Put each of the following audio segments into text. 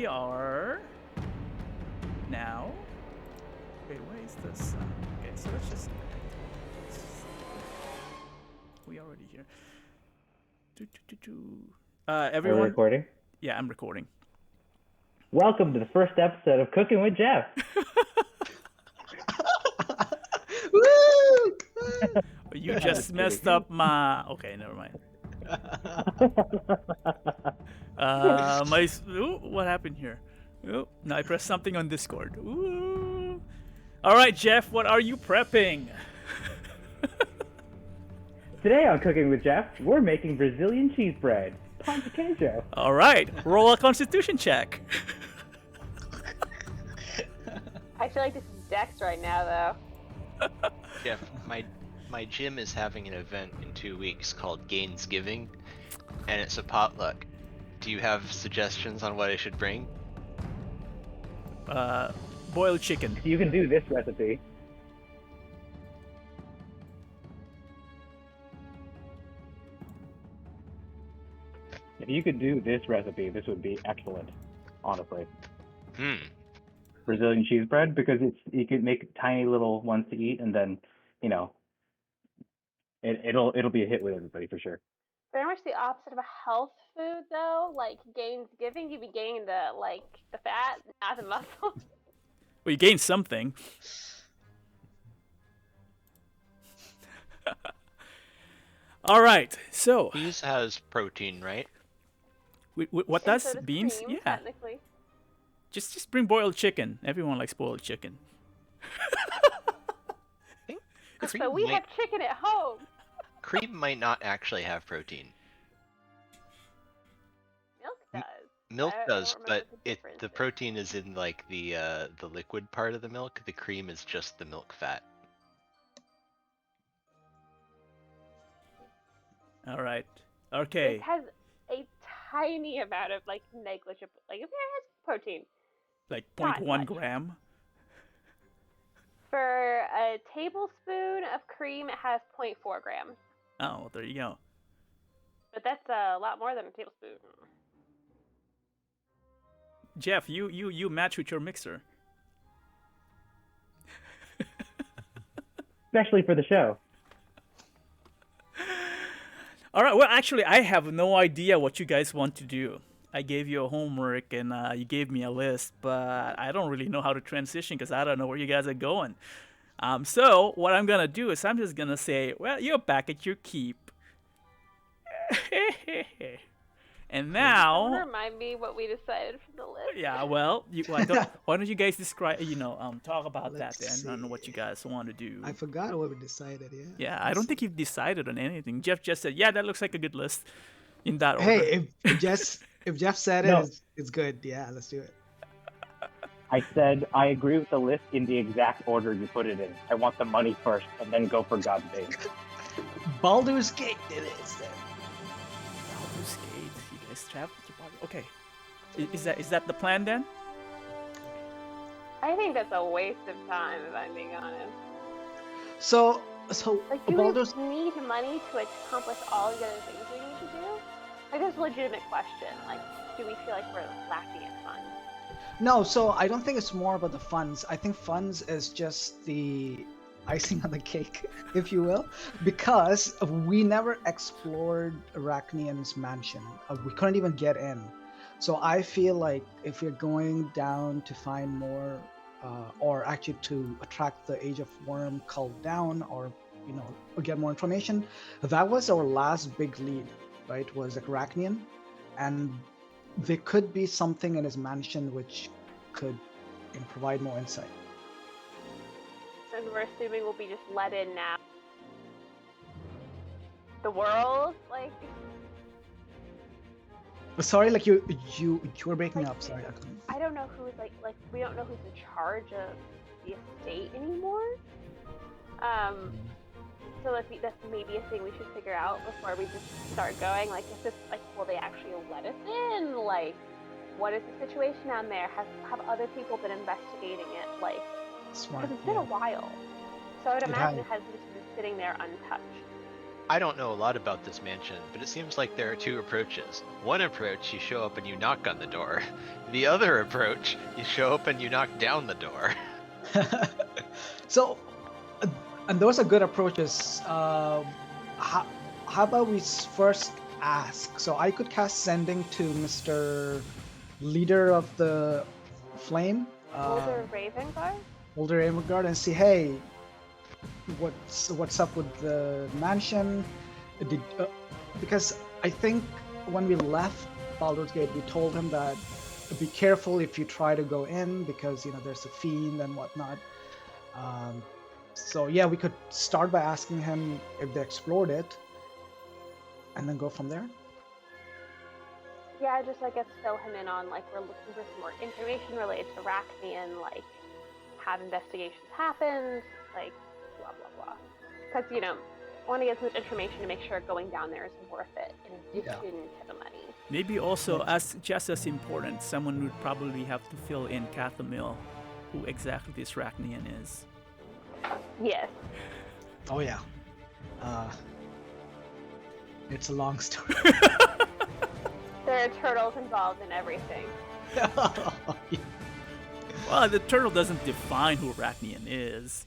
we are now. Wait, where is this? Okay, so let's just. We already here. Are we Everyone. recording? Yeah, I'm recording. Welcome to the first episode of Cooking with Jeff. Woo! You I'm just just messed kidding. up my. Okay, never mind. Ooh, what happened here? Oh, now I pressed something on Discord. Ooh. All right, Jeff, what are you prepping? Today on Cooking with Jeff, we're making Brazilian cheese bread. Pão de queijo. All right, roll a Constitution check. I feel like this is Dex right now, though. Jeff, my gym is having an event in 2 weeks called Gainsgiving, and it's a potluck. Do you have suggestions on what I should bring? Boiled chicken. You can do this recipe. If you could do this recipe, this would be excellent, honestly. Brazilian cheese bread, because you could make tiny little ones to eat, and then, you know, it'll be a hit with everybody for sure. Very much the opposite of a health food, though. Like Gainsgiving, you be gaining the fat, not the muscle. Well, you gain something. All right, so Cheese has protein, right? what And does so does beans? cream, Yeah, technically. just bring boiled chicken. Everyone likes boiled chicken. So we have chicken at home. Cream might not actually have protein. Milk does. Milk I don't does, remember but what the difference the is. protein is in like the liquid part of the milk. The cream is just the milk fat. All right, okay. It has a tiny amount of negligible, it has protein. Like Not 0.1 much. gram. For a tablespoon of cream, it has 0.4 grams. Oh, there you go. But that's a lot more than a tablespoon. Jeff, you match with your mixer. Especially for the show. All right. Well, actually, I have no idea what you guys want to do. I gave you a homework and you gave me a list, but I don't really know how to transition because I don't know where you guys are going. So what I'm gonna do is I'm just gonna say, well, you're back at your keep. And now, Remind me what we decided from the list. yeah. Well, why don't you guys describe? Talk about that Let's then, on see. what you guys want to do. I forgot what we decided. Yeah. Yeah, I don't think you've decided on anything. Jeff just said, "Yeah, that looks like a good list." In that order. Hey, if Jeff said it, No. it's good. Yeah, let's do it. I said I agree with the list in the exact order you put it in. I want the money first, and then go for God's sake. Baldur's Gate it is. Baldur's Gate. You guys travel to Baldur. Okay. Is that the plan then? I think that's a waste of time, if I'm being honest. So Do Baldur's. we need money to accomplish all the other things we need to do? That's a legitimate question. Do we feel like we're lacking in funds? No, so I don't think it's more about the funds. I think funds is just the icing on the cake, if you will, because we never explored Arachnian's mansion. We couldn't even get in. So I feel like if we're going down to find more, or actually to attract the Age of Worm cult down, or get more information, that was our last big lead, right? Was Arachnian, and there could be something in his mansion which could provide more insight. And we're assuming we'll be just let in now. The world, Sorry, you were breaking up. Sorry, I couldn't. I don't know who's we don't know who's in charge of the estate anymore. So that's maybe a thing we should figure out before we just start going. Is this will they actually let us in? What is the situation down there? Have other people been investigating it? Smart. Because it's been a while. So I would It imagine has. it has just been sitting there untouched. I don't know a lot about this mansion, but it seems like there are two approaches. One approach, you show up and you knock on the door. The other approach, you show up and you knock down the door. So, and those are good approaches. How about we first ask? So I could cast Sending to Mr. Leader of the Flame, Older Raven Guard? Older Raven, and see, hey, what's up with the mansion? Because I think when we left Baldur's Gate, we told him that be careful if you try to go in because there's a fiend and whatnot. So yeah, we could start by asking him if they explored it, and then go from there. Yeah, just I guess fill him in on like we're looking for some more information related to Arachnian, like have investigations happened, like blah blah blah. Because I want to get as much information to make sure going down there is worth it in addition to the money. Maybe also, as just as important, someone would probably have to fill in Cathamil, who exactly this Arachnian is. Yes. Oh yeah. It's a long story. There are turtles involved in everything. Well, the turtle doesn't define who Arachnian is.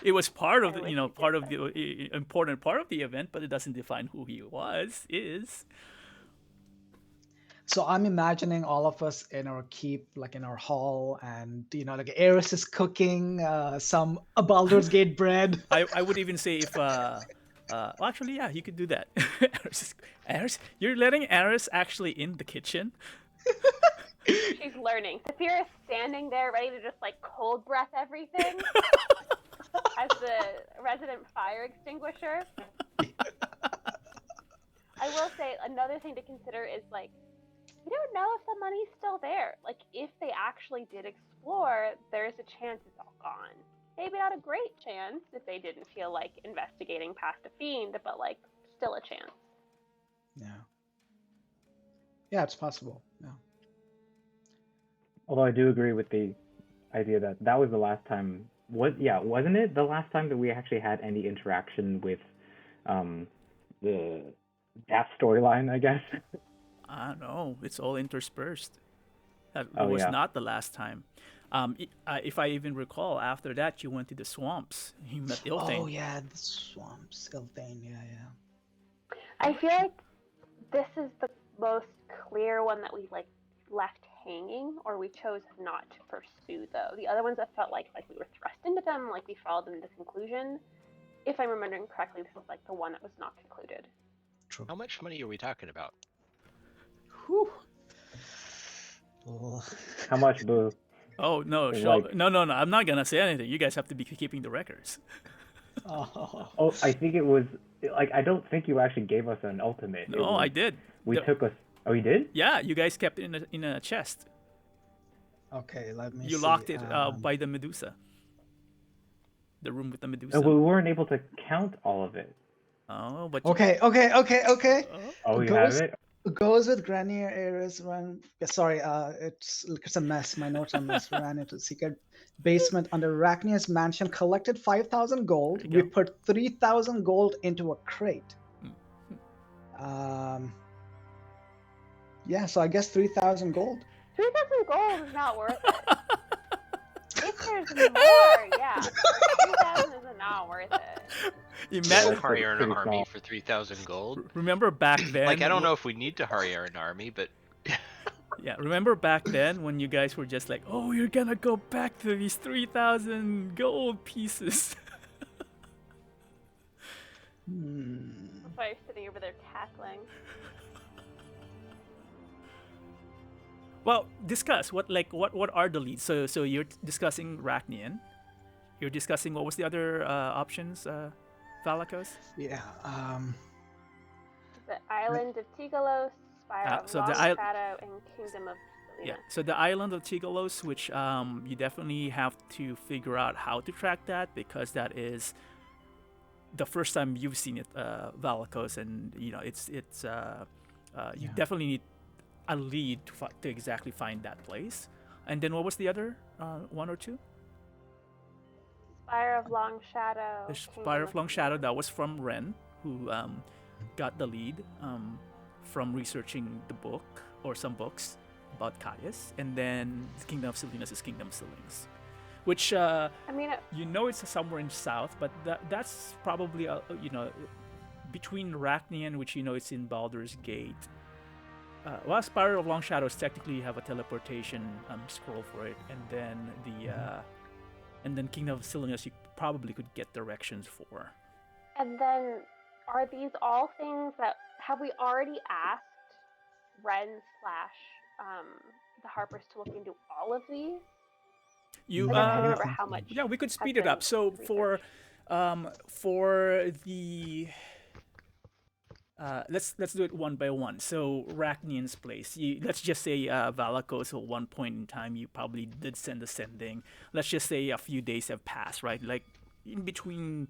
It was part of the, part of the important part of the event, but it doesn't define who he is. So I'm imagining all of us in our keep, like in our hall, and like Eris is cooking some Baldur's Gate bread. I would even say if well, actually, yeah, you could do that. Eris, you're letting Eris actually in the kitchen. She's learning. Saphira is standing there ready to just like cold breath everything as the resident fire extinguisher. I will say another thing to consider is like we don't know if the money's still there. Like if they actually did explore, there's a chance it's all gone. Maybe not a great chance if they didn't feel like investigating past a fiend, but like still a chance. Yeah, it's possible. Yeah. Although I do agree with the idea that was the last time. Wasn't it the last time that we actually had any interaction with the that storyline? I guess. I don't know. It's all interspersed. That was not the last time. If I even recall, after that you went to the swamps. You met Ilthane. Oh yeah, the swamps, Ilthane. Yeah. I feel like this is the most clear one that we like left hanging, or we chose not to pursue. Though the other ones that felt like we were thrust into them, like we followed them to conclusion. If I'm remembering correctly, this was like the one that was not concluded. True. How much money are we talking about? Whew. How much, Boo? Oh no, no! I'm not gonna say anything. You guys have to be keeping the records. Oh, I think it was like I don't think you actually gave us an ultimate. No, I did. Took us. Oh, you did? Yeah, you guys kept it in a chest. Okay, let me. You locked it by the Medusa. The room with the Medusa. No, we weren't able to count all of it. Oh, but Okay. Oh, you have it. Goes with Granier Eris run. Sorry, it's a mess. My notes are a mess. Ran into the secret basement under Arachnia's mansion. Collected 5,000 gold. We put 3,000 gold into a crate. Yeah, so I guess 3,000 gold. 3,000 gold is not worth it. If there's more, yeah. 3,000 is not worth it. Imagine Hire an army for 3,000 gold. Remember back then? Like I don't know if we need to hire an army, but yeah, remember back then when you guys were just like, "Oh, you're gonna go back to these 3,000 gold pieces." That's why you're sitting over there cackling. Well, discuss what are the leads? So you're discussing Arachnian. You're discussing what was the other options, Valakos? Yeah. The island of Tigalos, Spire of Long Shadow, and Kingdom of Selena. Yeah. So the island of Tigalos, which you definitely have to figure out how to track that because that is the first time you've seen it, Valakos, and it's you definitely need a lead to exactly find that place. And then what was the other one or two? Spire of Long Shadow. The Spire of Long Shadow, that was from Ren, who got the lead from researching the book or some books about Caius, and then the Kingdom of Salinas is Kingdom of Silings, which I mean, it's somewhere in the south, but that's probably between Rachnian, which it's in Baldur's Gate. Well, Spire of Long Shadows technically have a teleportation scroll for it, and then Kingdom of Silinius you probably could get directions for. and then are these all things that have we already asked Ren / the Harpers to look into all of these? You Like, I can't remember how much. yeah, we could has speed it been up. So for the let's do it one by one. So Rachnian's place. Let's just say Valakos. At one point in time, you probably did send a sending. Let's just say a few days have passed, right? Like in between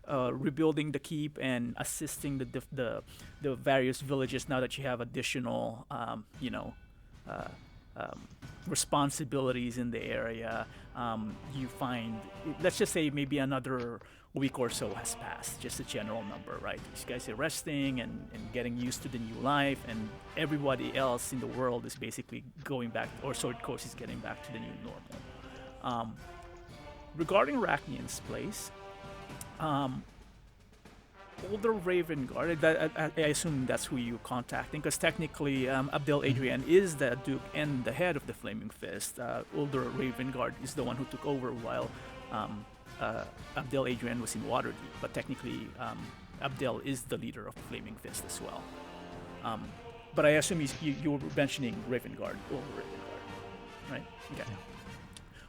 rebuilding the keep and assisting the various villages. Now that you have additional, responsibilities in the area, you find. Let's just say maybe another week or so has passed, just a general number, right? These guys are resting and getting used to the new life, and everybody else in the world is basically going back, or Sword Coast is getting back to the new normal. Regarding Rachnian's place, older Raven Guard, I assume that's who you're contacting, because technically Abdel Adrian is the Duke and the head of the Flaming Fist. Older Raven Guard is the one who took over while Abdel Adrian was in Waterdeep, but technically Abdel is the leader of the Flaming Fist as well. But I assume you were mentioning Raven Guard, older Raven Guard, right? Okay. Yeah.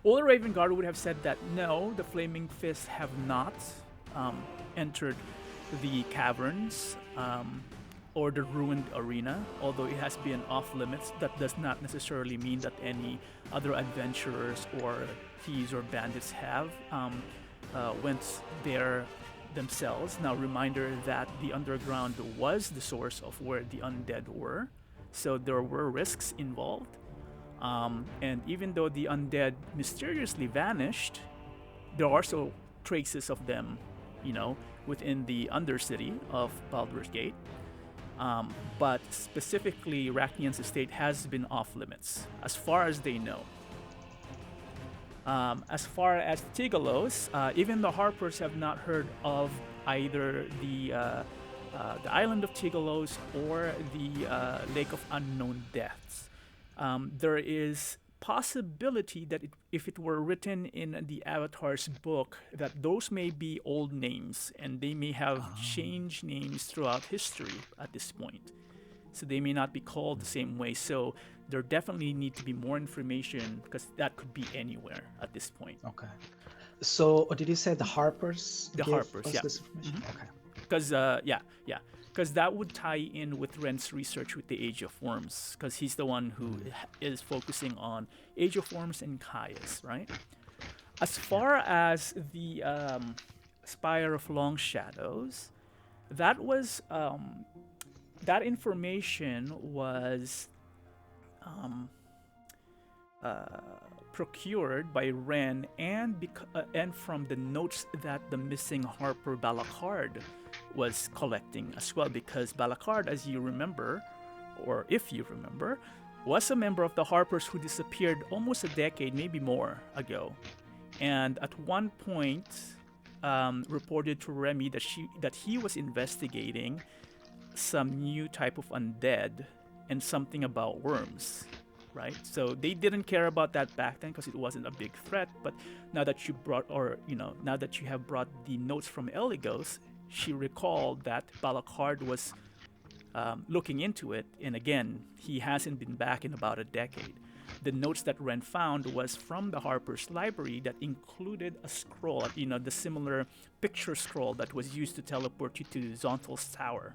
Older Raven Guard would have said that no, the Flaming Fist have not entered the caverns or the ruined arena, although it has been off limits. That does not necessarily mean that any other adventurers or thieves or bandits have went there themselves. Now, reminder that the underground was the source of where the undead were, so there were risks involved. And even though the undead mysteriously vanished, there are still traces of them, within the Undercity of Baldur's Gate. But specifically, Rachnian's estate has been off limits, as far as they know. As far as Tigalos, even the Harpers have not heard of either the island of Tigalos or the Lake of Unknown Deaths. There is possibility that if it were written in the Avatar's book, that those may be old names and they may have changed names throughout history at this point. So they may not be called the same way. So there definitely need to be more information, because that could be anywhere at this point. Okay. So did you say the Harpers? The Harpers, yeah. This information? Mm-hmm. Okay. Because because that would tie in with Ren's research with the Age of Worms, because he's the one who is focusing on Age of Worms and Caius, right? As far as the Spire of Long Shadows, that was that information was procured by Ren and from the notes that the missing Harper Balakard was collecting as well, because Balakard, as you remember, or if you remember, was a member of the Harpers who disappeared almost a decade, maybe more ago, and at one point reported to Remy that he was investigating some new type of undead and something about worms. Right, so they didn't care about that back then because it wasn't a big threat. But now that now that you have brought the notes from Eligos, she recalled that Balakard was looking into it, and again, he hasn't been back in about a decade. The notes that Ren found was from the Harper's library that included a scroll, the similar picture scroll that was used to teleport you to Zontal's tower.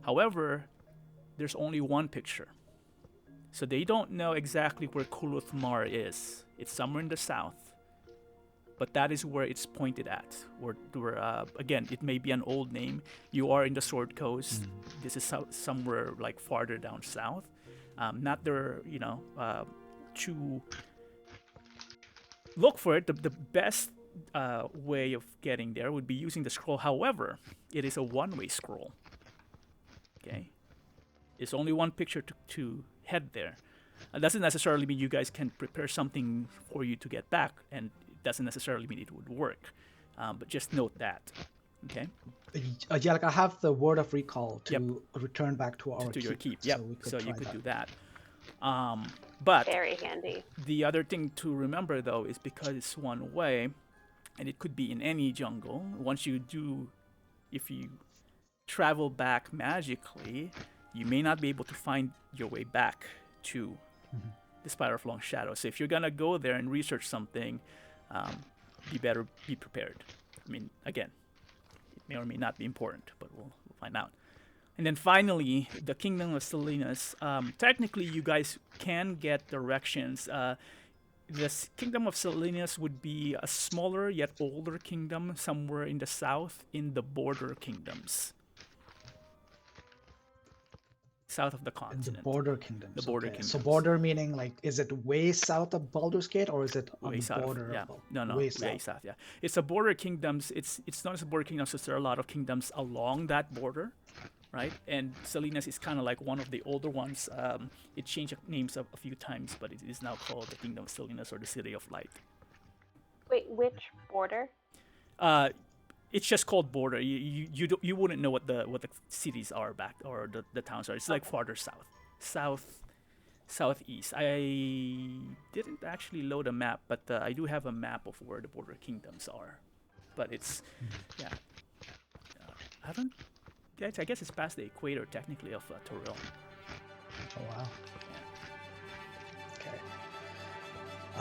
However, there's only one picture. So they don't know exactly where Kuluth Mar is. It's somewhere in the south. But that is where it's pointed at. Again, it may be an old name. You are in the Sword Coast. Mm-hmm. This is somewhere like farther down south. Not there, to look for it. The best way of getting there would be using the scroll. However, it is a one-way scroll. Okay, it's only one picture to head there. It doesn't necessarily mean you guys can prepare something for you to get back, and it doesn't necessarily mean it would work. But just note that. Okay. Yeah, like I have the word of recall to Yep. return back to our To your keep. so Yep. we could So try you could that. do that. But Very handy. the other thing to remember though is because it's one way, and it could be in any jungle. If you travel back magically, you may not be able to find your way back to the Spire of Long Shadow. So if you're gonna go there and research something, you better be prepared. I mean, again, it may or may not be important, but we'll find out. And then finally, the Kingdom of Salinas. Technically, you guys can get directions. This Kingdom of Salinas would be a smaller yet older kingdom somewhere in the south in the border kingdoms. South of the In the continent. border kingdoms. The border okay. So kingdoms. border meaning like, is it way south of Baldur's Gate or is it on Way the south. border? Yeah. Of, No, way way south. Yeah. It's a border kingdoms. It's known as a border kingdoms because there are a lot of kingdoms along that border, right? And Salinas is kind of like one of the older ones. It changed names a few times, but it is now called the Kingdom of Salinas or the City of Light. Wait, which border? It's just called border. You wouldn't know what the cities are back or the towns are. It's like farther southeast. I didn't actually load a map, but I do have a map of where the border kingdoms are. But it's I don't. Yeah, I guess it's past the equator technically of Toril. Oh wow. Okay.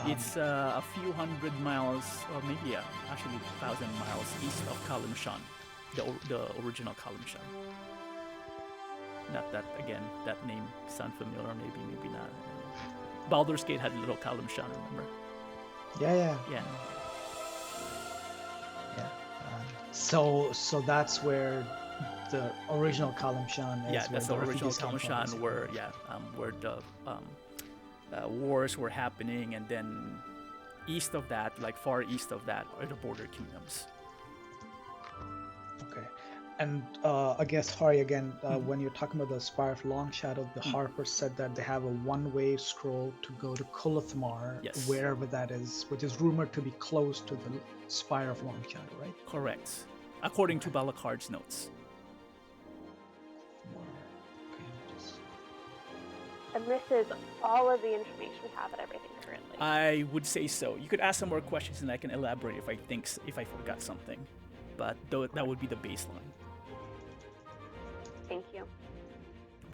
It's a few hundred miles, or maybe actually 1,000 miles east of Kalimshan, the original Kalimshan. Not that, again, that name sound familiar, maybe not. Baldur's Gate had little Kalimshan, remember? Yeah. Yeah. So that's where the original Kalimshan is. Yeah, that's the where original refugees came from, Kalimshan basically. where the wars were happening, and then east of that, like far east of that, are the border kingdoms. Okay. And I guess, Hari, again, when you're talking about the Spire of Long Shadow, the Harper said that they have a one-way scroll to go to Kulathmar, Yes. wherever that is, which is rumored to be close to the Spire of Long Shadow, right? Correct. According to Balakard's notes. And this is all of the information we have and everything currently. I would say so. You could ask some more questions and I can elaborate if I forgot something. But that would be the baseline. Thank you.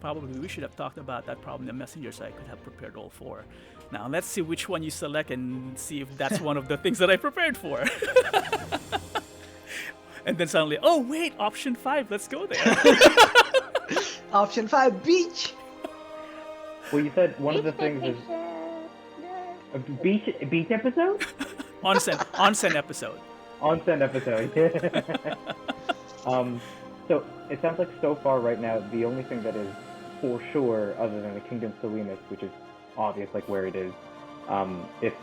Probably we should have talked about that problem in the messenger so I could have prepared all four. Now let's see which one you select and see if that's one of the things that I prepared for. And then suddenly, oh wait, option 5, let's go there. Option 5, beach! Well, you said one of the things is a beach episode? Onsen episode. Onsen episode. So it sounds like so far right now, the only thing that is for sure, other than the Kingdom Salinas, which is obvious, like where it is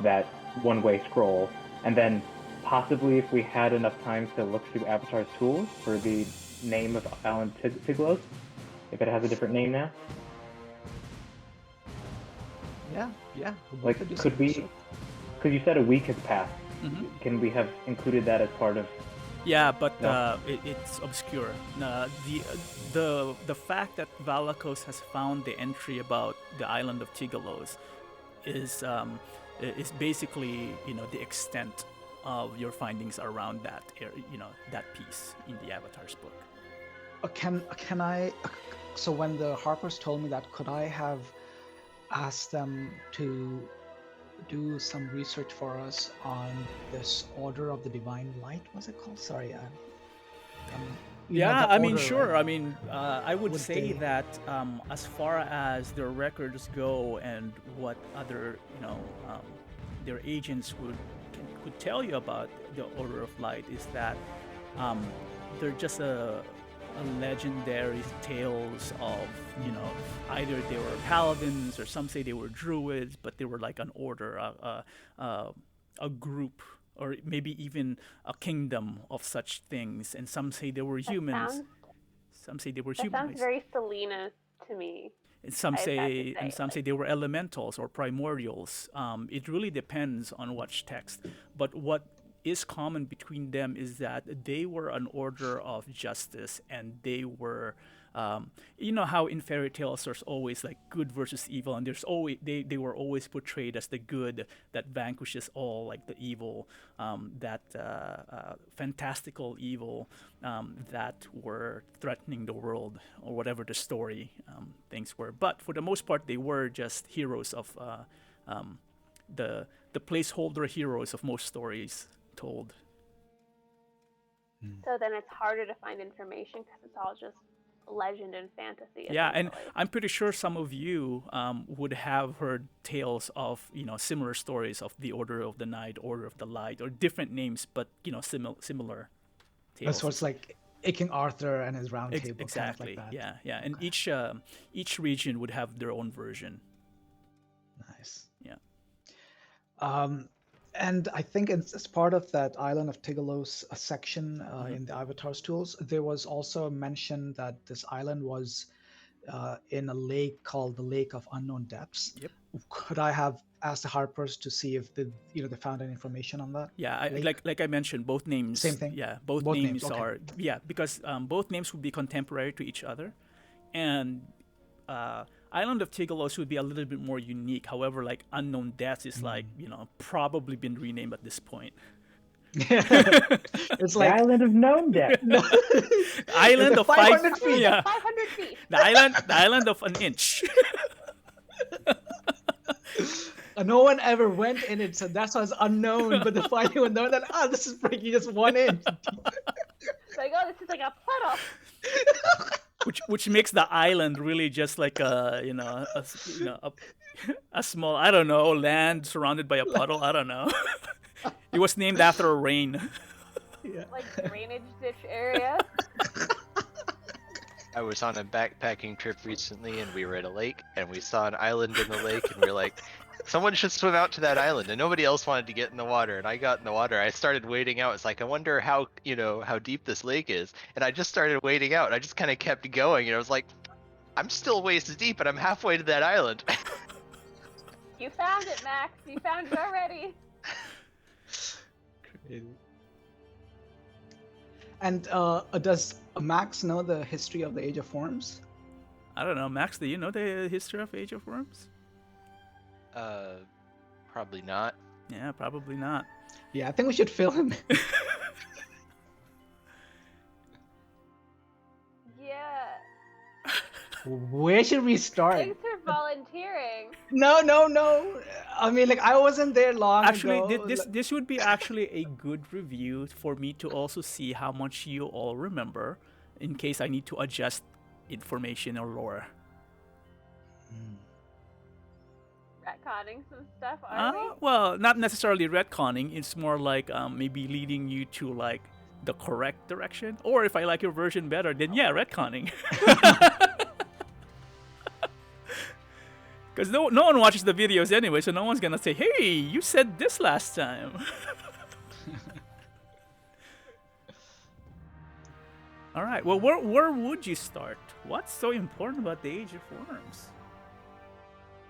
that one-way scroll, and then possibly if we had enough time to look through Avatar's tools for the name of Alan Tiglos, if it has a different name now. Yeah. Like, could we? Because you said a week has passed. Mm-hmm. Can we have included that as part of? Yeah, but No. it's obscure. The fact that Valakos has found the entry about the island of Tigalos is basically the extent of your findings around that area, that piece in the Avatar's book. Can I? So when the Harpers told me that, could I have asked them to do some research for us on this Order of the Divine Light? Was it called? Sorry, Yeah, the I mean, order, sure. right? I mean, I would Would say they- that as far as their records go and what other, their agents could tell you about the Order of Light is that they're just a legendary tales of, either they were paladins or some say they were druids, but they were like an order, a group or maybe even a kingdom of such things. And some say they were humans. Some say they were That humans. sounds very Selena to me. And some I'd have to say, and say, some say they were elementals or primordials. It really depends on which text. But what is common between them is that they were an order of justice, and they were, you know how in fairy tales there's always like good versus evil, and there's always they were always portrayed as the good that vanquishes all, like the evil, that fantastical evil that were threatening the world, or whatever the story things were. But for the most part, they were just heroes of the placeholder heroes of most stories told. So then it's harder to find information because it's all just legend and fantasy. Yeah, and essentially. I'm pretty sure some of you would have heard tales of, you know, similar stories of the Order of the Night, Order of the Light, or different names, but, you know, similar tales. So it's like King Arthur and his round table. Exactly. Kind of like that. Yeah. And each region would have their own version. Nice. Yeah. And I think as part of that Island of Tigalos section in the Avatar's tools, there was also a mention that this island was in a lake called the Lake of Unknown Depths. Yep. Could I have asked the Harpers to see if they found any information on that? Yeah, like I mentioned, both names. Same thing? Yeah, both Both names names, okay. are because both names would be contemporary to each other, and Island of Tigalos would be a little bit more unique. However, like Unknown Depths is like, you know, probably been renamed at this point. It's The like island of known depth. Island of 500 feet. Yeah, 500 feet. the island of an inch. no one ever went in it, so that's why it's unknown. But the final one know that this is breaking just 1 inch. Like, oh, this is like a puddle. which makes the island really just like a small, I don't know, land surrounded by a puddle. I don't know. It was named after a rain. Yeah. Like drainage ditch area. I was on a backpacking trip recently, and we were at a lake, and we saw an island in the lake, and we were like, someone should swim out to that island, and nobody else wanted to get in the water, and I got in the water. I started wading out. It's like, I wonder how deep this lake is, and I just started wading out. I just kind of kept going, and I was like, I'm still waist deep, and I'm halfway to that island. You found it, Max. You found it already. And does Max know the history of the Age of Worms? I don't know, Max, do you know the history of Age of Worms? Probably not. Yeah, probably not. Yeah, I think we should fill him. Yeah. Where should we start? Thanks for volunteering. No. I mean, like, I wasn't there long Actually, ago. this would be actually a good review for me to also see how much you all remember, in case I need to adjust information or lore. Retconning some stuff, are we? Well, not necessarily retconning. It's more like maybe leading you to like the correct direction. Or if I like your version better, then yeah, retconning. Because no one watches the videos anyway, so no one's gonna say, "Hey, you said this last time." All right. Well, where would you start? What's so important about the Age of Worms?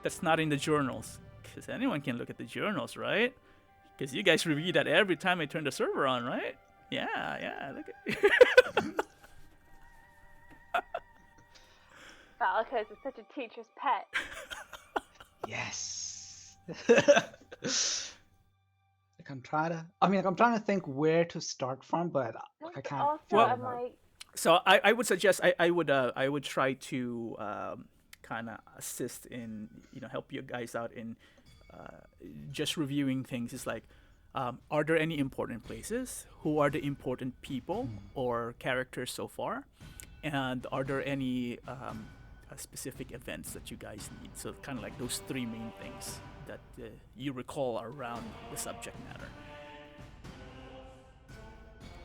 That's not in the journals, because anyone can look at the journals, right? Because you guys review that every time I turn the server on, right? Yeah. Look at. Valakos is such a teacher's pet. Yes. I'm trying to think where to start from, but I can't. Also, Well- I'm like, So I would suggest I would try to kind of assist in, help you guys out in just reviewing things. It's like, are there any important places? Who are the important people or characters so far? And are there any specific events that you guys need? So kind of like those three main things that you recall around the subject matter.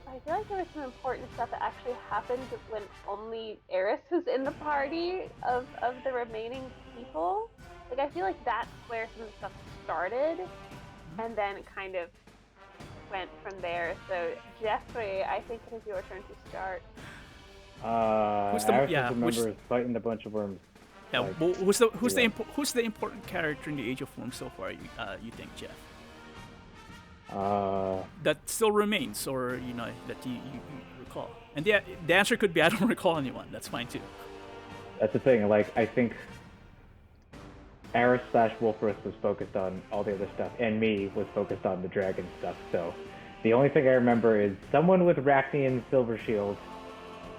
I feel like there was some important stuff that actually happened when only Eris was in the party of the remaining people. Like, I feel like that's where some stuff started, and then kind of went from there. So Jeffrey, I think it is your turn to start. Who's the- I just yeah, which- remember fighting a bunch of worms. Yeah, Like, well, who's the yeah. who's the important character in the Age of Worms so far? You think, Jeff? That still remains, or that you recall? And the answer could be I don't recall anyone. That's fine too. That's the thing. Like, I think Aris / Wolfrus was focused on all the other stuff, and me was focused on the dragon stuff. So the only thing I remember is someone with Rachnian silver shield.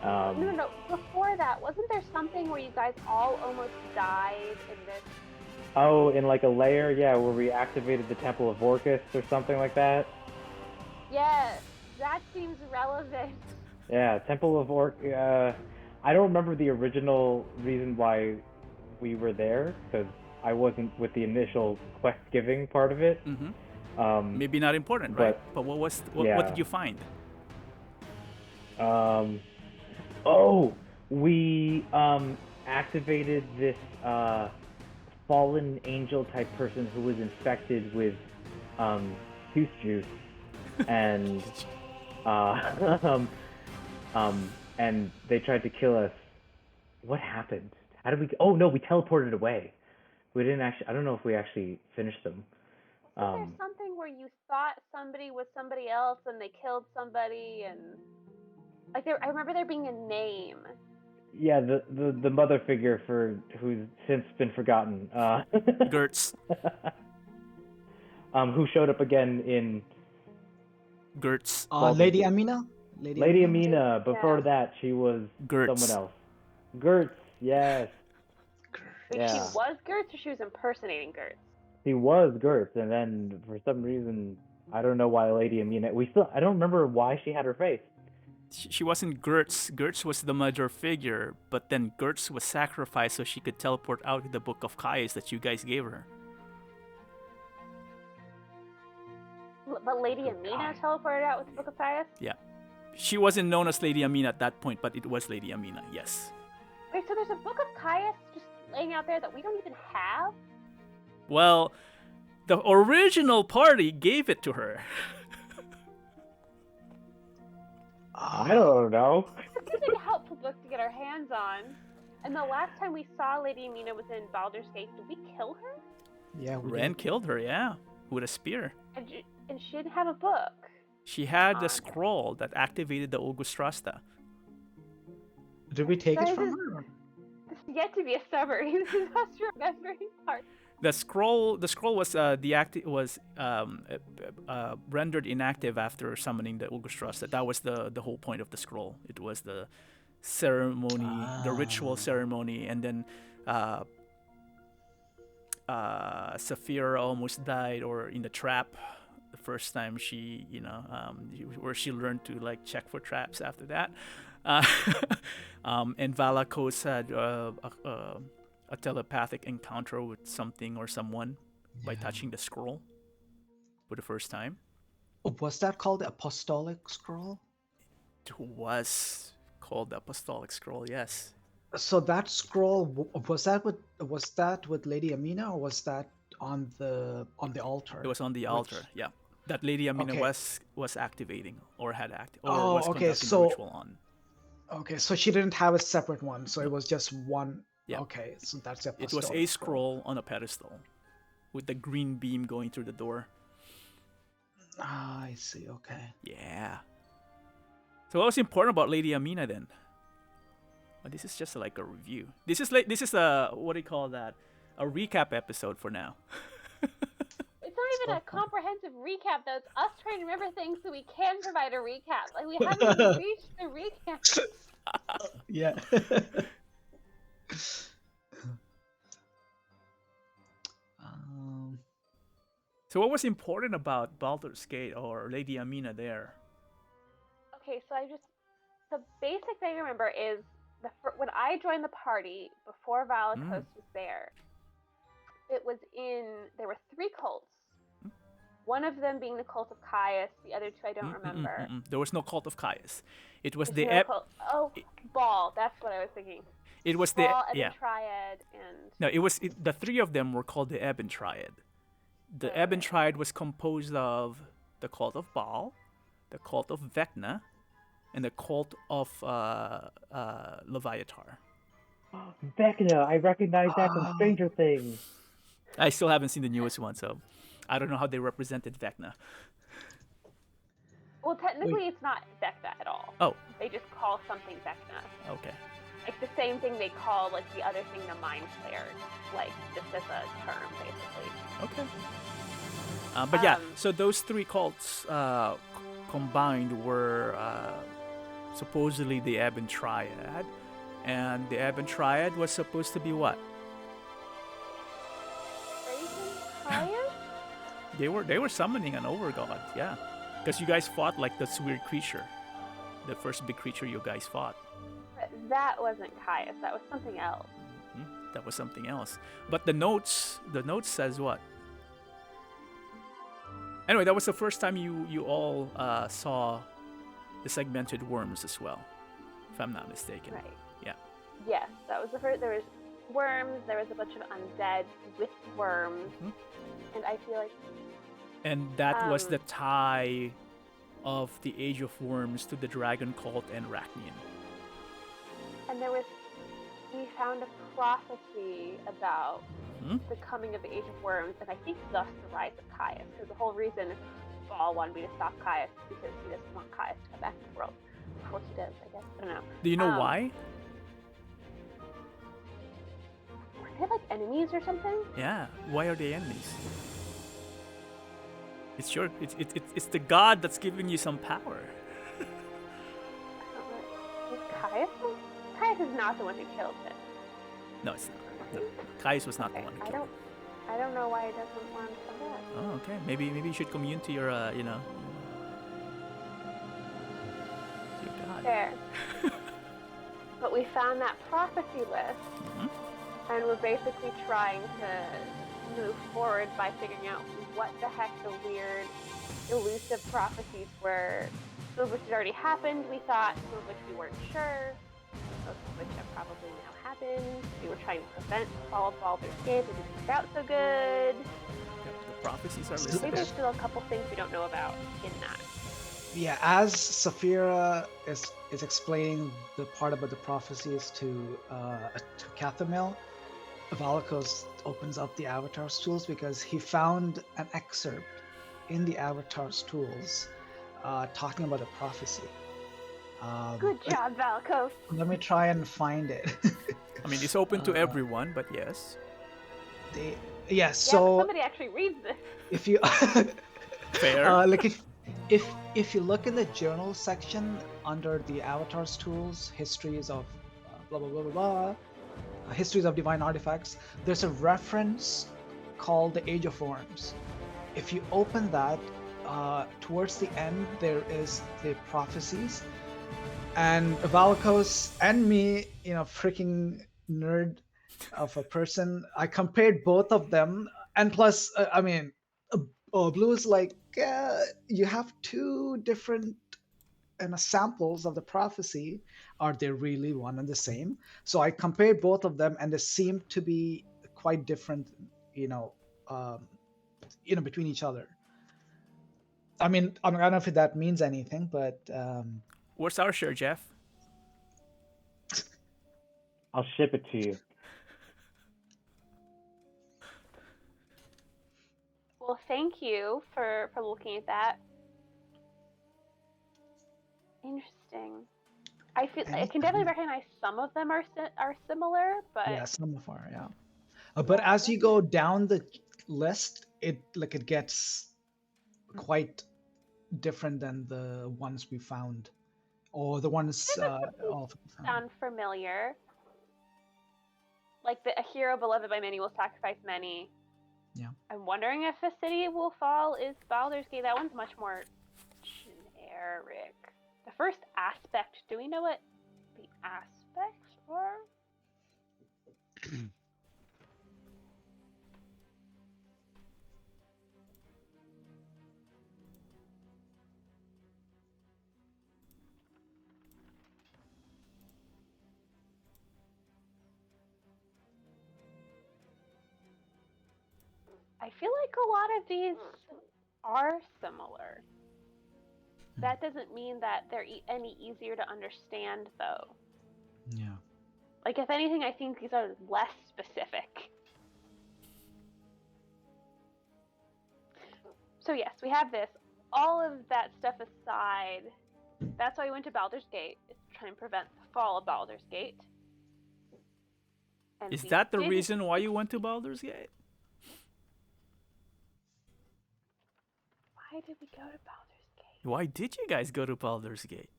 No. Before that, wasn't there something where you guys all almost died in this? Oh, in like a layer, yeah, where we activated the Temple of Orcus or something like that. Yes, that seems relevant. Yeah, Temple of I don't remember the original reason why we were there, because I wasn't with the initial quest giving part of it. Mm-hmm. Maybe not important, right? But what did you find? We activated this fallen angel type person who was infected with tooth juice, and and they tried to kill us. What happened? How did we? Oh no, we teleported away. We didn't actually. I don't know if we actually finished them. Wasn't there something where you thought somebody was somebody else and they killed somebody and I remember there being a name. Yeah, the mother figure who's since been forgotten. Gertz. Who showed up again in Gertz. Lady Amina. Lady Amina. Before that, she was Gertz. someone else. Gertz, yes. Wait, Yeah. she was Gertz or she was impersonating Gertz? She was Gertz, and then for some reason, I don't know why Lady Amina. I don't remember why she had her face. She wasn't Gertz. Gertz was the mother figure, but then Gertz was sacrificed so she could teleport out to the Book of Caius that you guys gave her. But Lady Amina teleported out with the Book of Caius? Yeah. She wasn't known as Lady Amina at that point, but it was Lady Amina, yes. Wait, so there's a Book of Caius just laying out there that we don't even have? Well, the original party gave it to her. I don't know. This is a helpful book to get our hands on. And the last time we saw Lady Amina was in Baldur's Gate. Did we kill her? Yeah, Ren killed her, yeah, with a spear. And she didn't have a book. She had the scroll that activated the Augustrasta. Did we take it Guys, from her? This is yet to be a summary. This is us remembering part. The scroll was rendered inactive after summoning the Augustrasta. That was the whole point of the scroll. It was the ceremony, the ritual ceremony, and then Saphira almost died, or in the trap, the first time she, where she learned to like check for traps after that. And Valakos had a telepathic encounter with something or someone by touching the scroll for the first time. Oh, was that called the Apostolic Scroll? It was called the Apostolic Scroll, yes. So that scroll was that with Lady Amina, or was that on the altar? It was on the altar, yeah. That Lady Amina was activating or had was conducting the ritual on. Okay, so she didn't have a separate one, so it was just one. Yeah. Okay, so that's the It was a scroll on a pedestal with the green beam going through the door. Ah, I see. Okay. Yeah. So what was important about Lady Amina then? Well, this is just like a review. This is a what do you call that? A recap episode for now. It's not even a comprehensive recap, though. It's us trying to remember things so we can provide a recap. Like, we haven't even reached the recap. Yeah. So what was important about Baldur's Gate or Lady Amina there? Okay, so the basic thing I remember is when I joined the party before Valakos was there. There were 3 cults. One of them being the cult of Caius, the other 2 I don't remember. There was no cult of Caius. It was Baal. That's what I was thinking. It was Baal, the Ebon Triad, and no. It was the 3 of them were called the Ebon Triad. The Ebon Triad was composed of the cult of Baal, the cult of Vecna, and the cult of Leviatar. Vecna, I recognize that from Ah, Stranger Things. I still haven't seen the newest one, so I don't know how they represented Vecna. Well, wait. technically, it's not Vecna at all. Oh, They just call something Vecna. okay. Like the same thing they call like the other thing the Mind Flayer, like just as a term, basically. Okay. But yeah, Um, so those three cults combined were supposedly the Ebon Triad, and the Ebon Triad was supposed to be what? Raging Fire? They were summoning an overgod, yeah, because you guys fought like this weird creature, the first big creature you guys fought. But that wasn't Caius. That was something else. That was something else. But the notes says what? Anyway, that was the first time you all saw the segmented worms as well, if I'm not mistaken. Right. Yeah. Yes, that was the first. There was worms. There was a bunch of undead with worms, and I feel like. And that was the tie of the Age of Worms to the Dragon Cult and Rachnian. And we found a prophecy about the coming of the Age of Worms, and I think thus the rise of Caius. Because the whole reason Baal wanted me to stop Caius is because he doesn't want Caius to come back to the world. Of course he does, I guess. I don't know. Do you know why? Were they like enemies or something? Yeah. Why are they enemies? It's it's the god that's giving you some power. I don't know. Was Caius? Caius is not the one who killed him. No, it's not. No. Caius was not the one who killed him. I don't know why he doesn't want to come back. Oh, okay. Maybe you should commune to your to your god. Fair. But we found that prophecy list, and we're basically trying to move forward by figuring out what the heck the weird, elusive prophecies were. Some of which had already happened, we thought, some of which we weren't sure, most of which have probably now happened. We were trying to prevent all of Baldur's Gate, it didn't work out so good. Yep, the prophecies are Maybe listed. there's still a couple things we don't know about in that. Yeah, as Saphira is explaining the part about the prophecies to Cathamil, Valakos opens up the Avatar's tools because he found an excerpt in the Avatar's tools talking about a prophecy. Good job, Valakos. Let me try and find it. I mean, it's open to everyone, but yes. So Yeah, but somebody actually reads this. if you Fair. like if you look in the journal section under the Avatar's tools, histories of blah blah blah blah blah, histories of divine artifacts, there's a reference called the Age of Worms. If you open that, towards the end there is the prophecies, and Valakos and me, freaking nerd of a person, I compared both of them, and plus, Blue is like, you have two different samples of the prophecy. Are they really one and the same? So I compared both of them, and they seem to be quite different, between each other. I mean, I don't know if that means anything, but Where's our share, Jeff? I'll ship it to you. Well, thank you for looking at that. Interesting. I can definitely recognize some of them are similar, but yeah, some of are, yeah. But as you go down the list, it gets quite different than the ones we found, or the ones all found. sound familiar. Like a hero beloved by many will sacrifice many. Yeah. I'm wondering if the city will fall is Baldur's Gate. That one's much more generic. The first aspect. Do we know what the aspects are? I feel like a lot of these are similar. That doesn't mean that they're any easier to understand, though. Yeah. Like, if anything, I think these are less specific. So yes, we have this. All of that stuff aside, that's why we went to Baldur's Gate, is to try and prevent the fall of Baldur's Gate. And Is we that the didn't reason why you went to succeed. Baldur's Gate? Why did we go to Baldur's Gate? Why did you guys go to Baldur's Gate?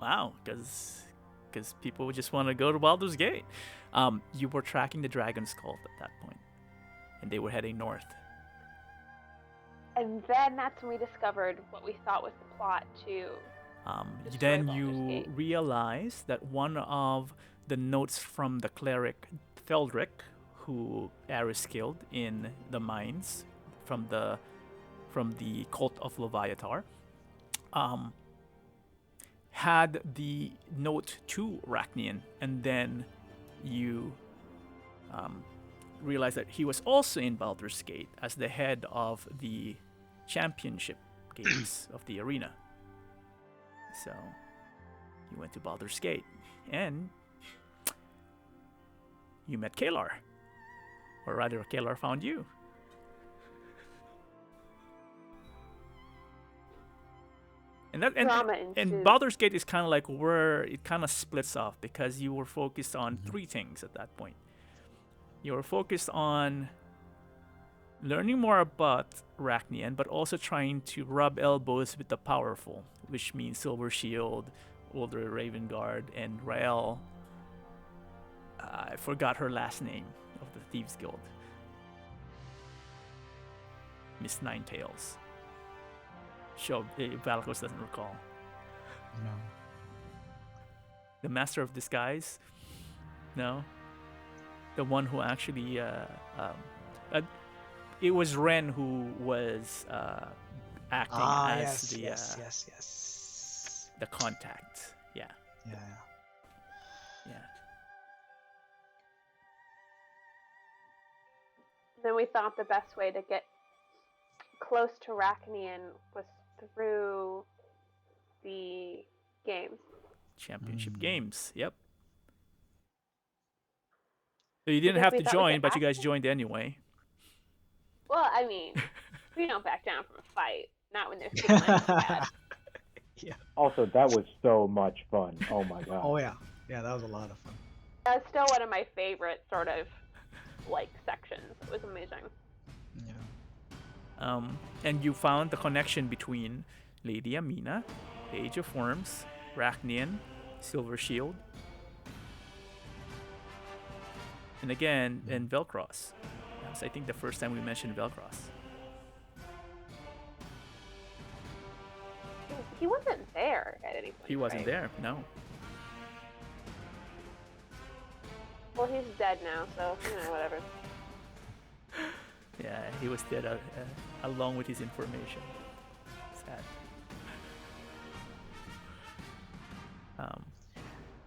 Wow, because people just want to go to Baldur's Gate. You were tracking the dragon's cult at that point, and they were heading north. And then that's when we discovered what we thought was the plot to destroy Then Baldur's you Gate. realize that one of the notes from the cleric Theldrick, who Aris killed in the mines from the cult of Leviatar, had the note to Rachnian, and then you realize that he was also in Baldur's Gate as the head of the championship games of the arena. So you went to Baldur's Gate, and you met Kalar, or rather, Kalar found you. And that Drama and ensued. Baldur's Gate is kind of like where it kind of splits off, because you were focused on three things at that point. You were focused on learning more about Rachnian, but also trying to rub elbows with the powerful, which means Silver Shield, Older Raven Guard, and Rael. I forgot her last name of the Thieves Guild. Miss Ninetails. Sure, Valakos doesn't recall. No. The Master of Disguise? No. The one who actually, it was Ren who was acting as yes. the contact. Yeah. Yeah. Then we thought the best way to get close to Rachnian was through the games. Championship games. Yep. So you didn't Because have we to thought we join, could but you guys access- joined anyway. Well, I mean, we don't back down from a fight. Not when there's people bad. Also, that was so much fun. Oh my god. Oh yeah. Yeah, that was a lot of fun. That's still one of my favorite sort of like sections. It was amazing. Yeah. And you found the connection between Lady Amina, the Age of Worms, Rachnian, Silver Shield, and again, and Velcross. That's, I think, the first time we mentioned Velcross. He wasn't there at any point. He wasn't right? there, no. Well, he's dead now, so whatever. Yeah, he was dead along with his information. Sad.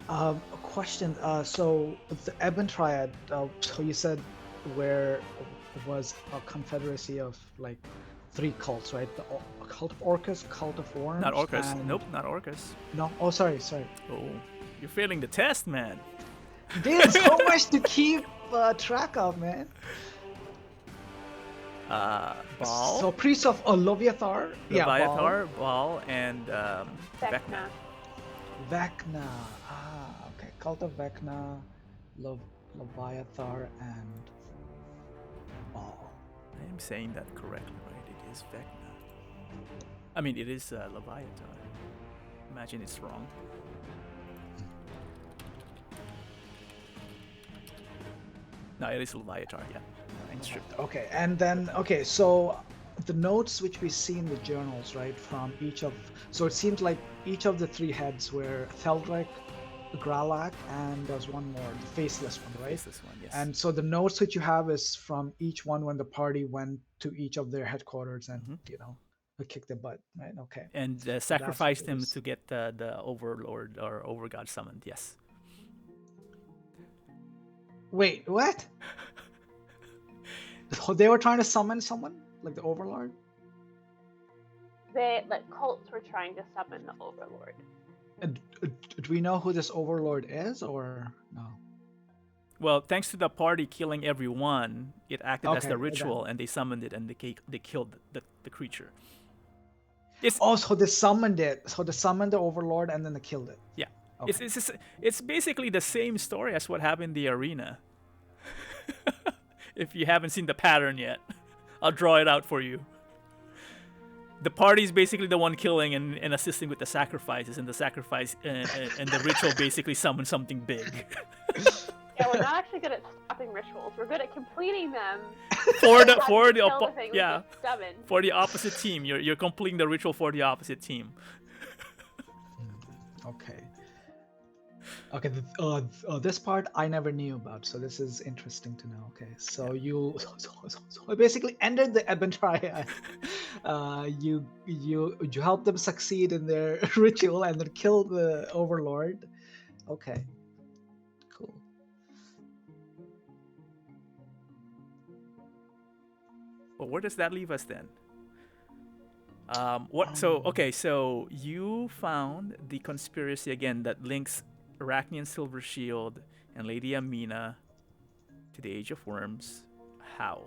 A question. So the Ebon Triad. So you said where was a confederacy of like 3 cults, right? The cult of Orcus, cult of Worms. Not Orcus. and- Nope, not Orcus. No. Oh, sorry. Oh, you're failing the test, man. Dude, so much to keep track of, man. Baal, So priest of Leviatar. Yeah, Leviatar, Baal, and Vecna. Vecna. Vecna. Okay. Cult of Vecna, Leviatar, and Baal. I am saying that correctly, right? It is Vecna. I mean, it is Leviatar. Imagine it's wrong. No, it is Leviatar, yeah. Stripped. Okay, and then so the notes which we see in the journals, right, from each of, so it seems like each of the 3 heads were Theldrick, Gralak, and there's one more, the faceless one, right? Faceless one, yes. And so the notes that you have is from each one when the party went to each of their headquarters and kicked their butt, right? Okay. And sacrificed him to get the overlord or overgod summoned, yes. Wait, what? They were trying to summon someone, like the Overlord. The cults were trying to summon the Overlord. Do we know who this Overlord is, or no? Well, thanks to the party killing everyone, it acted as Okay, the well ritual, and they summoned it, and they killed the creature. It's Oh, so they summoned it. So they summoned the Overlord and then they killed it. yeah. Okay. It's basically the same story as what happened in the arena. If you haven't seen the pattern yet, I'll draw it out for you. The party is basically the one killing and assisting with the sacrifices, and the sacrifice and the ritual basically summons something big. Yeah, we're not actually good at stopping rituals. We're good at completing them. for the Having for to the kill oppo- the thing we yeah just summoned. for the opposite team. You're completing the ritual for the opposite team. Okay. Okay. This part I never knew about, so this is interesting to know. Okay, so so basically ended the Eben Triad. You helped them succeed in their ritual and then killed the Overlord. Okay. Cool. Well, where does that leave us then? What? So okay, so you found the conspiracy again that links Arachnian Silver Shield and Lady Amina to the Age of Worms. How?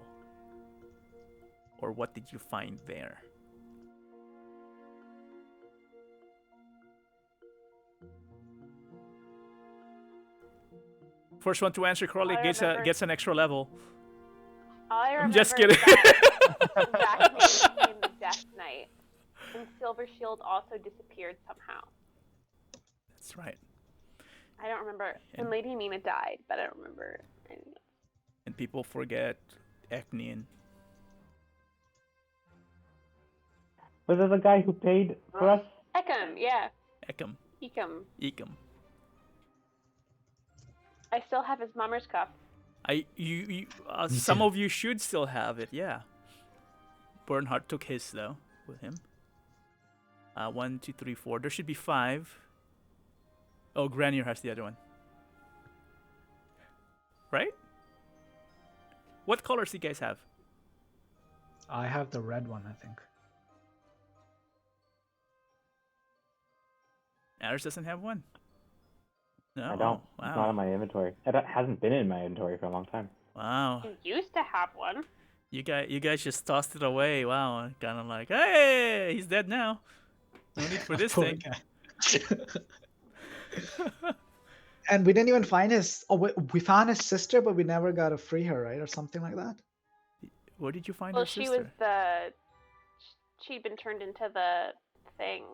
Or what did you find there? First one to answer correctly I gets remember- gets an extra level. I I'm remember just kidding. that Arachne became the Death Knight, and Silver Shield also disappeared somehow. That's right. I don't remember. And Lady Mina died, but I don't remember anything else. And people forget Eknian. Was it the guy who paid for us? Ekam, yeah. Ekum. Ekum. I still have his mummer's cuff. Some too. of you should still have it, yeah. Bernhard took his though with him. 1, 2, 3, 4. There should be 5. Oh, Granier has the other one. Right? What colors do you guys have? I have the red one, I think. Ours doesn't have one. No. I don't. It's not Wow. in my inventory. It hasn't been in my inventory for a long time. Wow. You used to have one. You guys just tossed it away. Wow. Kind of like, hey, he's dead now. No need for this Poor thing. guy. And we didn't even find his. Oh, we found his sister, but we never got to free her, right, or something like that. Where did you find Well, her she sister? was she'd been turned into the thing.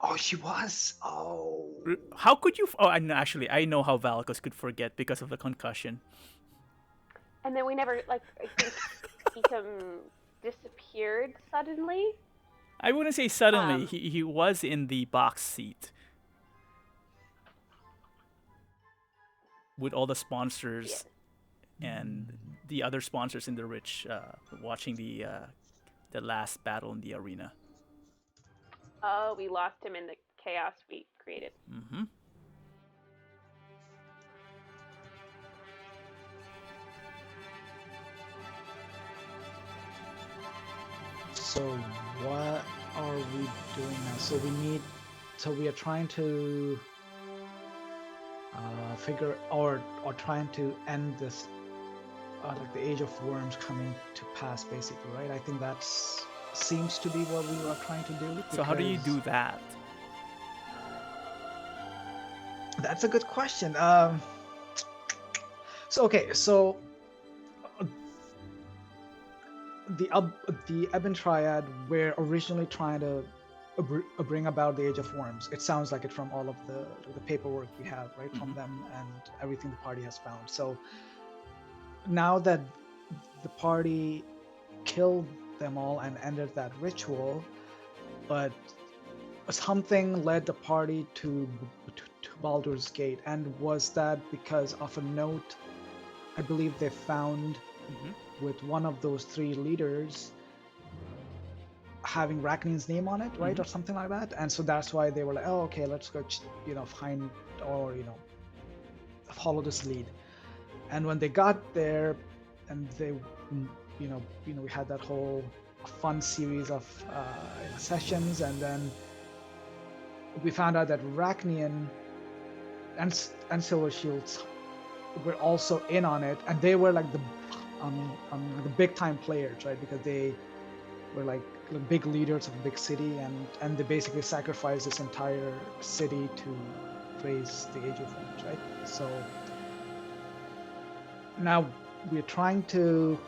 Oh, she was. Oh. How could you? Oh, actually, I know how Valakos could forget because of the concussion. And then we never, I think Ekum disappeared suddenly. I wouldn't say suddenly. He was in the box seat with all the sponsors and the other sponsors in the rich watching the last battle in the arena. Oh, we lost him in the chaos we created. Mm-hmm. So what are we doing now? So we are trying to figure or trying to end this like the Age of Worms coming to pass, basically, right? I think that's seems to be what we are trying to do. So how do you do that? That's a good question. So the Eben Triad were originally trying to bring about the Age of Worms. It sounds like it from all of the paperwork we have, right, from them and everything the party has found. So now that the party killed them all and ended that ritual, but something led the party to Baldur's Gate, and was that because of a note I believe they found with one of those 3 leaders having Rachnian's name on it, right, or something like that, and so that's why they were like, oh, okay, let's go, find or follow this lead. And when they got there, and they, we had that whole fun series of sessions, and then we found out that Rachnian and Silver Shields were also in on it, and they were like the big time players, right? Because they were like the big leaders of a big city, and they basically sacrificed this entire city to raise the Age of Wonders, right? So now we're trying to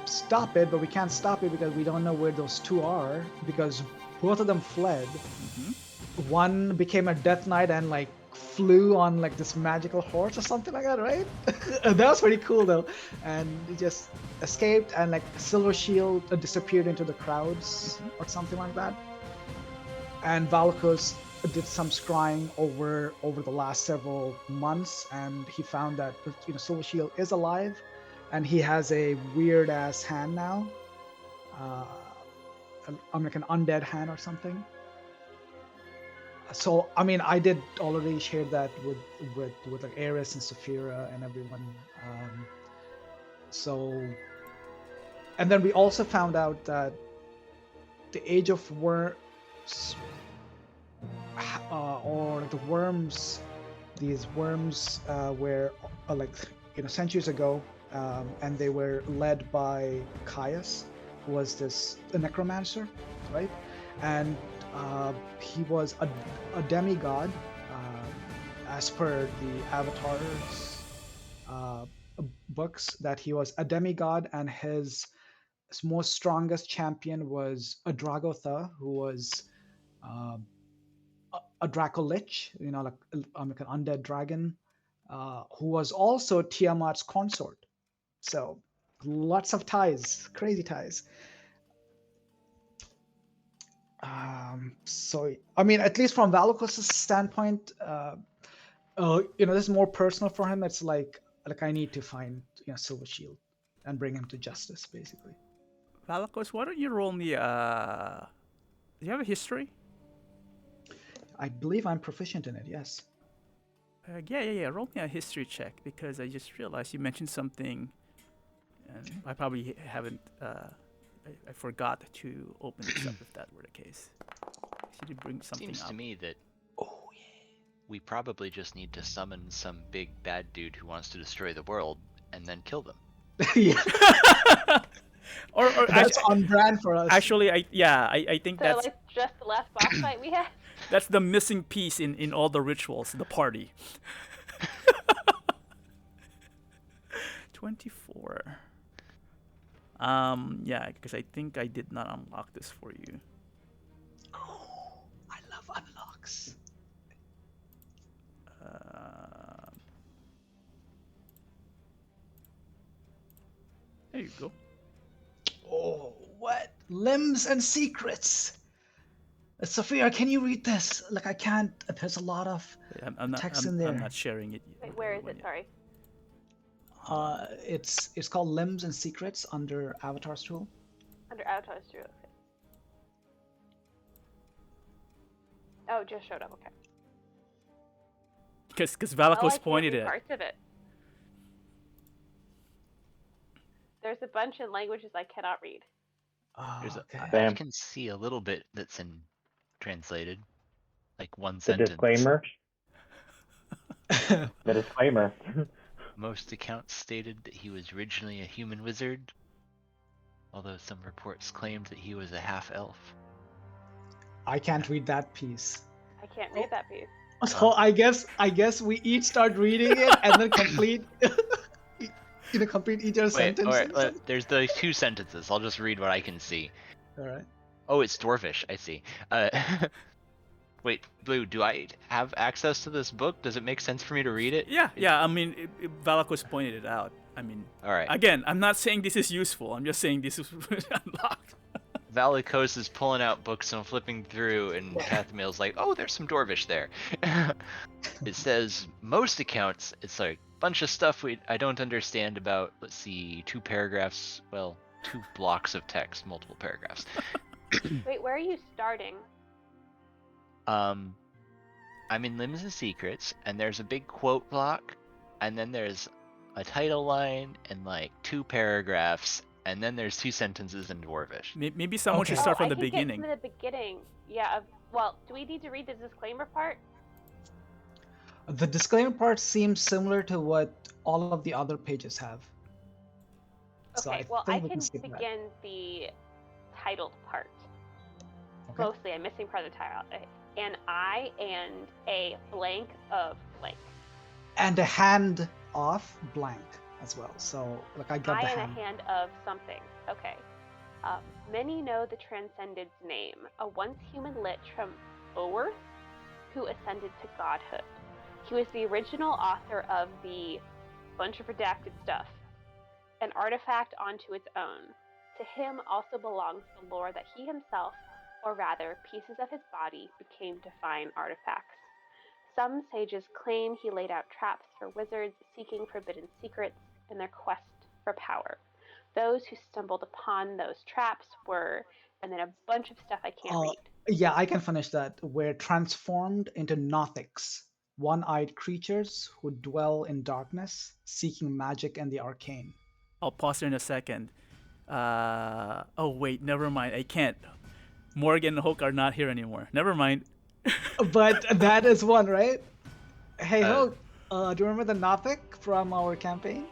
stop it, but we can't stop it because we don't know where those two are, because both of them fled. One became a Death Knight and like flew on like this magical horse or something like that, right? That was pretty cool though. And he just escaped, and like Silver Shield disappeared into the crowds or something like that. And Valakos did some scrying over the last several months, and he found that Silver Shield is alive, and he has a weird ass hand now, like an undead hand or something. So I mean, I did already share that with like Ares and Saphira and everyone. So, and then we also found out that the Age of Worms, or the worms, these worms were like centuries ago, and they were led by Caius, who was a necromancer, right? And he was a demigod, as per the Avatar's books, that he was a demigod, and his most strongest champion was a Dragotha, who was a Dracolich, like an undead dragon, who was also Tiamat's consort. So lots of ties, crazy ties. So I mean, at least from Valakos' standpoint, this is more personal for him. It's like I need to find Silver Shield and bring him to justice, basically. Valakos, why don't you roll me? Do you have a history? I believe I'm proficient in it. Yes. Yeah. Roll me a history check, because I just realized you mentioned something, and I probably haven't. I forgot to open this up if that were the case. You did bring something Seems up. to me that we probably just need to summon some big bad dude who wants to destroy the world and then kill them. Yeah. or that's on brand for us. Actually, I think So that's like just the last boss fight we had. that's the missing piece in all the rituals, the party. 24. Yeah, because I think I did not unlock this for you. Oh, I love unlocks. There you go. Oh, what? Limbs and secrets. Sophia, can you read this? Like, I can't. There's a lot of text in there. I'm not sharing it. Wait, where is it? Sorry. It's called Limbs and Secrets under Avatar's tool. Under Avatar's tool. Okay. Oh, just showed up. Okay. Because Valakos I pointed can't read it. parts of it. There's a bunch in languages I cannot read. Oh, okay. I can see a little bit that's in translated, like one sentence. Disclaimer. The disclaimer. Most accounts stated that he was originally a human wizard, although some reports claimed that he was a half-elf. I can't read that piece. I can't read that piece. So I guess we each start reading it and then complete complete each other's sentence. All right, there's the two sentences. I'll just read what I can see. All right. Oh, it's Dwarvish. I see. Wait, Blue, do I have access to this book? Does it make sense for me to read it? Yeah. I mean, Valakos pointed it out. I mean, all right. Again, I'm not saying this is useful. I'm just saying this is unlocked. Valakos is pulling out books and flipping through, and Kathmail's like, "Oh, there's some Dwarvish there." It says most accounts. It's like a bunch of stuff I don't understand about. Let's see, 2 paragraphs. Well, 2 blocks of text, multiple paragraphs. Wait, where are you starting? I'm in Limbs and Secrets, and there's a big quote block, and then there's a title line and like 2 paragraphs, and then there's 2 sentences in Dwarvish. Maybe someone should Okay. start from I the can beginning. get from the beginning. Yeah. Well, do we need to read the disclaimer part? The disclaimer part seems similar to what all of the other pages have. So Okay. Well, I think we can skip that. begin the titled part. Okay. Mostly, I'm missing part of the title. An eye and a blank of blank. And a hand off blank as well. So like I got Eye the and hand. a hand of something. Okay. Many know the Transcended's name, a once human lich from Oerth who ascended to godhood. He was the original author of the bunch of redacted stuff, an artifact onto its own. To him also belongs the lore that he himself, or rather pieces of his body, became divine artifacts. Some sages claim he laid out traps for wizards seeking forbidden secrets in their quest for power. Those who stumbled upon those traps were, and then a bunch of stuff I can't read. Yeah, I can finish that. Were transformed into Nothics, one-eyed creatures who dwell in darkness, seeking magic and the arcane. I'll pause there in a second. Oh wait, never mind. I can't. Morgan and Hulk are not here anymore. Never mind. But that is one, right? Hey, Uh, Hulk, do you remember the Nothic from our campaign?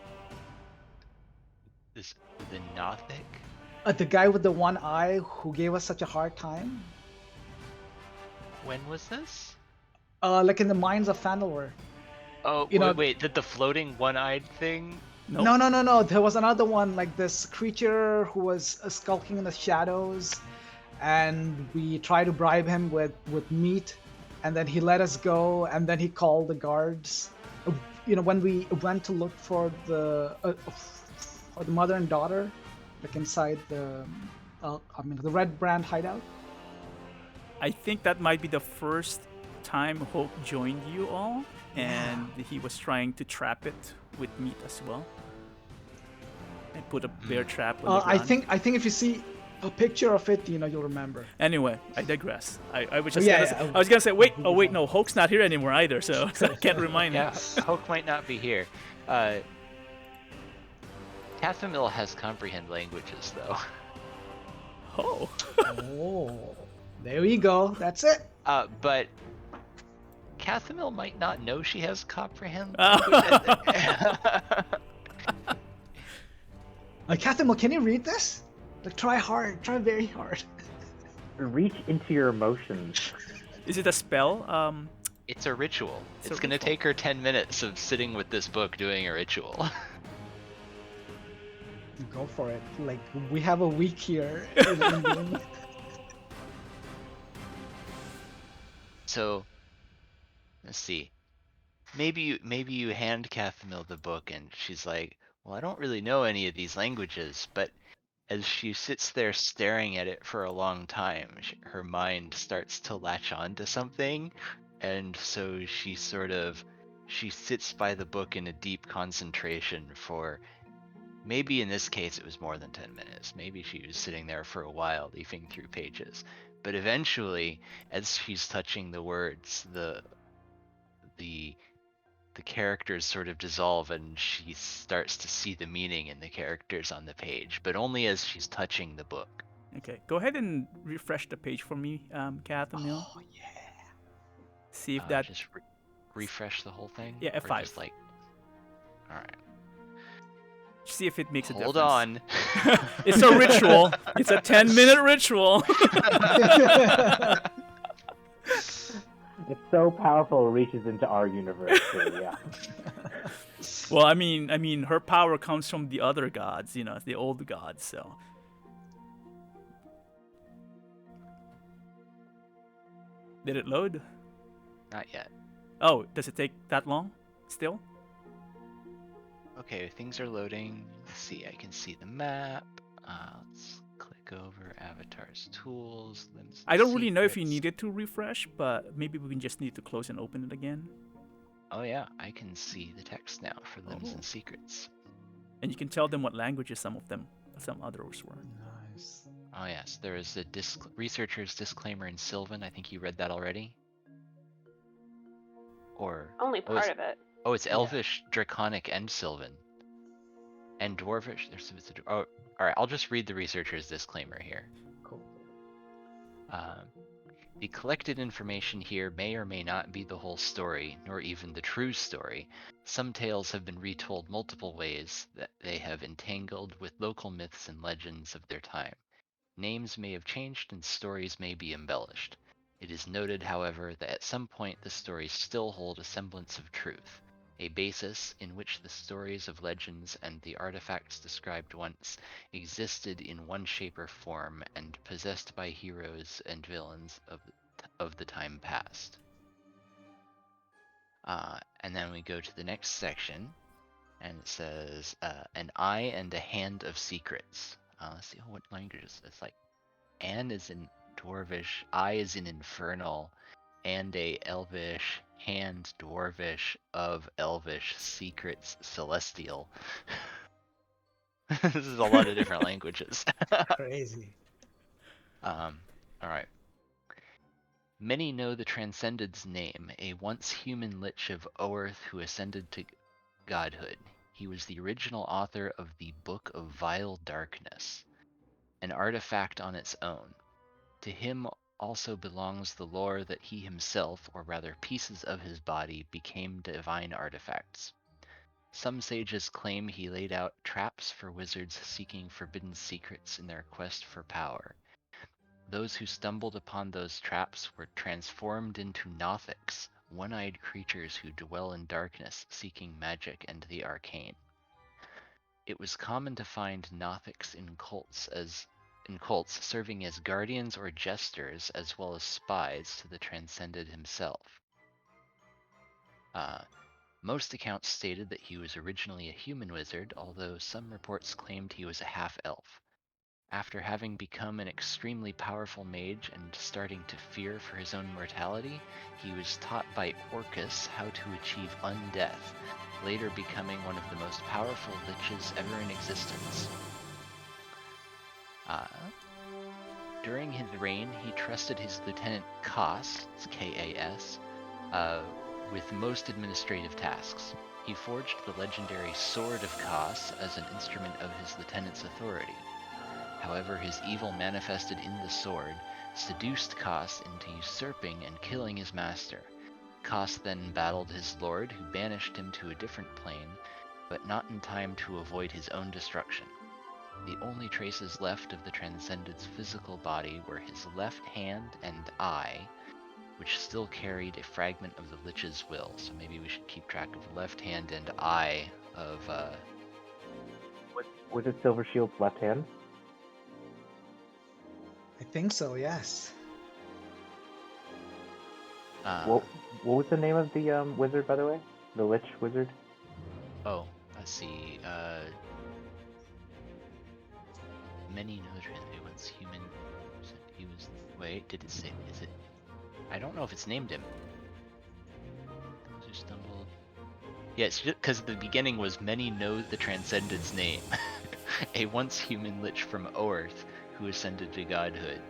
This the Nothic? The guy with the one eye who gave us such a hard time? When was this? Like in the mines of Fandalore. Oh, You know- wait, the floating one-eyed thing? Nope. No. There was another one, like this creature who was skulking in the shadows, and we tried to bribe him with meat, and then he let us go, and then he called the guards. When we went to look for the mother and daughter, like inside the Red Brand hideout. I think that might be the first time Hulk joined you all, and he was trying to trap it with meat as well, and put a bear trap on the ground. I think if you see a picture of it, you'll remember. Anyway, I digress. I was just Yeah, gonna yeah. say, I was gonna say, wait, oh wait, no, Hulk's not here anymore either, so I can't remind him. Yeah, Hulk might not be here. Cathamil has comprehend languages, though. Oh. Oh, there we go. That's it. But Cathamil might not know she has comprehend. Like, Catherine, can you read this? Like, try hard. Try very hard. Reach into your emotions. Is it a spell? It's a ritual. It's It's a gonna ritual. take her 10 minutes of sitting with this book doing a ritual. Go for it. Like, we have a week here. So, let's see. Maybe you hand Cathamil the book and she's like, well, I don't really know any of these languages, but as she sits there staring at it for a long time, her mind starts to latch on to something, and so she sits by the book in a deep concentration for, maybe in this case it was more than 10 minutes. Maybe she was sitting there for a while, leafing through pages. But eventually, as she's touching the words, the characters sort of dissolve and she starts to see the meaning in the characters on the page, but only as she's touching the book. Okay, go ahead and refresh the page for me, Cathamil. Oh, yeah. See if that. Just refresh the whole thing? Yeah, Or F5. just like... Alright. See if it makes a Hold difference. on. It's a ritual. It's a 10-minute ritual. It's so powerful, it reaches into our universe. So yeah. Well, I mean, her power comes from the other gods, the old gods. So. Did it load? Not yet. Oh, does it take that long? Still? Okay, things are loading. Let's see, I can see the map. Let's click over Avatar's tools. Limbs and I don't really know if you secrets. needed to refresh, but maybe we can just need to close and open it again. Oh yeah, I can see the text now for limbs Oh. and secrets. And you can tell them what languages some others were. Nice. Oh yes, there is a researcher's disclaimer in Sylvan. I think you read that already. Or Only oh, is- part of it. Oh, it's Elvish, Draconic, and Sylvan. And Dwarvish. Oh, alright, I'll just read the researcher's disclaimer here. Cool. The collected information here may or may not be the whole story, nor even the true story. Some tales have been retold multiple ways, that they have entangled with local myths and legends of their time. Names may have changed and stories may be embellished. It is noted, however, that at some point the stories still hold a semblance of truth, a basis in which the stories of legends and the artifacts described once existed in one shape or form and possessed by heroes and villains of the time past. And then we go to the next section, and it says, an eye and a hand of secrets. Let's see what languages. It's like An is in Dwarvish, I is in Infernal, and a Elvish, hand Dwarvish, of Elvish, secrets Celestial. This is a lot of different languages. Crazy. Alright. Many know the Transcended's name, a once human lich of Oerth who ascended to godhood. He was the original author of the Book of Vile Darkness, an artifact on its own. To him also belongs the lore that he himself, or rather pieces of his body, became divine artifacts. Some sages claim he laid out traps for wizards seeking forbidden secrets in their quest for power. Those who stumbled upon those traps were transformed into Nothics, one-eyed creatures who dwell in darkness seeking magic and the arcane. It was common to find Nothics in cults serving as guardians or jesters, as well as spies to the Transcended himself. Most accounts stated that he was originally a human wizard, although some reports claimed he was a half-elf. After having become an extremely powerful mage and starting to fear for his own mortality, he was taught by Orcus how to achieve undeath, later becoming one of the most powerful liches ever in existence. During his reign, he trusted his lieutenant Kas, K-A-S, with most administrative tasks. He forged the legendary Sword of Kas as an instrument of his lieutenant's authority. However, his evil manifested in the sword seduced Kas into usurping and killing his master. Kas then battled his lord, who banished him to a different plane, but not in time to avoid his own destruction. The only traces left of the Transcended's physical body were his left hand and eye, which still carried a fragment of the Lich's will. So maybe we should keep track of left hand and eye of... Was it Silver Shield's left hand? I think so, yes. What was the name of the wizard, by the way? The Lich wizard? Oh, let's see. Many know the Transcended once human. He was. Wait, did it say? Is it? I don't know if it's named him. Those who stumbled. Yeah, it's just because the beginning was many know the Transcended's name, a once human lich from Oerth who ascended to godhood.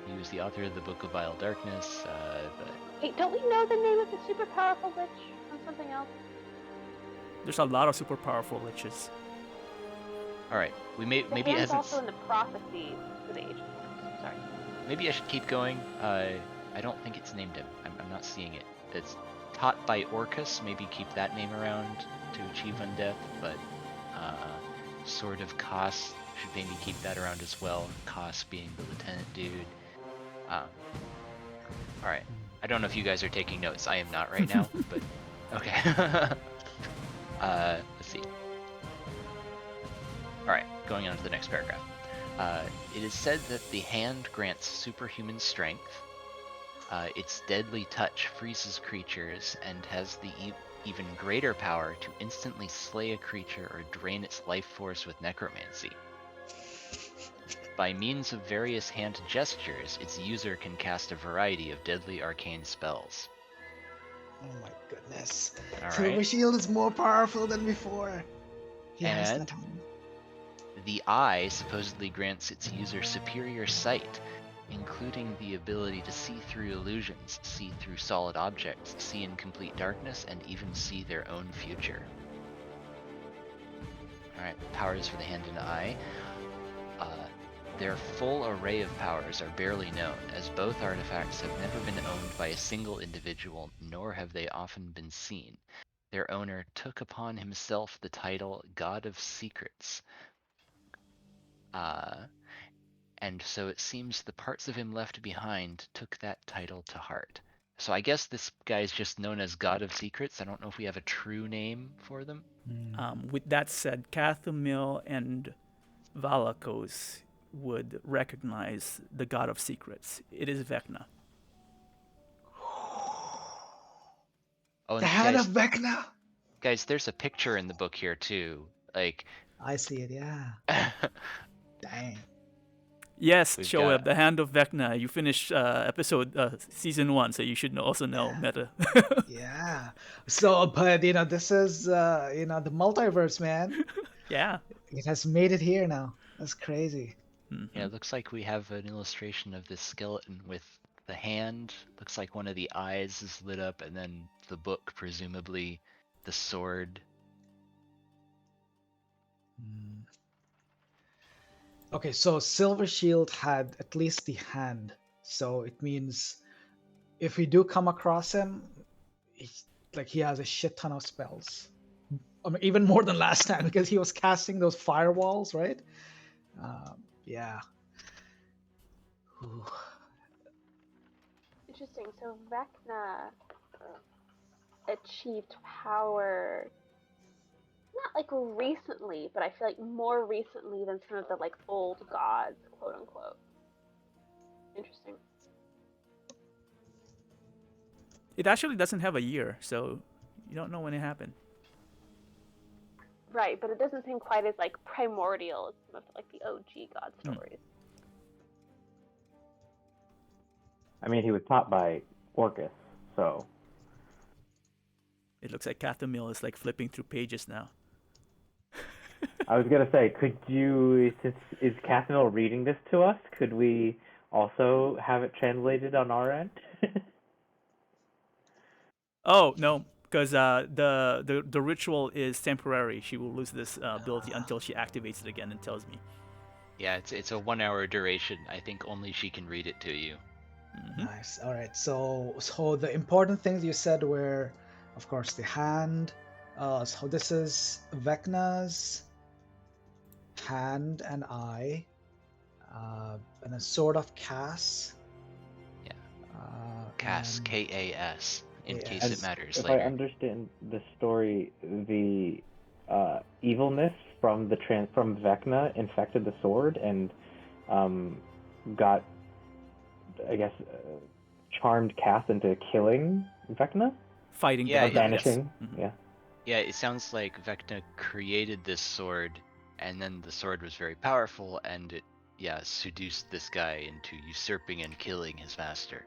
He was the author of the Book of Vile Darkness. Wait, don't we know the name of the super powerful lich from something else? There's a lot of super powerful liches. All right, maybe The it hand's hasn't. also in the prophecies for the Age of Worms. Sorry. Maybe I should keep going. I don't think it's named him. I'm not seeing it. It's taught by Orcus. Maybe keep that name around to achieve undeath. But Sword of Kos should maybe keep that around as well. Kos being the lieutenant dude. All right. I don't know if you guys are taking notes. I am not right now, but okay. Let's see. Alright, going on to the next paragraph. It is said that the hand grants superhuman strength. Its deadly touch freezes creatures and has the even greater power to instantly slay a creature or drain its life force with necromancy. By means of various hand gestures, its user can cast a variety of deadly arcane spells. Oh my goodness. All Silver right. Shield is more powerful than before. Yes, And the eye supposedly grants its user superior sight, including the ability to see through illusions, see through solid objects, see in complete darkness, and even see their own future. Alright, powers for the hand and eye. Their full array of powers are barely known, as both artifacts have never been owned by a single individual, nor have they often been seen. Their owner took upon himself the title God of Secrets. And so it seems the parts of him left behind took that title to heart. So I guess this guy's just known as God of Secrets. I don't know if we have a true name for them. With that said, Cathumil and Valakos would recognize the God of Secrets. It is Vecna. Oh, The and hand of Vecna. guys, there's a picture in the book here too. Like, I see it. Yeah. Dang. Yes, We've Shoaib, got- the Hand of Vecna. You finished season 1, so you should also know meta. Yeah. So, but this is the multiverse, man. Yeah. It has made it here now. That's crazy. yeah, it looks like we have an illustration of this skeleton with the hand. Looks like one of the eyes is lit up, and then the book, presumably the sword. Okay, so Silver Shield had at least the hand. So it means if we do come across him, he has a shit ton of spells. I mean, even more than last time because he was casting those firewalls, right? Yeah. Ooh. Interesting. So Vecna achieved power not like recently, but I feel like more recently than some of the like old gods, quote unquote. Interesting. It actually doesn't have a year, so you don't know when it happened. Right, but it doesn't seem quite as like primordial as some of like the OG god stories. I mean, he was taught by Orcus, so It looks like Cathumil is like flipping through pages now. I was gonna say, is Catherine reading this to us? Could we also have it translated on our end? Oh no, because the ritual is temporary. She will lose this ability until she activates it again and tells me. Yeah, it's a 1 hour duration. I think only she can read it to you. Nice. All right. So the important things you said were, of course, the hand. So this is Vecna's hand and eye, and a sword of Cass. Yeah. Uh, Cas, and- K-A-S, in case As- it matters If later. I understand the story, the evilness from from Vecna infected the sword and got, I guess, charmed Cass into killing Vecna? Fighting Yeah, the Or it- banishing? Yes. Mhm. Yeah. Yeah, it sounds like Vecna created this sword, and then the sword was very powerful, and it, seduced this guy into usurping and killing his master.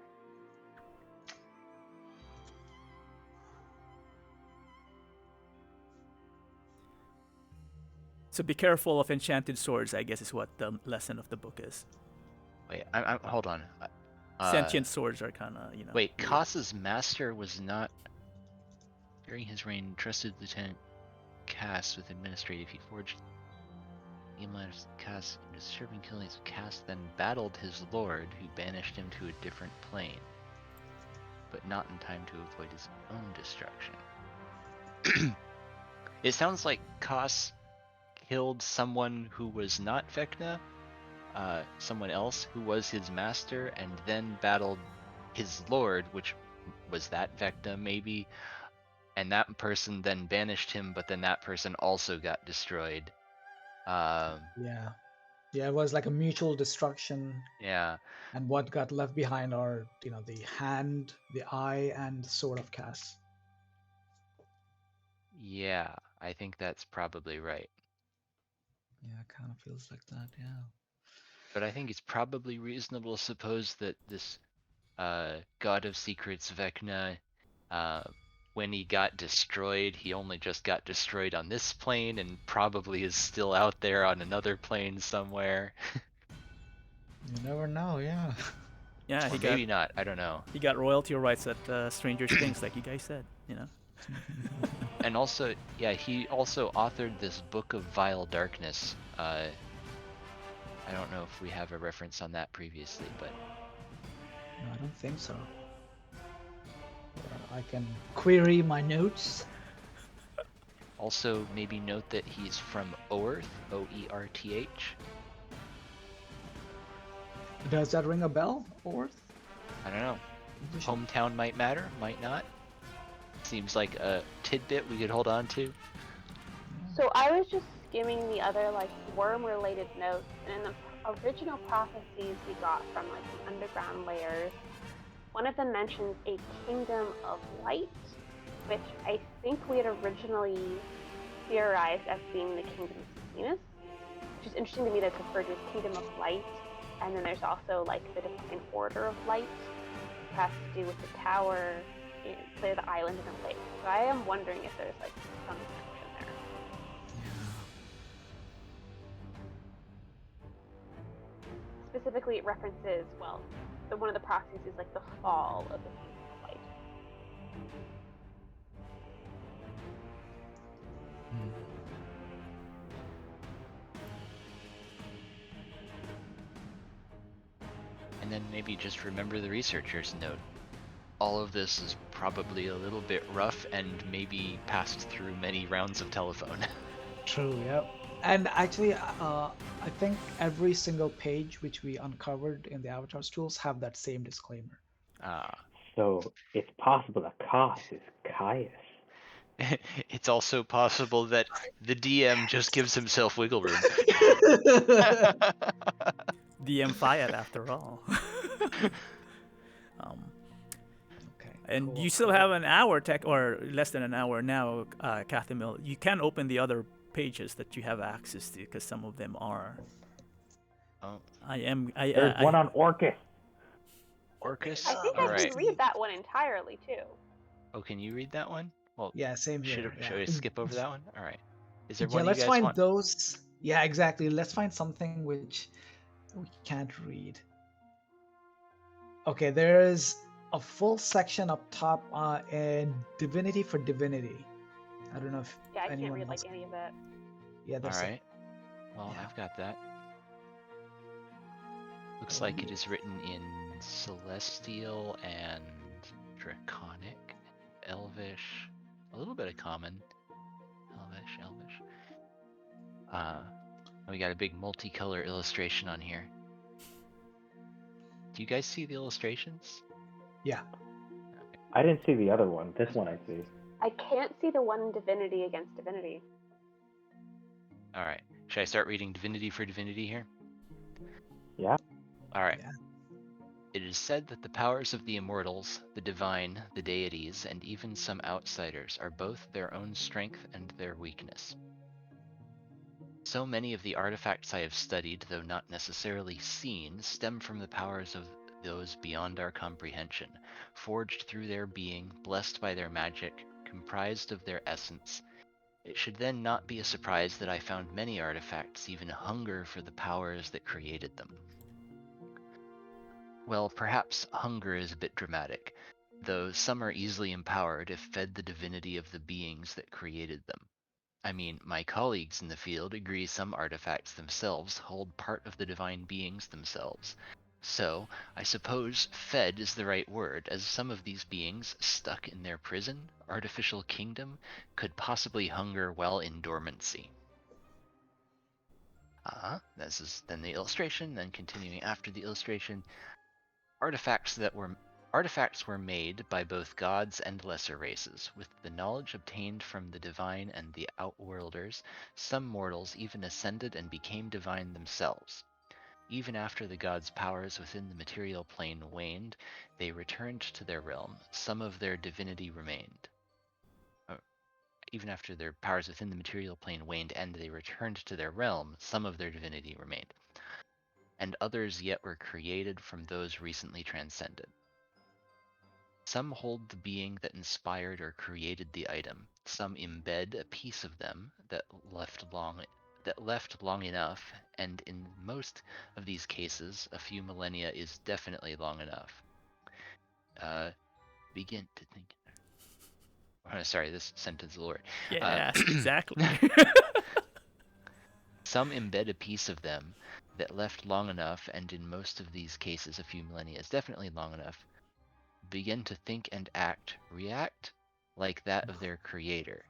So be careful of enchanted swords, I guess is what the lesson of the book is. Wait, hold on. Sentient swords are kind of, Wait, weird. Cass's master was not, during his reign, trusted Lieutenant Cass with administrative. He forged Eamlan's Cass into serving killings. Cass then battled his lord, who banished him to a different plane, but not in time to avoid his own destruction. It sounds like Cass killed someone who was not Vecna, someone else who was his master, and then battled his lord, which was that Vecna maybe, and that person then banished him, but then that person also got destroyed. Yeah. It was like a mutual destruction. Yeah. And what got left behind are, the hand, the eye, and the sword of Cass. Yeah, I think that's probably right. Yeah, it kind of feels like that. Yeah. But I think it's probably reasonable to suppose that this God of Secrets, Vecna, when he got destroyed, he only just got destroyed on this plane and probably is still out there on another plane somewhere. You never know, yeah. Yeah, Or maybe not. I don't know. he got royalty rights at Stranger Things, like you guys said. You know. And also, yeah, he also authored this book of vile darkness. I don't know if we have a reference on that previously, but No, I don't think so. I can query my notes. also maybe note that he's from Oerth, Oerth. Does that ring a bell, Orth? I don't know. Hometown might matter, might not. Seems like a tidbit we could hold on to. So I was just skimming the other like worm-related notes, and in the original prophecies we got from like the underground layers, one of them mentions a kingdom of light, which I think we had originally theorized as being the kingdom of Venus, which is interesting to me that it's referred to as kingdom of light, and then there's also like the divine order of light, which has to do with the tower, the island, and the lake. So I am wondering if there's like some connection there. Specifically, it references, well, one of the prophecies is like the fall of the kingdom of light. And then maybe just remember the researcher's note. All of this is probably a little bit rough and maybe passed through many rounds of telephone. True, yep. And actually, I think every single page which we uncovered in the Avatar's tools have that same disclaimer. So it's possible that Koth is Caius. It's also possible that the DM just gives himself wiggle room. DM Fiat, after all. Okay. And cool, you still cool. have an hour, or less than an hour now, Cathamil. You can open the other pages that you have access to, because some of them are. Oh, There's one on Orcus. Orcus? I think I Alright. can read that one entirely too. Oh, can you read that one? Well, Yeah, same here. should we skip over that one? Alright. Is there Yeah, one you let's guys find want? those. Yeah, exactly. Let's find something which we can't read. Okay, there is a full section up top in Divinity for Divinity. I don't know if Yeah, I can't anyone read else. like any of it. Yeah, there's a, Alright. Well, yeah. I've got that. Looks like it is written in Celestial and Draconic, Elvish, a little bit of Common. Elvish. We got a big multicolor illustration on here. Do you guys see the illustrations? Yeah. I didn't see the other one. This one I see. I can't see the one Divinity against Divinity. Alright. Should I start reading Divinity for Divinity here? Yeah. Alright. Yeah. It is said that the powers of the immortals, the divine, the deities, and even some outsiders are both their own strength and their weakness. So many of the artifacts I have studied, though not necessarily seen, stem from the powers of those beyond our comprehension, forged through their being, blessed by their magic, comprised of their essence. It should then not be a surprise that I found many artifacts even hunger for the powers that created them. Well, perhaps hunger is a bit dramatic, though some are easily empowered if fed the divinity of the beings that created them. I mean, my colleagues in the field agree some artifacts themselves hold part of the divine beings themselves. So, I suppose fed is the right word, as some of these beings, stuck in their prison, artificial kingdom, could possibly hunger while in dormancy. This is then the illustration, then continuing after the illustration. Artifacts were made by both gods and lesser races. With the knowledge obtained from the divine and the outworlders, some mortals even ascended and became divine themselves. Even after the gods' powers within the material plane waned, they returned to their realm. Some of their divinity remained. Even after their powers within the material plane waned and they returned to their realm, some of their divinity remained. And others yet were created from those recently transcended. Some hold the being that inspired or created the item. Some embed a piece of them that left long that left long enough, and in most of these cases, a few millennia is definitely long enough. Begin to think. Sorry, this sentence is a word. Yes, exactly. Some embed a piece of them that left long enough, and in most of these cases, a few millennia is definitely long enough, begin to think and react like that of their creator.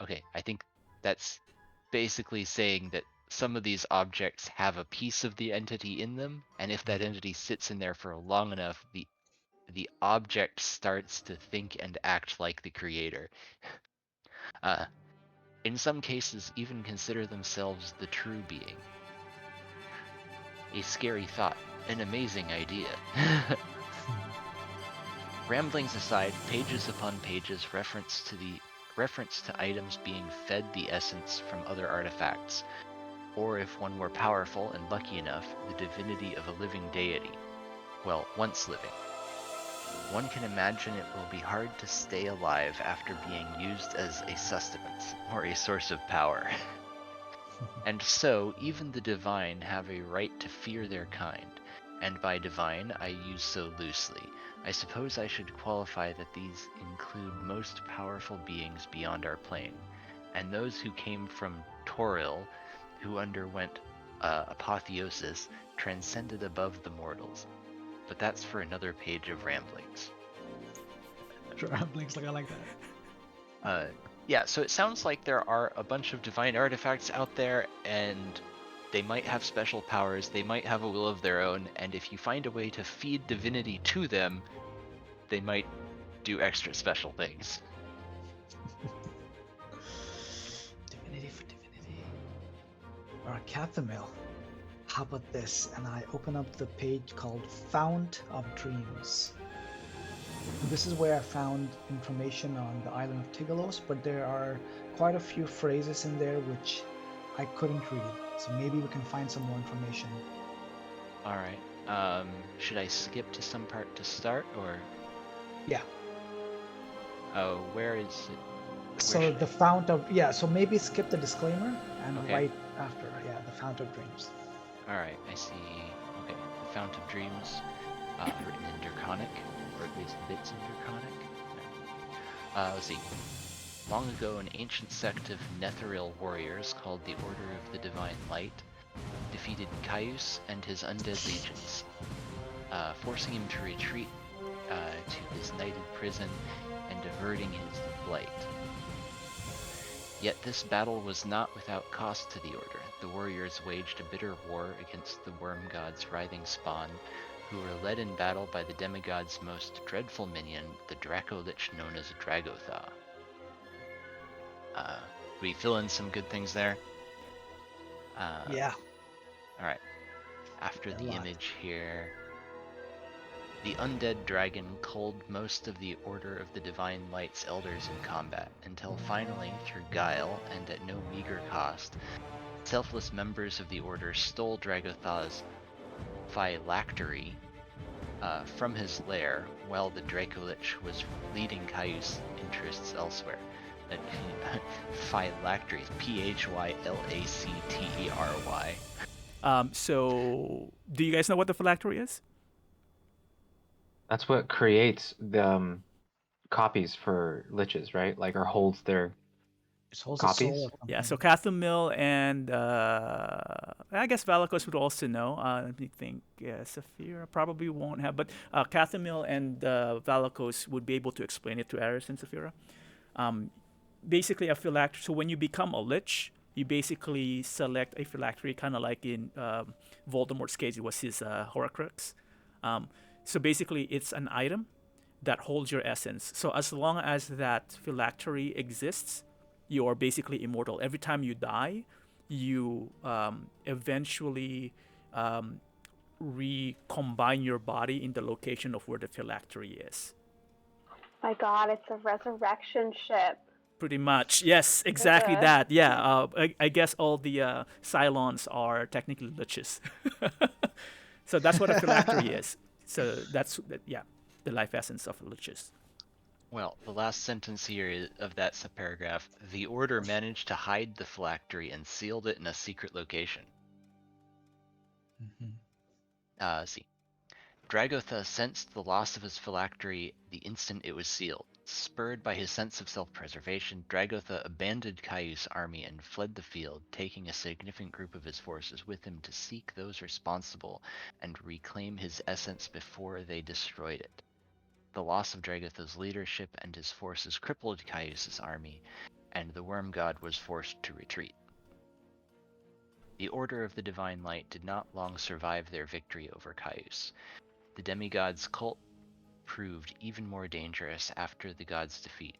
Okay, I think that's basically saying that some of these objects have a piece of the entity in them, and if that entity sits in there for long enough, the object starts to think and act like the creator. In some cases, even consider themselves the true being. A scary thought, an amazing idea. Ramblings aside, pages upon pages reference to items being fed the essence from other artifacts, or if one were powerful and lucky enough, the divinity of a living deity. Well, once living. One can imagine it will be hard to stay alive after being used as a sustenance, or a source of power. And so, even the divine have a right to fear their kind, and by divine I use so loosely. I suppose I should qualify that these include most powerful beings beyond our plane, and those who came from Toril, who underwent apotheosis, transcended above the mortals. But that's for another page of ramblings. Ramblings, like I like that. Yeah, so it sounds like there are a bunch of divine artifacts out there, and they might have special powers, they might have a will of their own, and if you find a way to feed divinity to them, they might do extra special things. Divinity for divinity. Alright, Cathamil. How about this? And I open up the page called Fount of Dreams. This is where I found information on the island of Tigalos, but there are quite a few phrases in there which I couldn't read. So maybe we can find some more information. Alright, should I skip to some part to start, or? Yeah. Oh, where is it? So the Fount of, yeah, so maybe skip the disclaimer and Okay. right after, yeah, the Fount of Dreams. Alright, I see. Okay, the Fount of Dreams, written in Draconic, or at least bits in Draconic. Let's see. Long ago, an ancient sect of Netheril warriors called the Order of the Divine Light defeated Caius and his undead legions, forcing him to retreat to his nighted prison and averting his blight. Yet this battle was not without cost to the Order. The warriors waged a bitter war against the worm god's writhing spawn, who were led in battle by the demigod's most dreadful minion, the Dracolich known as Dragotha. We fill in some good things there? Yeah. Alright. After A the lot. image here, the undead dragon culled most of the Order of the Divine Light's elders in combat, until finally, through guile and at no meager cost, selfless members of the Order stole Dragotha's phylactery from his lair, while the Dracolich was leading Caius' interests elsewhere. Phylactery, P-H-Y-L-A-C-T-E-R-Y. So, do you guys know what the phylactery is? That's what creates the copies for liches, right? Like, or holds their It holds copies? a soul or something. Yeah, so Cathamil and I guess Valakos would also know. Let me think. Saphira probably won't have, but Cathamil and Valakos would be able to explain it to Aris and Saphira. Basically, a phylactery. So when you become a lich, you basically select a phylactery, kind of like in Voldemort's case, it was his Horcrux. So basically, it's an item that holds your essence. So as long as that phylactery exists, you are basically immortal. Every time you die, you eventually recombine your body in the location of where the phylactery is. My God, it's a resurrection ship. Pretty much, yes, exactly Okay. that. Yeah, I guess all the Cylons are technically liches. So that's what a phylactery is. So that's, yeah, the life essence of liches. Well, the last sentence here of that subparagraph, the Order managed to hide the phylactery and sealed it in a secret location. See. Dragotha sensed the loss of his phylactery the instant it was sealed. Spurred by his sense of self-preservation, Dragotha abandoned Caius' army and fled the field, taking a significant group of his forces with him to seek those responsible and reclaim his essence before they destroyed it. The loss of Dragotha's leadership and his forces crippled Caius' army, and the Worm God was forced to retreat. The Order of the Divine Light did not long survive their victory over Caius. The demigod's cult proved even more dangerous after the god's defeat.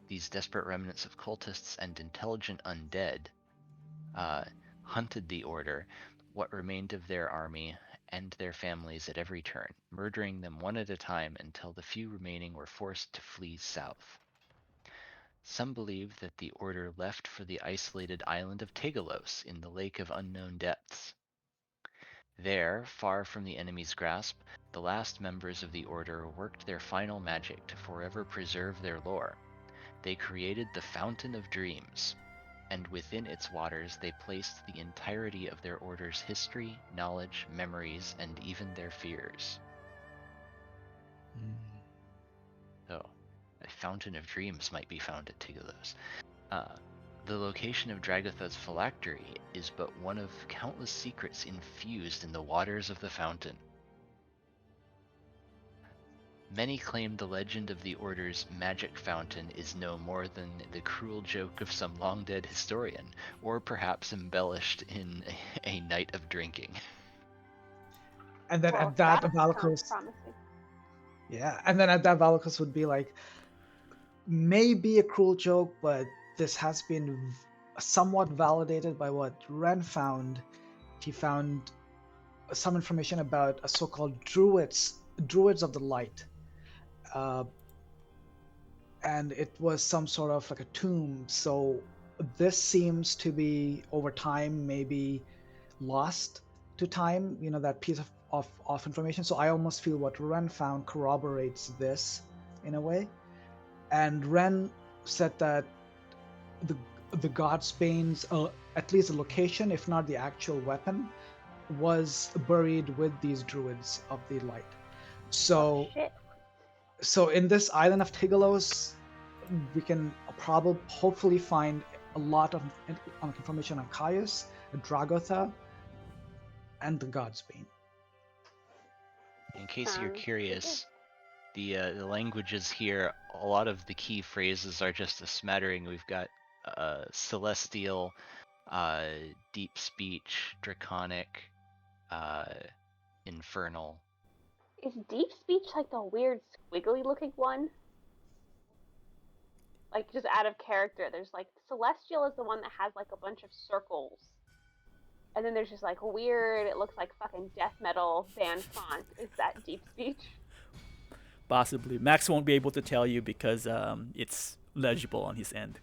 These desperate remnants of cultists and intelligent undead hunted the Order, what remained of their army, and their families at every turn, murdering them one at a time until the few remaining were forced to flee south. Some believe that the Order left for the isolated island of Tegelos in the Lake of Unknown Depths. There, far from the enemy's grasp, the last members of the Order worked their final magic to forever preserve their lore. They created the Fountain of Dreams, and within its waters they placed the entirety of their Order's history, knowledge, memories, and even their fears. So, a Fountain of Dreams might be found at Tegelos. The location of Dragotha's phylactery is but one of countless secrets infused in the waters of the fountain. Many claim the legend of the Order's magic fountain is no more than the cruel joke of some long-dead historian, or perhaps embellished in a night of drinking. And then Well, at that, sounds Valakos, promising. yeah, and then at that, Valakos would be like, maybe a cruel joke, but this has been somewhat validated by what Ren found. He found some information about a so-called druids of the light, and it was some sort of like a tomb. So this seems to be over time maybe lost to time, that piece of information. So I almost feel what Ren found corroborates this in a way. And Ren said that the Godsbane's, at least the location, if not the actual weapon, was buried with these druids of the light. So, Shit. so in this island of Tigelos, we can hopefully find a lot of information on Caius, Dragotha, and the Godsbane. In case you're curious, the languages here, a lot of the key phrases are just a smattering. We've got celestial, deep speech, draconic, infernal. Is deep speech like the weird squiggly looking one? Like just out of character. There's like celestial is the one that has like a bunch of circles. And then there's just like weird, it looks like fucking death metal band font. Is that deep speech? Possibly. Max won't be able to tell you because it's legible on his end.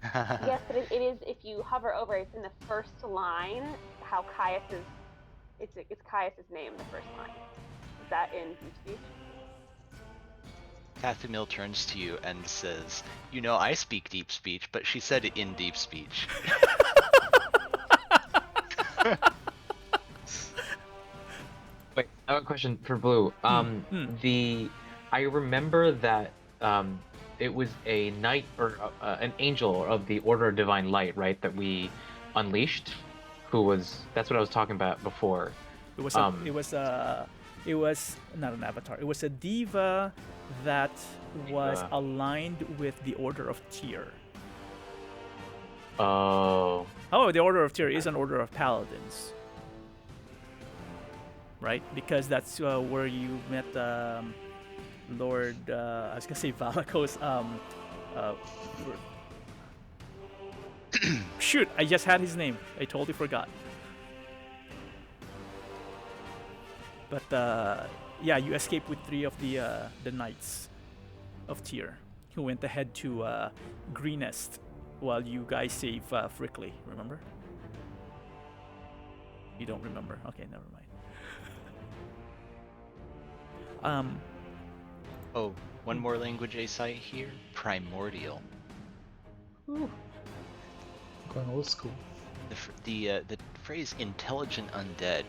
Yes, but it is, if you hover over, it's in the first line, how Caius is, it's Caius' name, the first line. Is that in deep speech? Kathumil turns to you and says, "You know, I speak deep speech, but she said it in deep speech." Wait, I have a question for Blue. I remember that it was a knight or an angel of the Order of Divine Light, right? That we unleashed. That's what I was talking about before. It was not an avatar. It was a diva that was aligned with the Order of Tyr. Oh. Oh, the Order of Tyr is an order of paladins, right? Because that's where you met Lord. I was gonna say Valakos. Shoot! I just had his name. I totally forgot. But yeah, you escaped with 3 of the knights of Tyr, who went ahead to Greenest, while you guys save Frickley. Remember? You don't remember? Okay, never mind. Oh, One more language I cite here: primordial. Ooh. Going old school. The phrase intelligent undead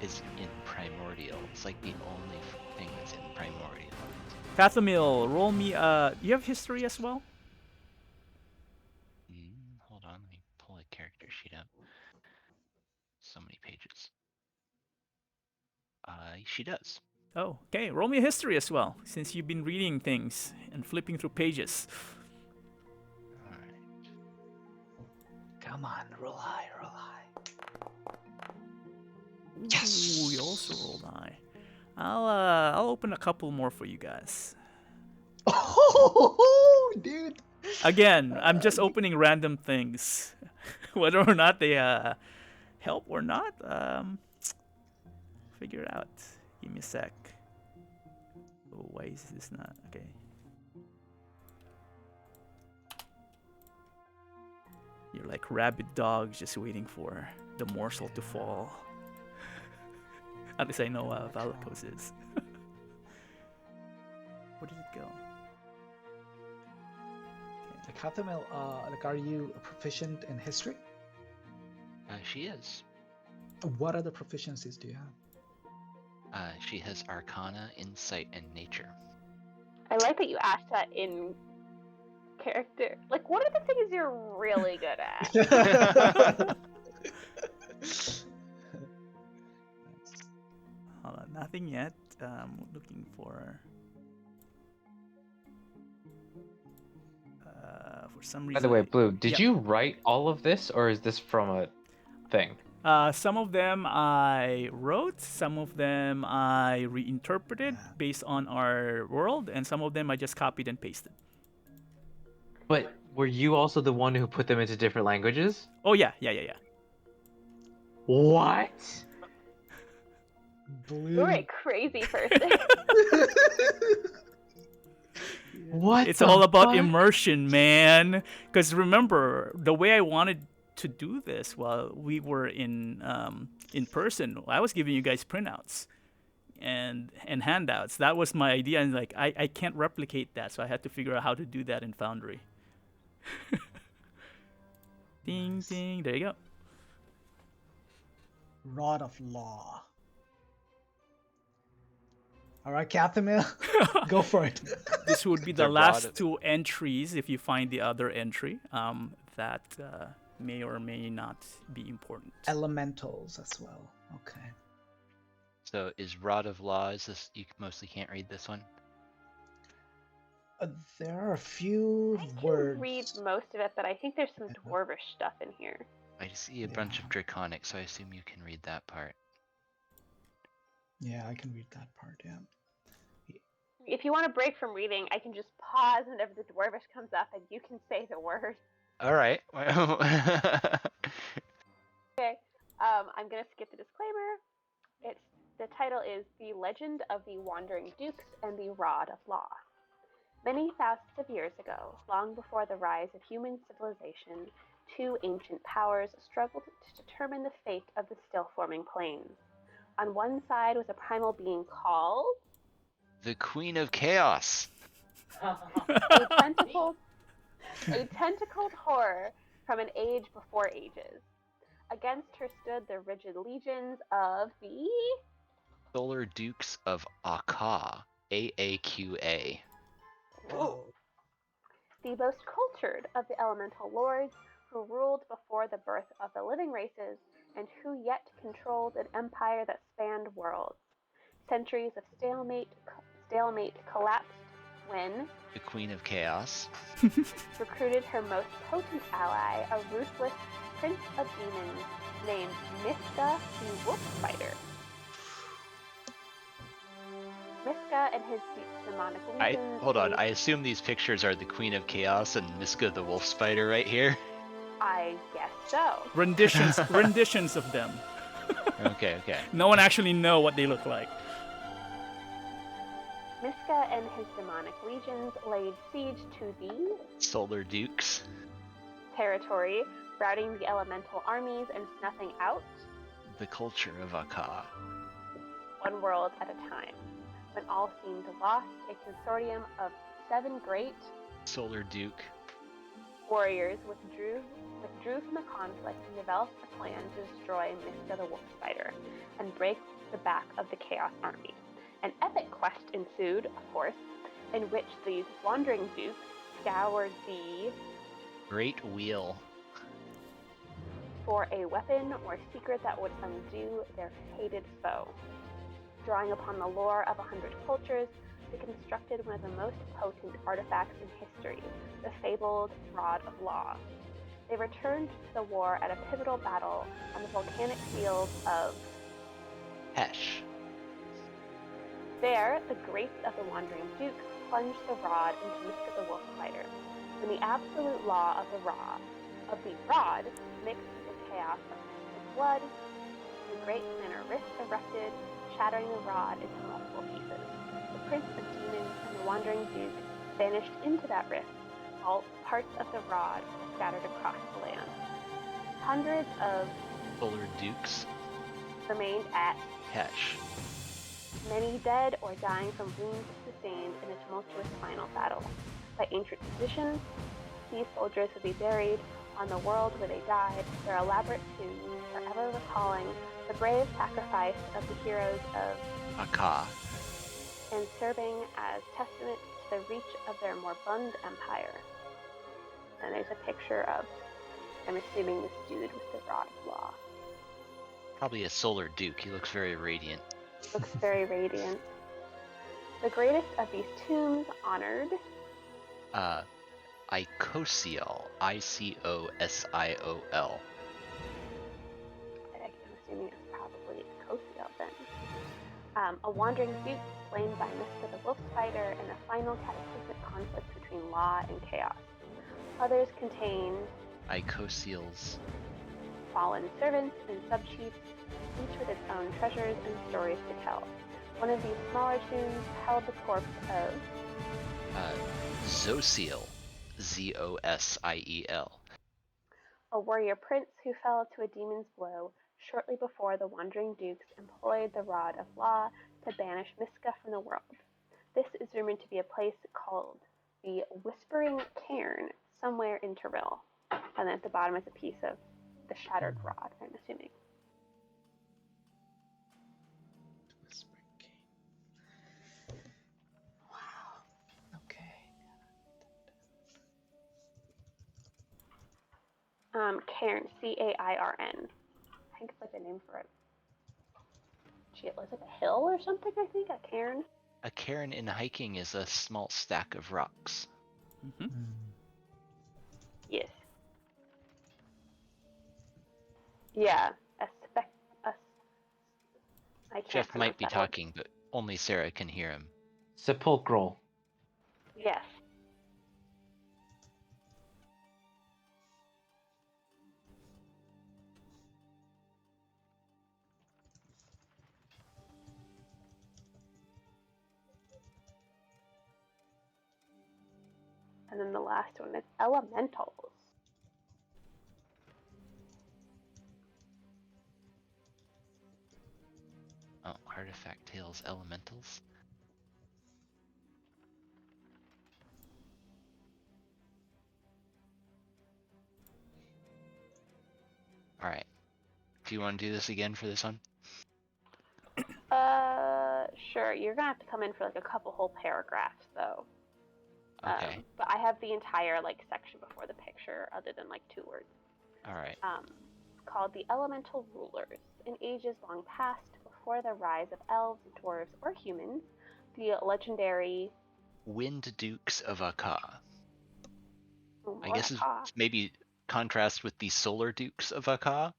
is in primordial. It's like the only thing that's in primordial. Cathamil, roll me. You have history as well? Hold on, let me pull a character sheet up. So many pages. She does. Oh, okay. Roll me a history as well, since you've been reading things and flipping through pages. Alright. Come on, roll high, roll high. Ooh, you also rolled high. I'll open a couple more for you guys. Oh, dude. Again, I'm just opening random things, whether or not they help or not. Figure it out. Give me a sec. Oh, why is this not okay? You're like rabid dogs just waiting for the morsel to fall. At least I know Valakos is. Where did it go? Like Hathamel, like, are you proficient in history? She is. What other proficiencies do you have? She has Arcana, Insight, and Nature. I like that you asked that in character. Like, what are the things you're really good at? Hold on, nothing yet. Looking for some reason. By the way, Blue, did Yep. you write all of this, or is this from a thing? Some of them I wrote, some of them I reinterpreted based on our world, and some of them I just copied and pasted. But were you also the one who put them into different languages? Oh yeah. What? You're a crazy person. What? It's the all about fuck? immersion, man. Because remember, the way I wanted to do this while we were in person, I was giving you guys printouts and handouts. That was my idea, and like I can't replicate that, so I had to figure out how to do that in Foundry. Ding ding, there you go. Rod of Law. All right, Cathamil, go for it. This would be the The last rod- two entries if you find the other entry. That may or may not be important. Elementals as well. Okay. So is Rod of Law, is this, you mostly can't read this one? There are a few I can words. read most of it, but I think there's some dwarvish stuff in here. I see a bunch of Draconic, so I assume you can read that part. Yeah, I can read that part, yeah. If you want to break from reading, I can just pause whenever the dwarvish comes up and you can say the word. Alright. Okay. I'm going to skip the disclaimer. The title is The Legend of the Wandering Dukes and the Rod of Law. Many thousands of years ago, long before the rise of human civilization, two ancient powers struggled to determine the fate of the still-forming plains. On one side was a primal being called The Queen of Chaos! a tentacled horror from an age before ages. Against her stood the rigid legions of the Solar Dukes of Aka. AAQA. the most cultured of the elemental lords who ruled before the birth of the living races and who yet controlled an empire that spanned worlds. Centuries of stalemate collapsed when The Queen of Chaos. recruited her most potent ally, a ruthless prince of demons named Miska the Wolf Spider. Miska and his demonic legions. Hold on, I assume these pictures are the Queen of Chaos and Miska the Wolf Spider right here? I guess so. Renditions of them. Okay. No one actually know what they look like. Miska and his demonic legions laid siege to the Solar Dukes. territory, routing the elemental armies and snuffing out The culture of Aka. one world at a time. When all seemed lost, a consortium of 7 great Solar Duke. warriors withdrew from the conflict and developed a plan to destroy Miska the Wolf Spider and break the back of the Chaos Army. An epic quest ensued, of course, in which these wandering dukes scoured the Great Wheel. for a weapon or secret that would undo their hated foe. Drawing upon the lore of 100 cultures, they constructed one of the most potent artifacts in history, the fabled Rod of Law. They returned to the war at a pivotal battle on the volcanic field of Hesh. There, the greats of the Wandering Dukes plunged the rod into Miska the Wolf Spider. When the absolute law of the rod mixed with chaos of Miska's blood, the great planner rift erupted, shattering the rod into multiple pieces. The Prince of Demons and the Wandering Duke vanished into that rift, while parts of the rod were scattered across the land. Hundreds of Solar Dukes. remained at Hesh. many dead or dying from wounds sustained in a tumultuous final battle. By ancient tradition, these soldiers would be buried on the world where they died, their elaborate tombs forever recalling the brave sacrifice of the heroes of Aka. and serving as testament to the reach of their moribund empire. And there's a picture of, I'm assuming, this dude with the Rod of Law. Probably a Solar Duke. He looks very radiant. Looks very radiant. The greatest of these tombs honored Icosiol. Icosiol. I'm assuming it's probably Kosiel then. A wandering duke slain by Miska the Wolf Spider in the final cataclysmic conflict between law and chaos. Others contained Icosiels. fallen servants and sub-chiefs, each with its own treasures and stories to tell. One of these smaller tombs held the corpse of Zosiel. Zosiel. a warrior prince who fell to a demon's blow shortly before the Wandering Dukes employed the Rod of Law to banish Miska from the world. This is rumored to be a place called the Whispering Cairn, somewhere in Tyrell. And then at the bottom is a piece of the shattered rod, I'm assuming. Wow. Okay. Cairn, Cairn. I think it's like a name for it. Gee, it looks like a hill or something, I think, a cairn. A cairn in hiking is a small stack of rocks. Mm-hmm. Yes. Yeah, I can't Jeff might pronounce be that word. talking, but only Sarah can hear him. Sepulchral. Yes. And then the last one is elementals. Oh, artifact tales, elementals. Alright. Do you want to do this again for this one? Sure. You're gonna have to come in for like a couple whole paragraphs, though. Okay. But I have the entire like section before the picture, other than like 2 words. Alright. Called the Elemental Rulers. In ages long past, before the rise of elves, dwarves, or humans, the legendary Wind Dukes of Aka. Oh, I guess it's Aka. maybe contrast with the Solar Dukes of Aka.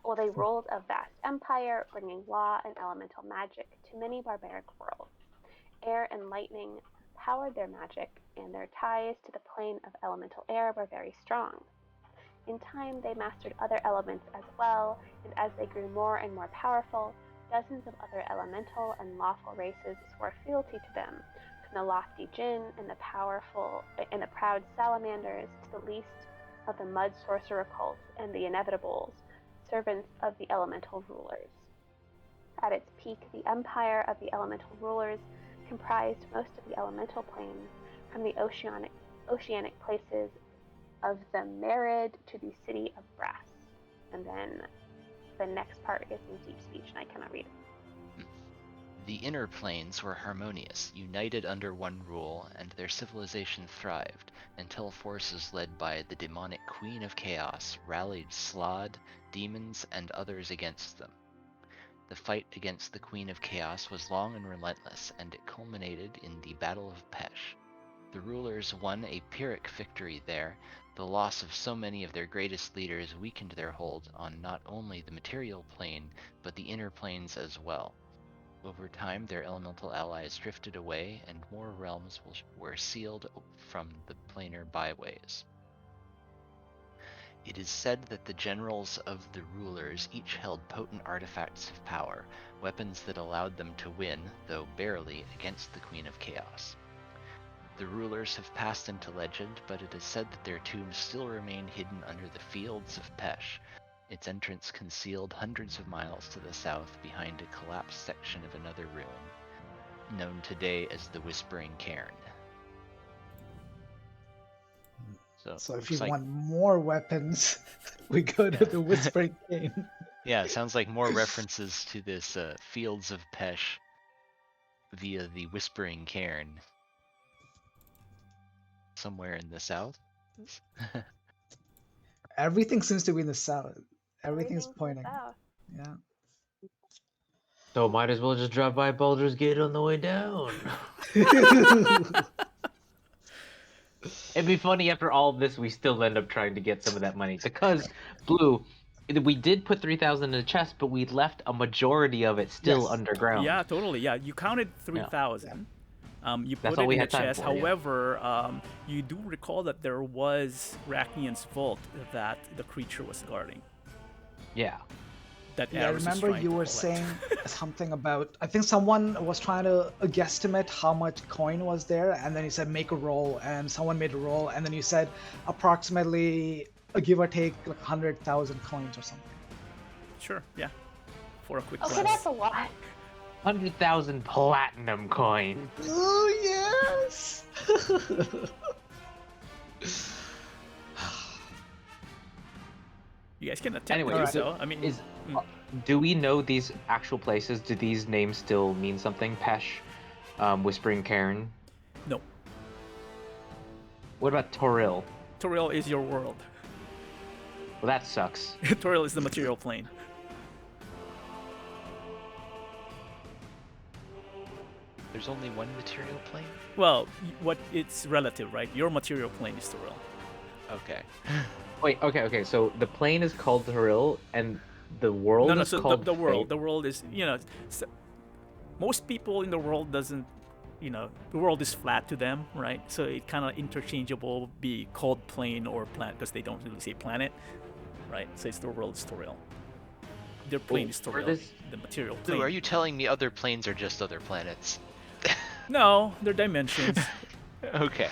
Well, they ruled a vast empire, bringing law and elemental magic to many barbaric worlds. Air and lightning powered their magic, and their ties to the plane of elemental air were very strong. In time, they mastered other elements as well, and as they grew more and more powerful, dozens of other elemental and lawful races swore fealty to them, from the lofty Jinn and the proud salamanders to the least of the mud sorcerer cults and the inevitables, servants of the elemental rulers. At its peak, the empire of the elemental rulers comprised most of the elemental plains, from the oceanic places of the Merid to the city of Brass. And then the next part is in deep speech, and I cannot read it. The inner planes were harmonious, united under one rule, and their civilization thrived, until forces led by the demonic Queen of Chaos rallied Slod, demons, and others against them. The fight against the Queen of Chaos was long and relentless, and it culminated in the Battle of Pesh. The rulers won a Pyrrhic victory there. The loss of so many of their greatest leaders weakened their hold on not only the material plane, but the inner planes as well. Over time, their elemental allies drifted away, and more realms were sealed from the planar byways. It is said that the generals of the rulers each held potent artifacts of power, weapons that allowed them to win, though barely, against the Queen of Chaos. The rulers have passed into legend, but it is said that their tombs still remain hidden under the fields of Pesh, its entrance concealed hundreds of miles to the south behind a collapsed section of another ruin, known today as the Whispering Cairn. So if you want more weapons, we go to the Whispering Cairn. Yeah, it sounds like more references to this Fields of Pesh via the Whispering Cairn. Somewhere in the south? Everything seems to be in the south. Everything's pointing. South. Yeah. So might as well just drop by Baldur's Gate on the way down. It'd be funny after all of this, we still end up trying to get some of that money. Because, Blue, we did put 3,000 in the chest, but we left a majority of it still underground. Yeah, totally. Yeah, you counted 3,000. You That's put all it we in the had time chest. for, yeah. However, you do recall that there was Rachnian's vault that the creature was guarding. Yeah. That Yeah, I Aris was remember trying you to were collect. saying something about, I think someone was trying to guesstimate how much coin was there, and then you said make a roll, and someone made a roll, and then you said approximately, give or take, like 100,000 coins or something. Sure, yeah. For a quick Okay, glance. that's a lot. 100,000 platinum coins. Oh, yes! You guys can attempt Anyway, to do is so. I mean, do we know these actual places? Do these names still mean something? Pesh, Whispering Cairn. no. What about Toril? Toril is your world. Well, that sucks. Toril is the material plane. There's only one material plane? Well, what it's relative, right? Your material plane is Toril. Okay. Wait, okay. So the plane is called Toril, and the world No, is so called the world. Fate. The world is, most people in the world doesn't, the world is flat to them, right? So it kind of interchangeable, be called plane or planet, because they don't really say planet, right? So it's the world is Toril. Their plane is for Toril, this- the material plane. Blue, are you telling me other planes are just other planets? No, they're dimensions. Okay.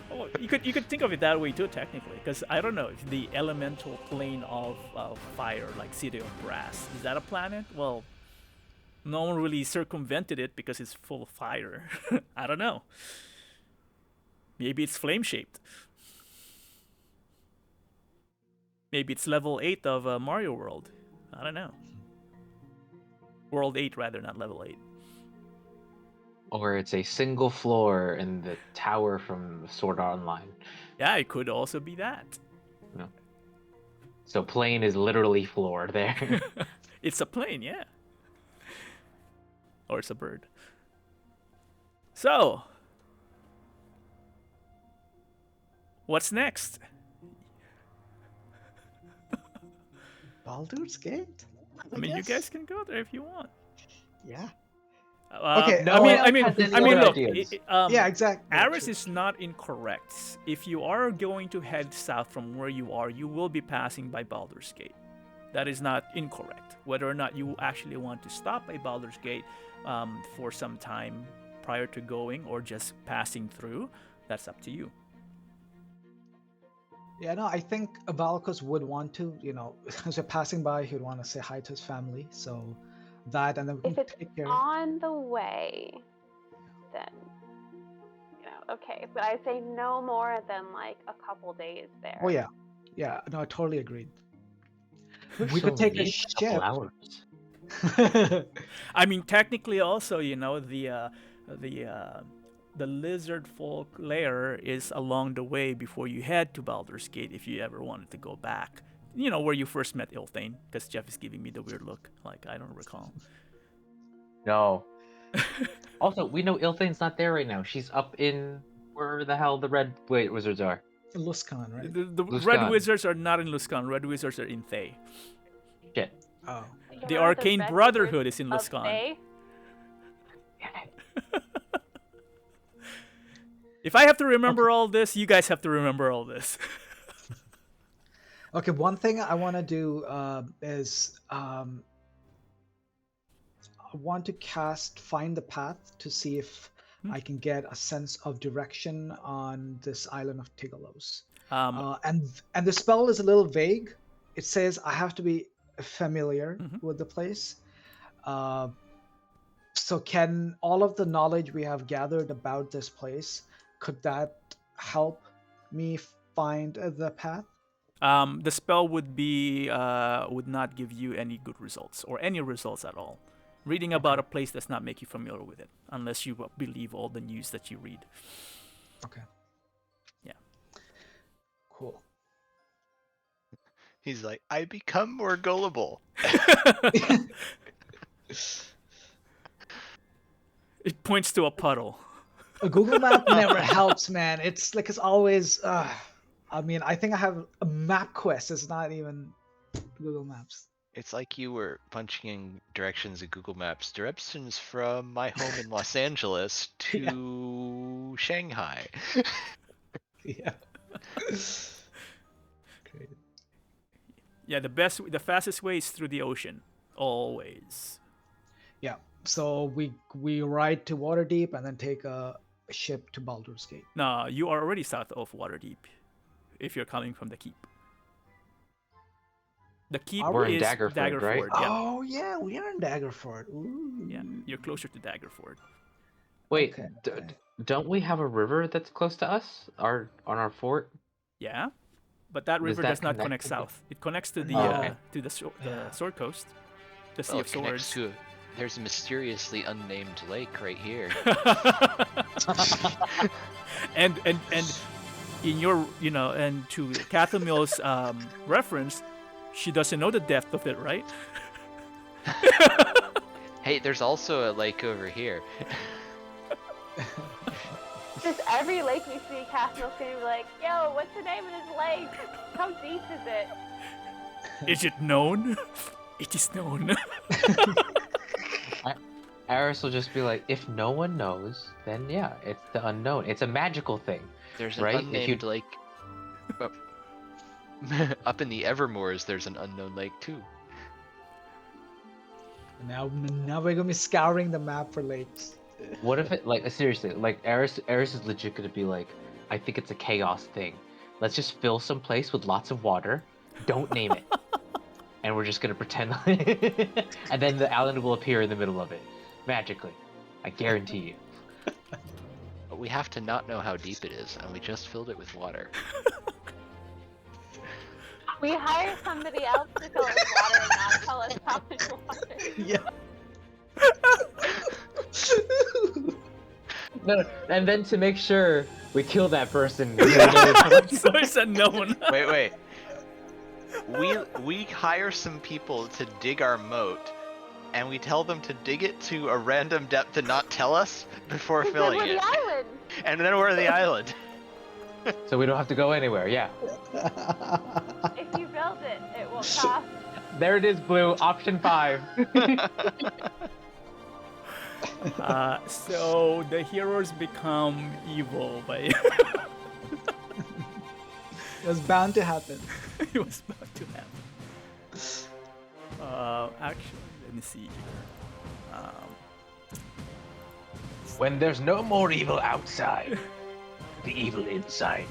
Well, you could think of it that way too, technically, because I don't know if the elemental plane of fire, like City of Brass, is that a planet? Well, no one really circumvented it because it's full of fire. I don't know. Maybe it's flame shaped. Maybe it's level 8 of Mario World. I don't know. World 8 rather, not level 8. Or it's a single floor in the tower from Sword Art Online. Yeah, it could also be that. So plane is literally floor there. It's a plane, yeah. Or it's a bird. So, what's next? Baldur's Gate? I mean, you guess. guys can go there if you want. Yeah. Okay. no I one else mean, has any look. other ideas. Yeah, exactly. Aris True. is not incorrect. If you are going to head south from where you are, you will be passing by Baldur's Gate. That is not incorrect. Whether or not you actually want to stop by Baldur's Gate for some time prior to going or just passing through, that's up to you. Yeah, no, I think Abalcos would want to, as we're passing by, he would want to say hi to his family. So that, and then we If can it's take care. on the way, then okay. But I say no more than like a couple days there. Oh yeah, yeah. No, I totally agreed. We She'll could take a need couple ship. hours. I mean, technically, also, the lizard folk lair is along the way before you head to Baldur's Gate if you ever wanted to go back. Where you first met Ilthane, because Jeff is giving me the weird look, like I don't recall. No. Also, we know Ilthane's not there right now. She's up in where the hell the red wizards are. Luskan, right? The Luskan. Red Wizards are not in Luskan. Red Wizards are in Thay. Shit. Oh. The You're the Arcane Red Brotherhood is Wizards in of Luskan. Thay? If I have to remember all this, you guys have to remember all this. Okay, one thing I want to do is I want to cast Find the Path to see if I can get a sense of direction on this island of Tigalos. And the spell is a little vague. It says I have to be familiar with the place. So can all of the knowledge we have gathered about this place, could that help me find the path? The spell would not give you any good results or any results at all. Reading about a place does not make you familiar with it unless you believe all the news that you read. Okay. Yeah. Cool. He's like, I become more gullible. It points to a puddle. A Google map never helps, man. It's like it's always. I mean, I think I have a map quest. It's not even Google Maps. It's like you were punching in directions in Google Maps. Directions from my home in Los Angeles to Shanghai. Yeah. Great. Yeah, the fastest way is through the ocean, always. Yeah. So we ride to Waterdeep and then take a ship to Baldur's Gate. No, you are already south of Waterdeep, if you're coming from the keep. The keep We're in is Daggerford, right? Yeah. Oh yeah, we are in Daggerford. Ooh. Yeah, you're closer to Daggerford. Wait, Okay. don't we have a river that's close to us? On our fort? Yeah, but that river that does not connect connect to the- south. It connects to the Okay. the Sword Coast, the Sea Oh, of it connects Swords. to there's a mysteriously unnamed lake right here. and in your and to Cathamil's reference, she doesn't know the depth of it, right? Hey, there's also a lake over here. Just every lake we see, Catherine's gonna be like, yo, what's the name of this lake? How deep is it? Is it known? It is known. Aris will just be like, if no one knows, then yeah, it's the unknown. It's a magical thing. There's an Right? unnamed lake. Up in the Evermoors, there's an unknown lake too. Now we're gonna be scouring the map for lakes. What if it, like, seriously, like, Aris is legit gonna be like, I think it's a chaos thing. Let's just fill some place with lots of water. Don't name it. And we're just gonna pretend. And then the island will appear in the middle of it. Magically. I guarantee you. But we have to not know how deep it is, and we just filled it with water. We hire somebody else to fill it with water and not tell us how much water. Yeah. No, and then to make sure we kill that person. So it's unknown. Wait. We hire some people to dig our moat, and we tell them to dig it to a random depth and not tell us before And then filling we're it. the island. And then we're the island. So we don't have to go anywhere, yeah. If you build it, it will cost. There it is, Blue. Option 5. So the heroes become evil by. It was bound to happen. It was about to happen. Actually, let me see here. When there's no more evil outside, the evil inside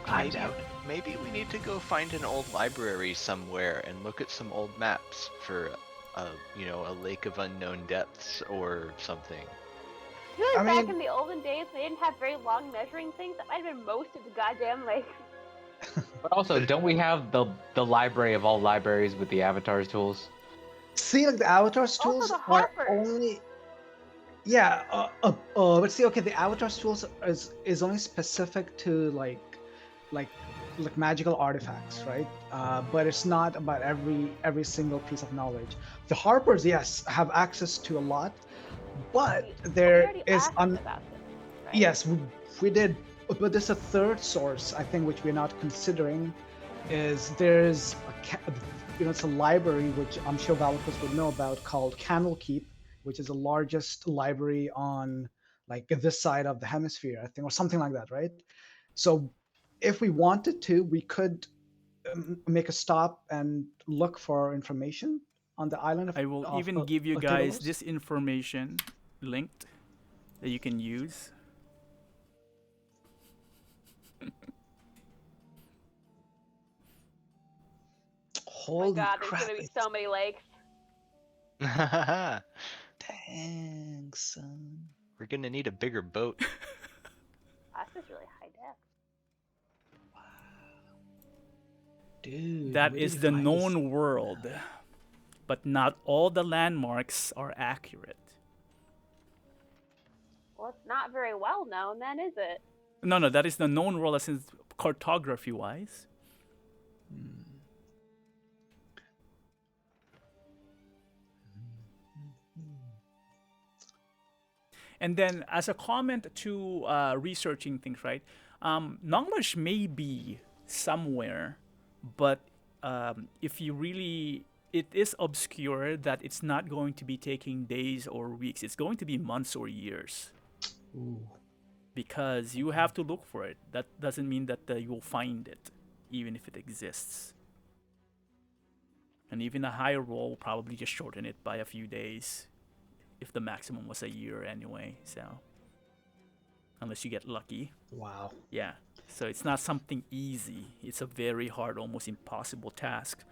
climbs out. Maybe we need to go find an old library somewhere and look at some old maps for a lake of unknown depths or something. I feel like I back mean- in the olden days, they didn't have very long measuring things. That might have been most of the goddamn lake. But also, don't we have the library of all libraries with the avatars tools? See, like the avatars Also tools the are Harpers. only. Yeah, but see, okay, the avatars tools is only specific to like magical artifacts, right? But it's not about every single piece of knowledge. The Harpers, yes, have access to a lot, but We there already is asked about this, right? yes, we did, but there's a third source I think which we're not considering. Is there's it's a library which I'm sure Valakos would know about called Candlekeep, which is the largest library on like this side of the hemisphere, I think, or something like that, right? So if we wanted to, we could make a stop and look for information on the island I will even give you of guys Tivolos. this information linked that you can use. Oh my Holy god, there's crap! gonna be so many lakes. We're Dang, son. gonna need a bigger boat. This is really high depth. Dude, That where did is you the find this? known world, but not all the landmarks are accurate. Well, it's not very well known, then, is it? No, that is the known world as in cartography-wise. And then, as a comment to researching things, right? Knowledge may be somewhere, but if you really, it is obscure that it's not going to be taking days or weeks. It's going to be months or years. Ooh. Because you have to look for it. That doesn't mean that you will find it, even if it exists. And even a higher roll will probably just shorten it by a few days, if the maximum was a year anyway. So, unless you get lucky. Wow. Yeah. So it's not something easy. It's a very hard, almost impossible task.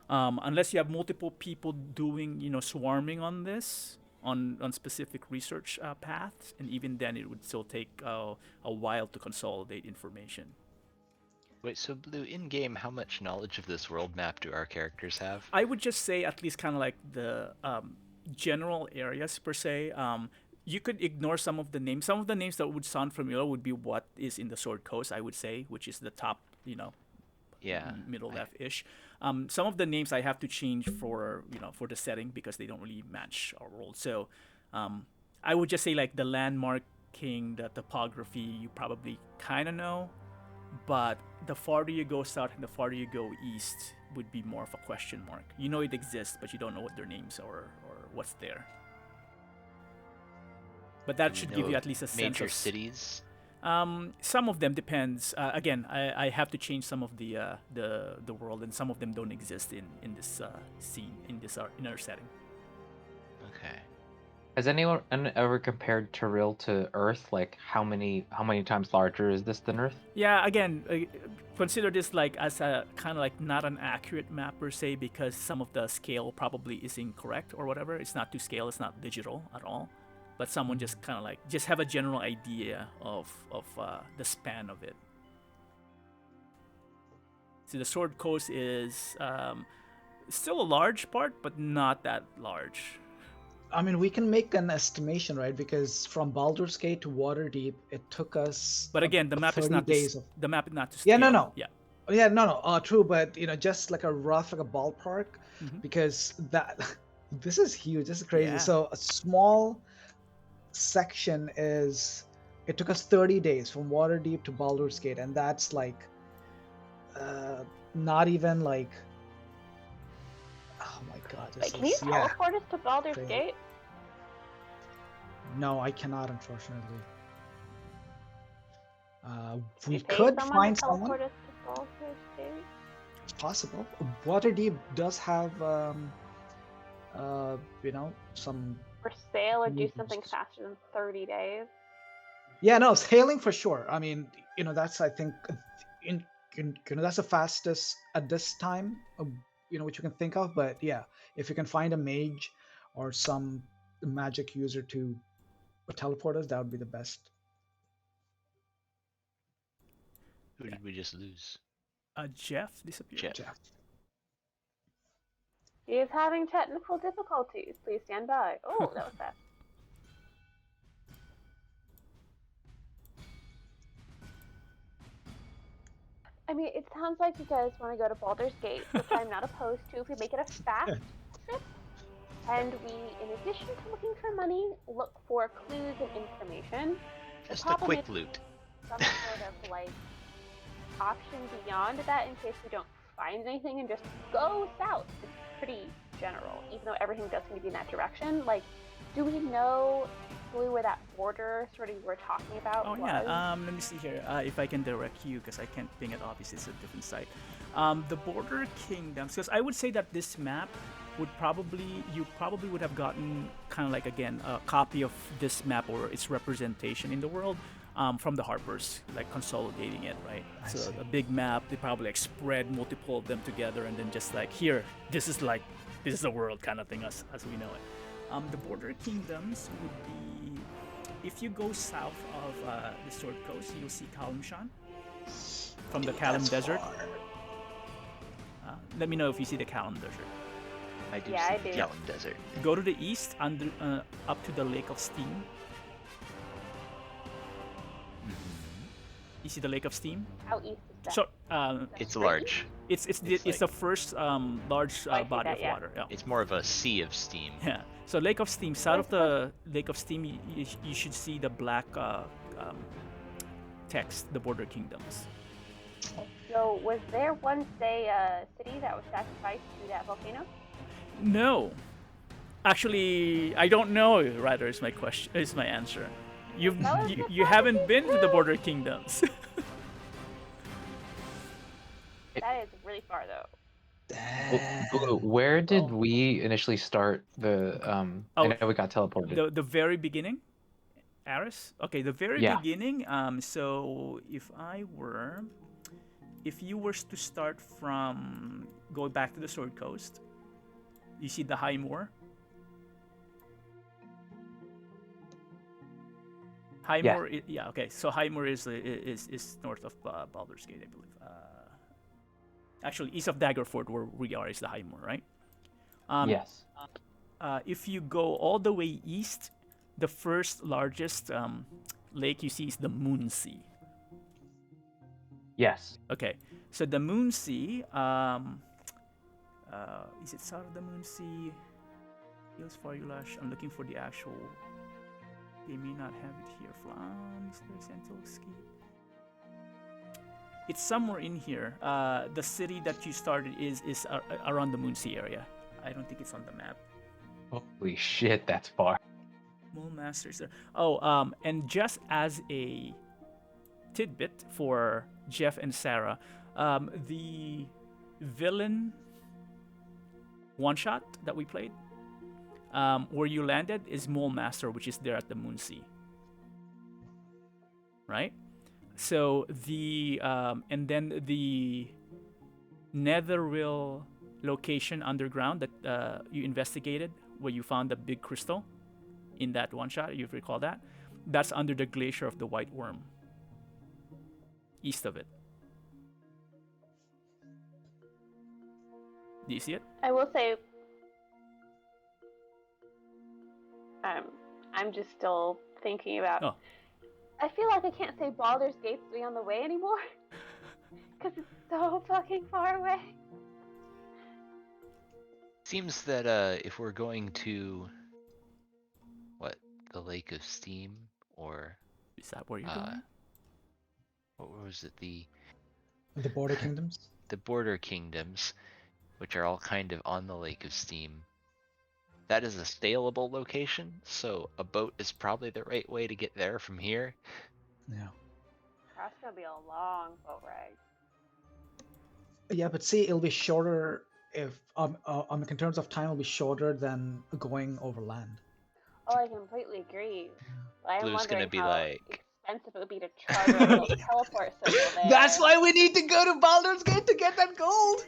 Unless you have multiple people doing, swarming on this, on specific research paths, and even then it would still take a while to consolidate information. Wait, so Blue, in game, how much knowledge of this world map do our characters have? I would just say at least kind of like the general areas per se. You could ignore some of the names. Some of the names that would sound familiar would be what is in the Sword Coast, I would say, which is the top, Yeah. middle left-ish. Some of the names I have to change for for the setting because they don't really match our world. So I would just say like the landmarking, the topography, you probably kind of know, but the farther you go south and the farther you go east would be more of a question mark. You know it exists, but you don't know what their names are or what's there. But that should give you at least a sense Major of cities. some of them depends. Again, I have to change some of the world, and some of them don't exist in this scene, in this inner setting. Okay. Has anyone ever compared Turil to Earth? Like, how many times larger is this than Earth? Yeah, again, consider this like as a kind of like not an accurate map per se, because some of the scale probably is incorrect or whatever. It's not to scale. It's not digital at all. But someone just kind of like just have a general idea of the span of it. So the Sword Coast is still a large part, but not that large. I mean, we can make an estimation, right? Because from Baldur's Gate to Waterdeep, it took us. But again, the map is 30 not days the map is not to scale. Yeah, no. Yeah. Yeah, no. True, but just like a rough, like a ballpark, because this is huge. This is crazy. Yeah. So a small section it took us 30 days from Waterdeep to Baldur's Gate, and that's like not even like, oh my god. Wait, can you teleport us to Baldur's Crazy. Gate? No, I cannot, unfortunately. We You pay could someone find to someone. teleport us to Baldur's Gate? It's possible. Waterdeep does have some. For sale or do Movements. something faster than 30 days? Yeah, no, sailing for sure. I mean, that's I think, that's the fastest at this time. which you can think of. But yeah, if you can find a mage or some magic user to teleport us, that would be the best. Who did we just lose? Jeff disappeared. Jeff. He is having technical difficulties. Please stand by. Oh, that was fast. I mean, it sounds like you guys want to go to Baldur's Gate, which I'm not opposed to if we make it a fast trip. And we, in addition to looking for money, look for clues and information. Just a quick loot. Some sort of like option beyond that in case we don't find anything and just go south. It's pretty general, even though everything does seem to be in that direction. Like, do we know where that border sort of you were talking about was? Yeah, let me see here if I can direct you, because I can't ping it off, it's a different site. The Border Kingdoms, because I would say that this map would you probably would have gotten kind of like, again, a copy of this map or its representation in the world from the Harpers, like consolidating it, right? So a big map, they probably like spread multiple of them together and then just like, here, this is the world kind of thing as we know it. The Border Kingdoms would be, if you go south of the Sword Coast, you'll see Kalimshan from the Kalim Desert. Let me know if you see the Kalim Desert. I do Yeah, see I the do. Kalim Desert. Go to the east, up to the Lake of Steam. You see the Lake of Steam? How east is that? So It's large. it's the first large I see body that, of yeah. water. Yeah. It's more of a sea of steam. Yeah. So Lake of Steam, south of the Lake of Steam, you should see the black text, the Border Kingdoms. So, was there once a city that was sacrificed to that volcano? No, actually, I don't know. Rather, is my question. Is my answer. You haven't been to the Border Kingdoms. That is really far, though. Blue, where did we initially start the I know we got teleported. The very beginning, Aris. Okay, the very Yeah. beginning. So if you were to start from go back to the Sword Coast, you see the High Moor. High Yeah. Moor, yeah. Okay, so High Moor is north of Baldur's Gate, I believe. Actually, east of Daggerford, where we are, is the High Moor, right? Yes. If you go all the way east, the first largest lake you see is the Moon Sea. Yes. Okay, so the Moon Sea, is it south of the Moon Sea? Hills Farulash. I'm looking for the actual. They may not have it here. It's somewhere in here. The city that you started is around the Moon Sea area. I don't think it's on the map. Holy shit, that's far. Mole Masters there. Oh, and just as a tidbit for Jeff and Sarah, the villain one shot that we played, where you landed, is Mole Master, which is there at the Moon Sea. Right? So the and then the Netherrill location underground that you investigated, where you found the big crystal in that one shot, you recall that? That's under the Glacier of the White Worm, east of it. Do you see it? I will say, I'm just still thinking about. Oh. I feel like I can't say Baldur's Gate's to be on the way anymore, because it's so fucking far away. Seems that if we're going to the Lake of Steam, or Is that where you're going? what was it, the Border Kingdoms? the Border Kingdoms, which are all kind of on the Lake of Steam, that is a saleable location, so a boat is probably the right way to get there from here. Yeah. That's gonna be a long boat ride. Yeah, but see, it'll be shorter if in terms of time, it'll be shorter than going overland. Oh, I completely agree. But I'm Blue's wondering gonna be how like, expensive it would be to charter a little teleport circle there. That's why we need to go to Baldur's Gate to get that gold.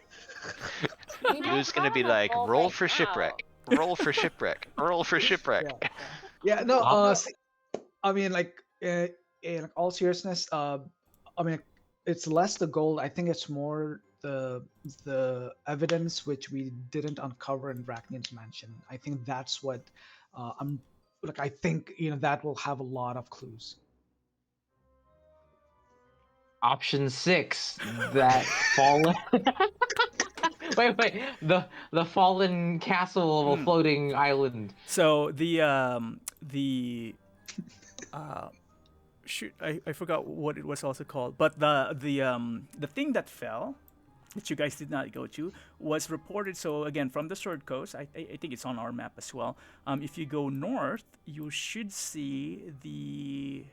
We don't Blue's gonna have be enough like, gold roll right for now. shipwreck, roll for shipwreck, roll for shipwreck. Yeah, no. I'll- See, I mean, like, in all seriousness, I mean, it's less the gold. I think it's more the evidence which we didn't uncover in Rachnian's mansion. I think that's what I'm like. I think that will have a lot of clues. Option 6, that fallen. wait. The fallen castle of a floating island. So shoot, I forgot what it was also called, but the thing that fell, that you guys did not go to, was reported. So again, from the Sword Coast, I think it's on our map as well. If you go north, you should see the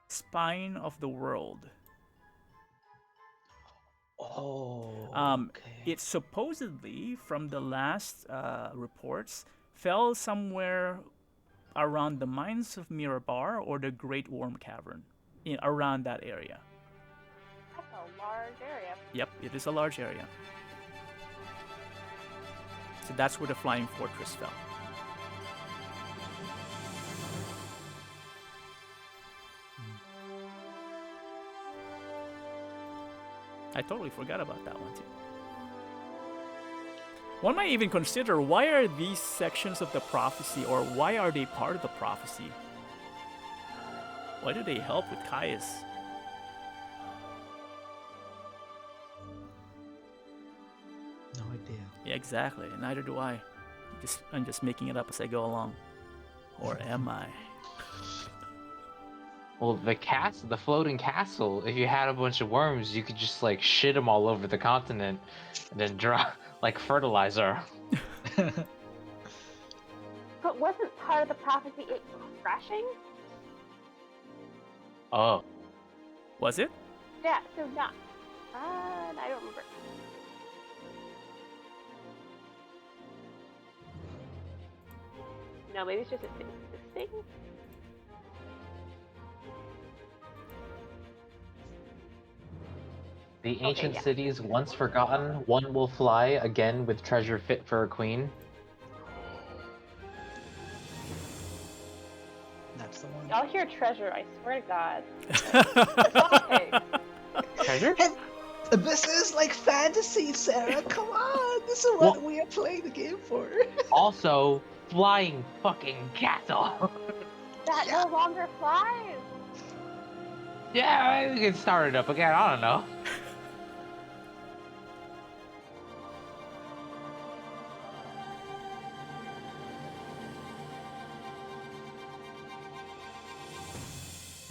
spine of the world. Oh. It supposedly, from the last reports, fell somewhere around the mines of Mirabar or the Great Worm Cavern, around that area. That's a large area. Yep, it is a large area. So that's where the Flying Fortress fell. I totally forgot about that one too. One might even consider, why are these sections of the prophecy, or why are they part of the prophecy? Why do they help with Caius? No idea. Yeah, exactly. Neither do I. I'm just making it up as I go along. Or am I? Well, the floating castle. If you had a bunch of worms, you could just like shit them all over the continent, and then drop like fertilizer. But wasn't part of the prophecy it crashing? Oh, Was it? Yeah, so not. I don't remember. No, maybe it's just existing. the ancient yeah. cities once forgotten. One will fly again with treasure fit for a queen. That's the one. Y'all hear treasure, I swear to God. That's all it takes. Treasure? This is like fantasy, Sarah. Come on, this is what we are playing the game for. Also, flying fucking castle. That no longer flies. Yeah, we can start it up again. I don't know.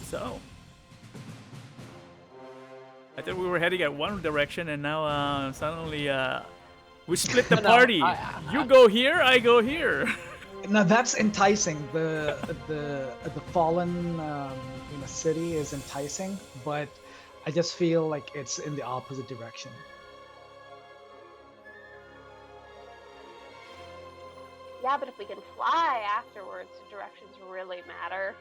So, I thought we were heading at one direction, and now suddenly we split the No, party. You go here, I go here. Now that's enticing. The fallen city is enticing, but I just feel like it's in the opposite direction. Yeah, but if we can fly afterwards, the directions really matter.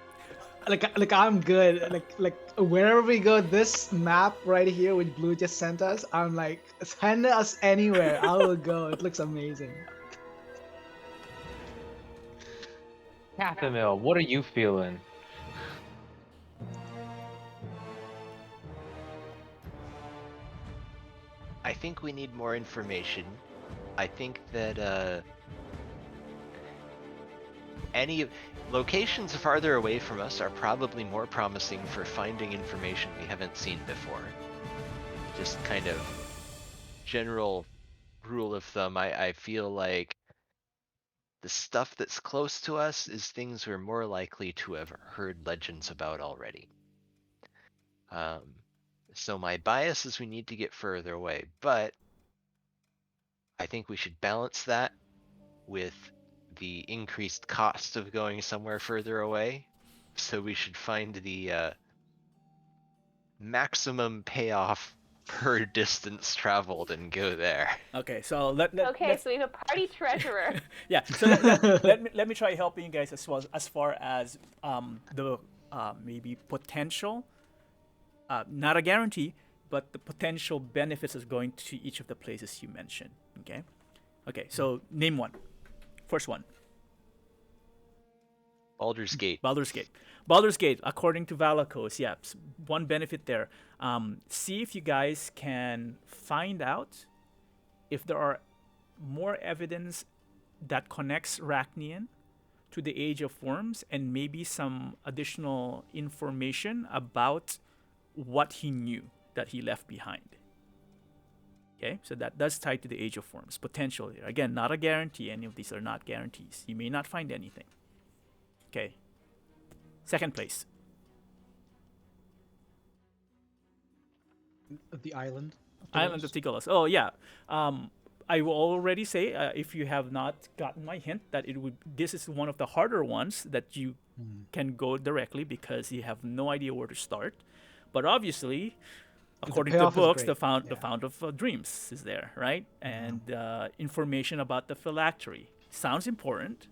Like I'm good. Like wherever we go, this map right here, which Blue just sent us, I'm like, send us anywhere, I will go. It looks amazing. Cathamil, what are you feeling? I think we need more information. I think that any locations farther away from us are probably more promising for finding information we haven't seen before. Just kind of general rule of thumb, I feel like the stuff that's close to us is things we're more likely to have heard legends about already. So my bias is we need to get further away, but I think we should balance that with the increased cost of going somewhere further away. So we should find the maximum payoff per distance traveled and go there. Okay, so Okay, so we have a party treasurer. yeah. So let me try helping you guys as well, as far as the maybe potential, not a guarantee, but the potential benefits is going to each of the places you mentioned. Okay, so name one. First one. Baldur's Gate. Baldur's Gate. Baldur's Gate, according to Valakos, yeah, one benefit there. See if you guys can find out if there are more evidence that connects Rachnian to the Age of Worms and maybe some additional information about what he knew that he left behind. Okay, so that does tie to the Age of Worms, potentially. Again, not a guarantee. Any of these are not guarantees. You may not find anything. Okay. Second place. The island. Island of Tigolos. Oh, yeah. I will already say, if you have not gotten my hint, that this is one of the harder ones that you can go directly because you have no idea where to start. But obviously, according to the books, the Fount of Dreams is there, right? And information about the phylactery. Sounds important.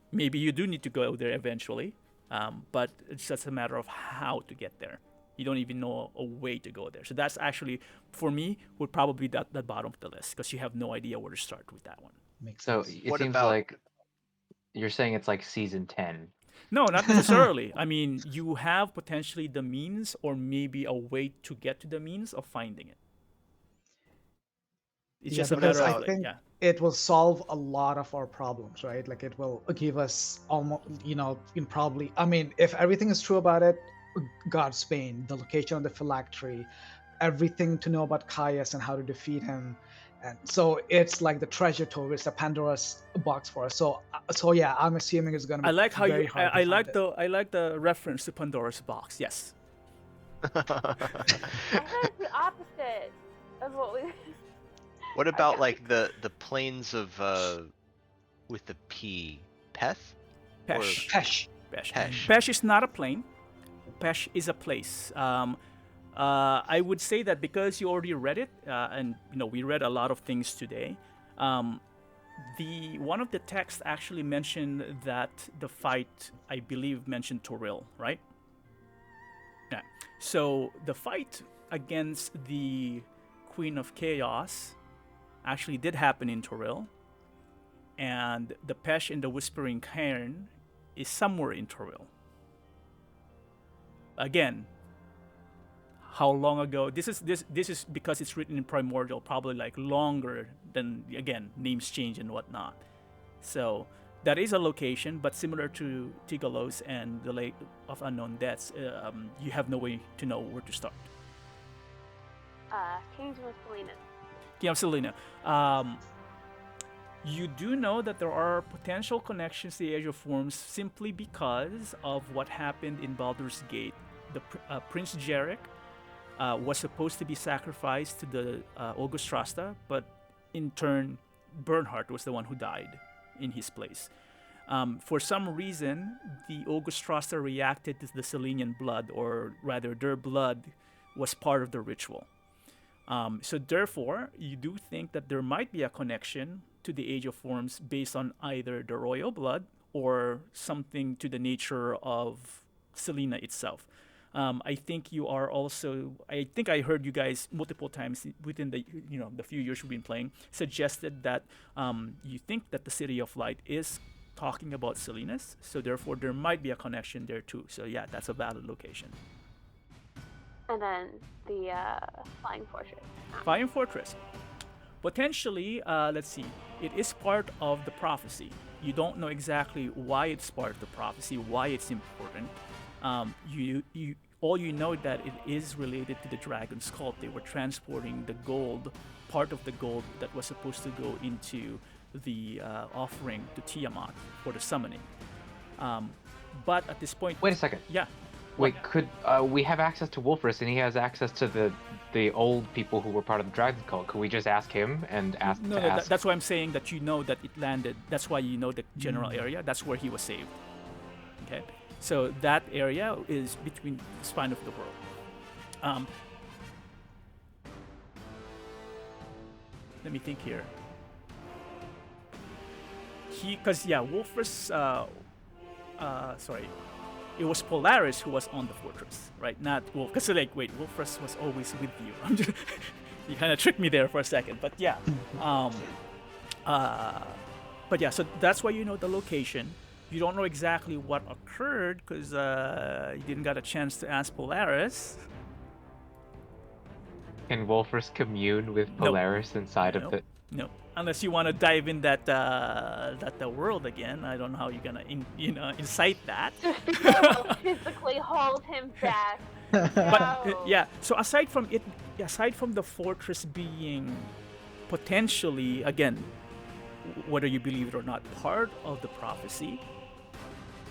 Maybe you do need to go there eventually, but it's just a matter of how to get there. You don't even know a way to go there. So that's actually, for me, would probably be the bottom of the list because you have no idea where to start with that one. Makes So sense. it seems like you're saying it's like season 10. No, not necessarily. I mean, you have potentially the means or maybe a way to get to the means of finding it. It's just a matter of, it will solve a lot of our problems, right? Like it will give us almost, probably, I mean, if everything is true about it, Godsbane, the location of the phylactery, everything to know about Caius and how to defeat him. And so it's like the treasure trove, it's a Pandora's box for us. So yeah, I'm assuming it's gonna be very hard to find it. I like the reference to Pandora's box. Yes. I heard the opposite of what we. What about like the plains of with the P? Peth? Pesh. Pesh. Pesh is not a plane. Pesh is a place. I would say that because you already read it, and we read a lot of things today. One of the texts actually mentioned that the fight, I believe, mentioned Toril, right? Yeah. So the fight against the Queen of Chaos actually did happen in Toril, and the Pesh in the Whispering Cairn is somewhere in Toril. Again, how long ago? This is because it's written in Primordial, probably like longer than, again, names change and whatnot. So that is a location, but similar to Tigolos and the Lake of Unknown Deaths, you have no way to know where to start. Kingdom of Selena. Kingdom of Selena. You do know that there are potential connections to the Age of Worms simply because of what happened in Baldur's Gate. The Prince Jarek was supposed to be sacrificed to the Augustrasta, but in turn, Bernhard was the one who died in his place. For some reason, the Augustrasta reacted to the Selenian blood, or rather, their blood was part of the ritual. So therefore, you do think that there might be a connection to the Age of Worms based on either the royal blood or something to the nature of Selena itself. I think you are also. I think I heard you guys multiple times within the the few years we've been playing suggested that you think that the City of Light is talking about Selenas, so therefore there might be a connection there too. So yeah, that's a valid location. And then the Flying Fortress. Flying Fortress. Potentially, let's see. It is part of the prophecy. You don't know exactly why it's part of the prophecy, why it's important. All you know that it is related to the dragon's cult. They were transporting the gold, part of the gold that was supposed to go into the offering to Tiamat for the summoning. But at this point, wait a second. Yeah. Wait, could we have access to Wolfris, and he has access to the old people who were part of the dragon cult? Could we just ask him and ask? No, that's why I'm saying that you know that it landed. That's why you know the general area. That's where he was saved. Okay, so that area is between the spine of the world. Let me think here. Wolfris. Sorry. it was Polaris who was on the fortress, right? Not Wolf. Because like, wait, Wolfrus was always with you. You kind of tricked me there for a second, but yeah. But yeah, so that's why you know the location. You don't know exactly what occurred because you didn't get a chance to ask Polaris. Can Wolfers commune with Nope. Polaris inside of Nope. the? No, unless you want to dive in that world again. I don't know how you're gonna incite that. Sophia will physically hold him back. But yeah, so aside from the fortress being potentially, again, whether you believe it or not, part of the prophecy.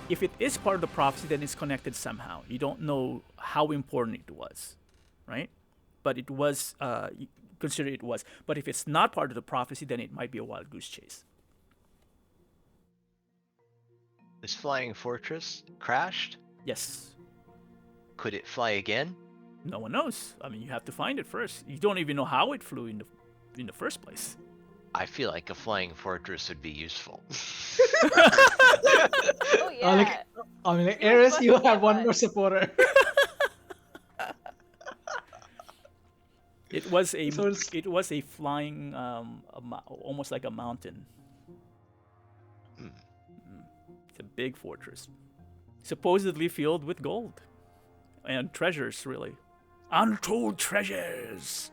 If it is part of the prophecy, then it's connected somehow. You don't know how important it was, right? But it was, consider it was. But if it's not part of the prophecy, then it might be a wild goose chase. This flying fortress crashed? Yes. Could it fly again? No one knows. I mean, you have to find it first. You don't even know how it flew in the first place. I feel like a flying fortress would be useful. Oh yeah. Eris, you have one more supporter. It was a So it's- it was a flying almost like a mountain. It's a big fortress, supposedly filled with gold and treasures. Really, untold treasures.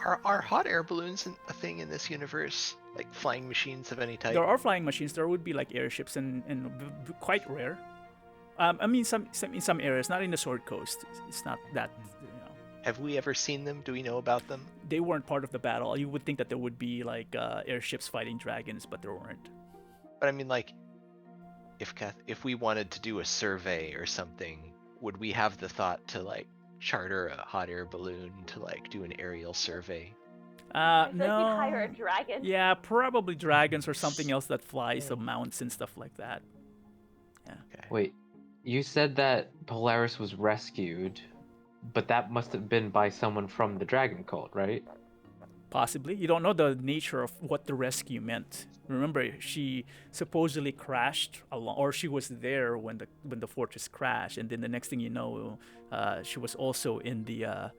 Are hot air balloons a thing in this universe? Like flying machines of any type? There are flying machines. There would be like airships and quite rare. I mean, some in some areas, not in the Sword Coast. It's not that. Have we ever seen them? Do we know about them? They weren't part of the battle. You would think that there would be like airships fighting dragons, but there weren't. But I mean, like, if we wanted to do a survey or something, would we have the thought to like charter a hot air balloon to like do an aerial survey? I feel No. like you'd hire a dragon. Yeah, probably dragons or something else that flies, so mounts and stuff like that. Okay. Wait, you said that Polaris was rescued, but that must have been by someone from the Dragon Cult, right? Possibly. You don't know the nature of what the rescue meant. Remember, she supposedly crashed along, or she was there when the fortress crashed, and then the next thing you know, she was also in the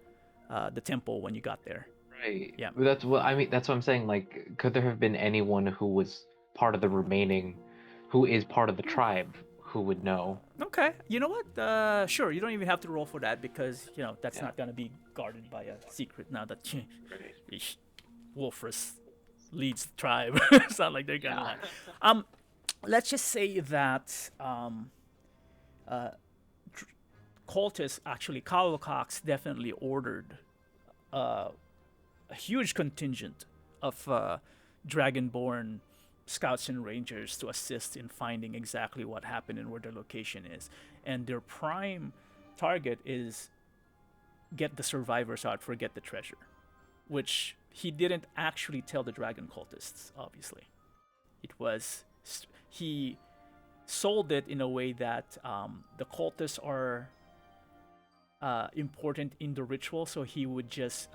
temple when you got there. Right. Yeah. But that's what I mean. That's what I'm saying. Like, could there have been anyone who was part of the remaining, who is part of the tribe, who would know? Okay. You know what? Sure. You don't even have to roll for that because that's not gonna be guarded by a secret now that Wolfrus leads the tribe. It's not like they're gonna lie. Let's just say that cultists, actually, Kyle Cox definitely ordered a huge contingent of Dragonborn scouts and rangers to assist in finding exactly what happened and where their location is. And their prime target is get the survivors out, forget the treasure, which he didn't actually tell the dragon cultists, obviously. It was, he sold it in a way that the cultists are important in the ritual, so he would just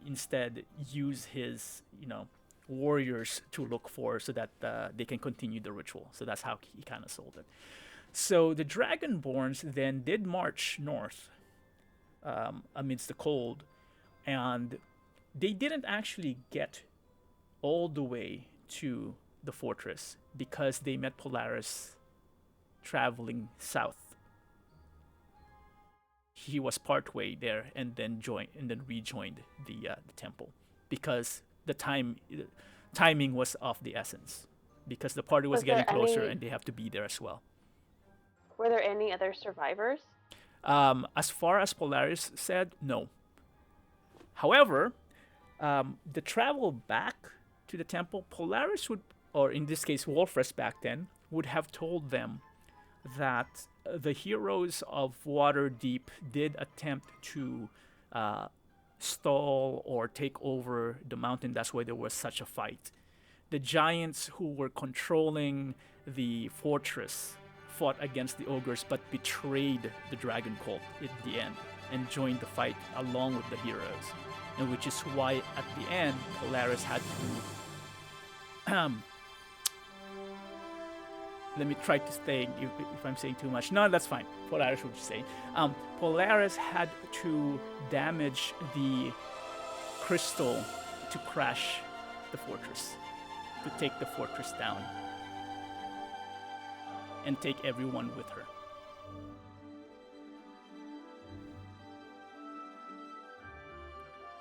instead use his, warriors to look for so that they can continue the ritual. So that's how he kind of sold it. So the Dragonborns then did march north amidst the cold, and they didn't actually get all the way to the fortress because they met Polaris traveling south. He was partway there and then rejoined the temple because the timing was of the essence, because the party was getting closer and they have to be there as well. Were there any other survivors? As far as Polaris said, no. However, the travel back to the temple, Polaris would, or in this case Wolfrus back then, would have told them that the heroes of Waterdeep did attempt to stall or take over the mountain. That's why there was such a fight. The giants who were controlling the fortress fought against the ogres but betrayed the dragon cult at the end and joined the fight along with the heroes, and which is why at the end Polaris had to let me try to stay. If I'm saying too much, no, that's fine. Polaris would say, Polaris had to damage the crystal to crash the fortress, to take the fortress down, and take everyone with her.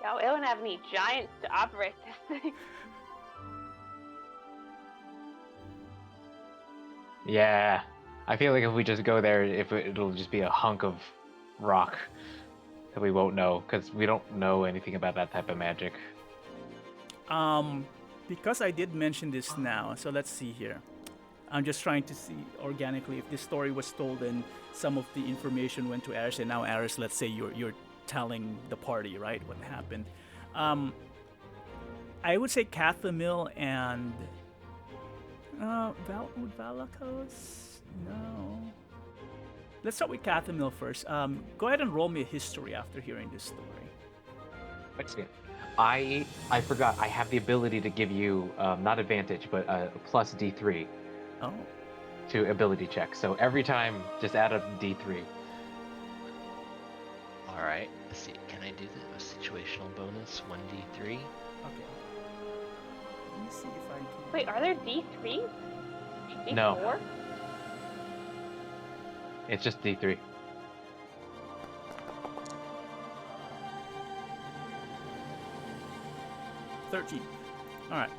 Yo, it don't have any giants to operate this thing. Yeah, I feel like if we just go there, it'll just be a hunk of rock that we won't know, because we don't know anything about that type of magic. Because I did mention this now, so let's see here. I'm just trying to see organically if this story was told and some of the information went to Aris, and now Aris, let's say you're telling the party, right, what happened. I would say Cathamil and Valakos? No. Let's start with Cathamil first. Go ahead and roll me a history after hearing this story. Wait a second. I forgot. I have the ability to give you not advantage, but a plus D3 Oh. to ability checks. So every time, just add a D3. All right. Let's see. Can I do the situational bonus 1d3? Okay. Let me see if I can. Wait, are there D3s? D4? No. It's just D3. 13. All right.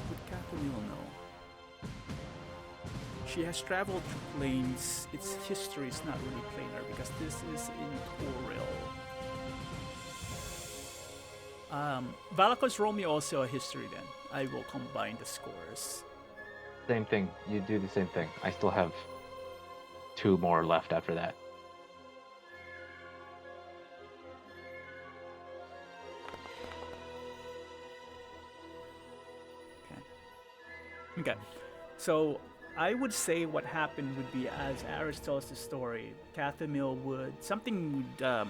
Would Cathamil know? She has traveled through planes. Its history is not really planar because this is in Toril. Valakos, roll me also a history then. I will combine the scores. Same thing. You do the same thing. I still have 2 more left after that. Okay, so I would say what happened would be, as Aris tells the story, Cathamil would, something would,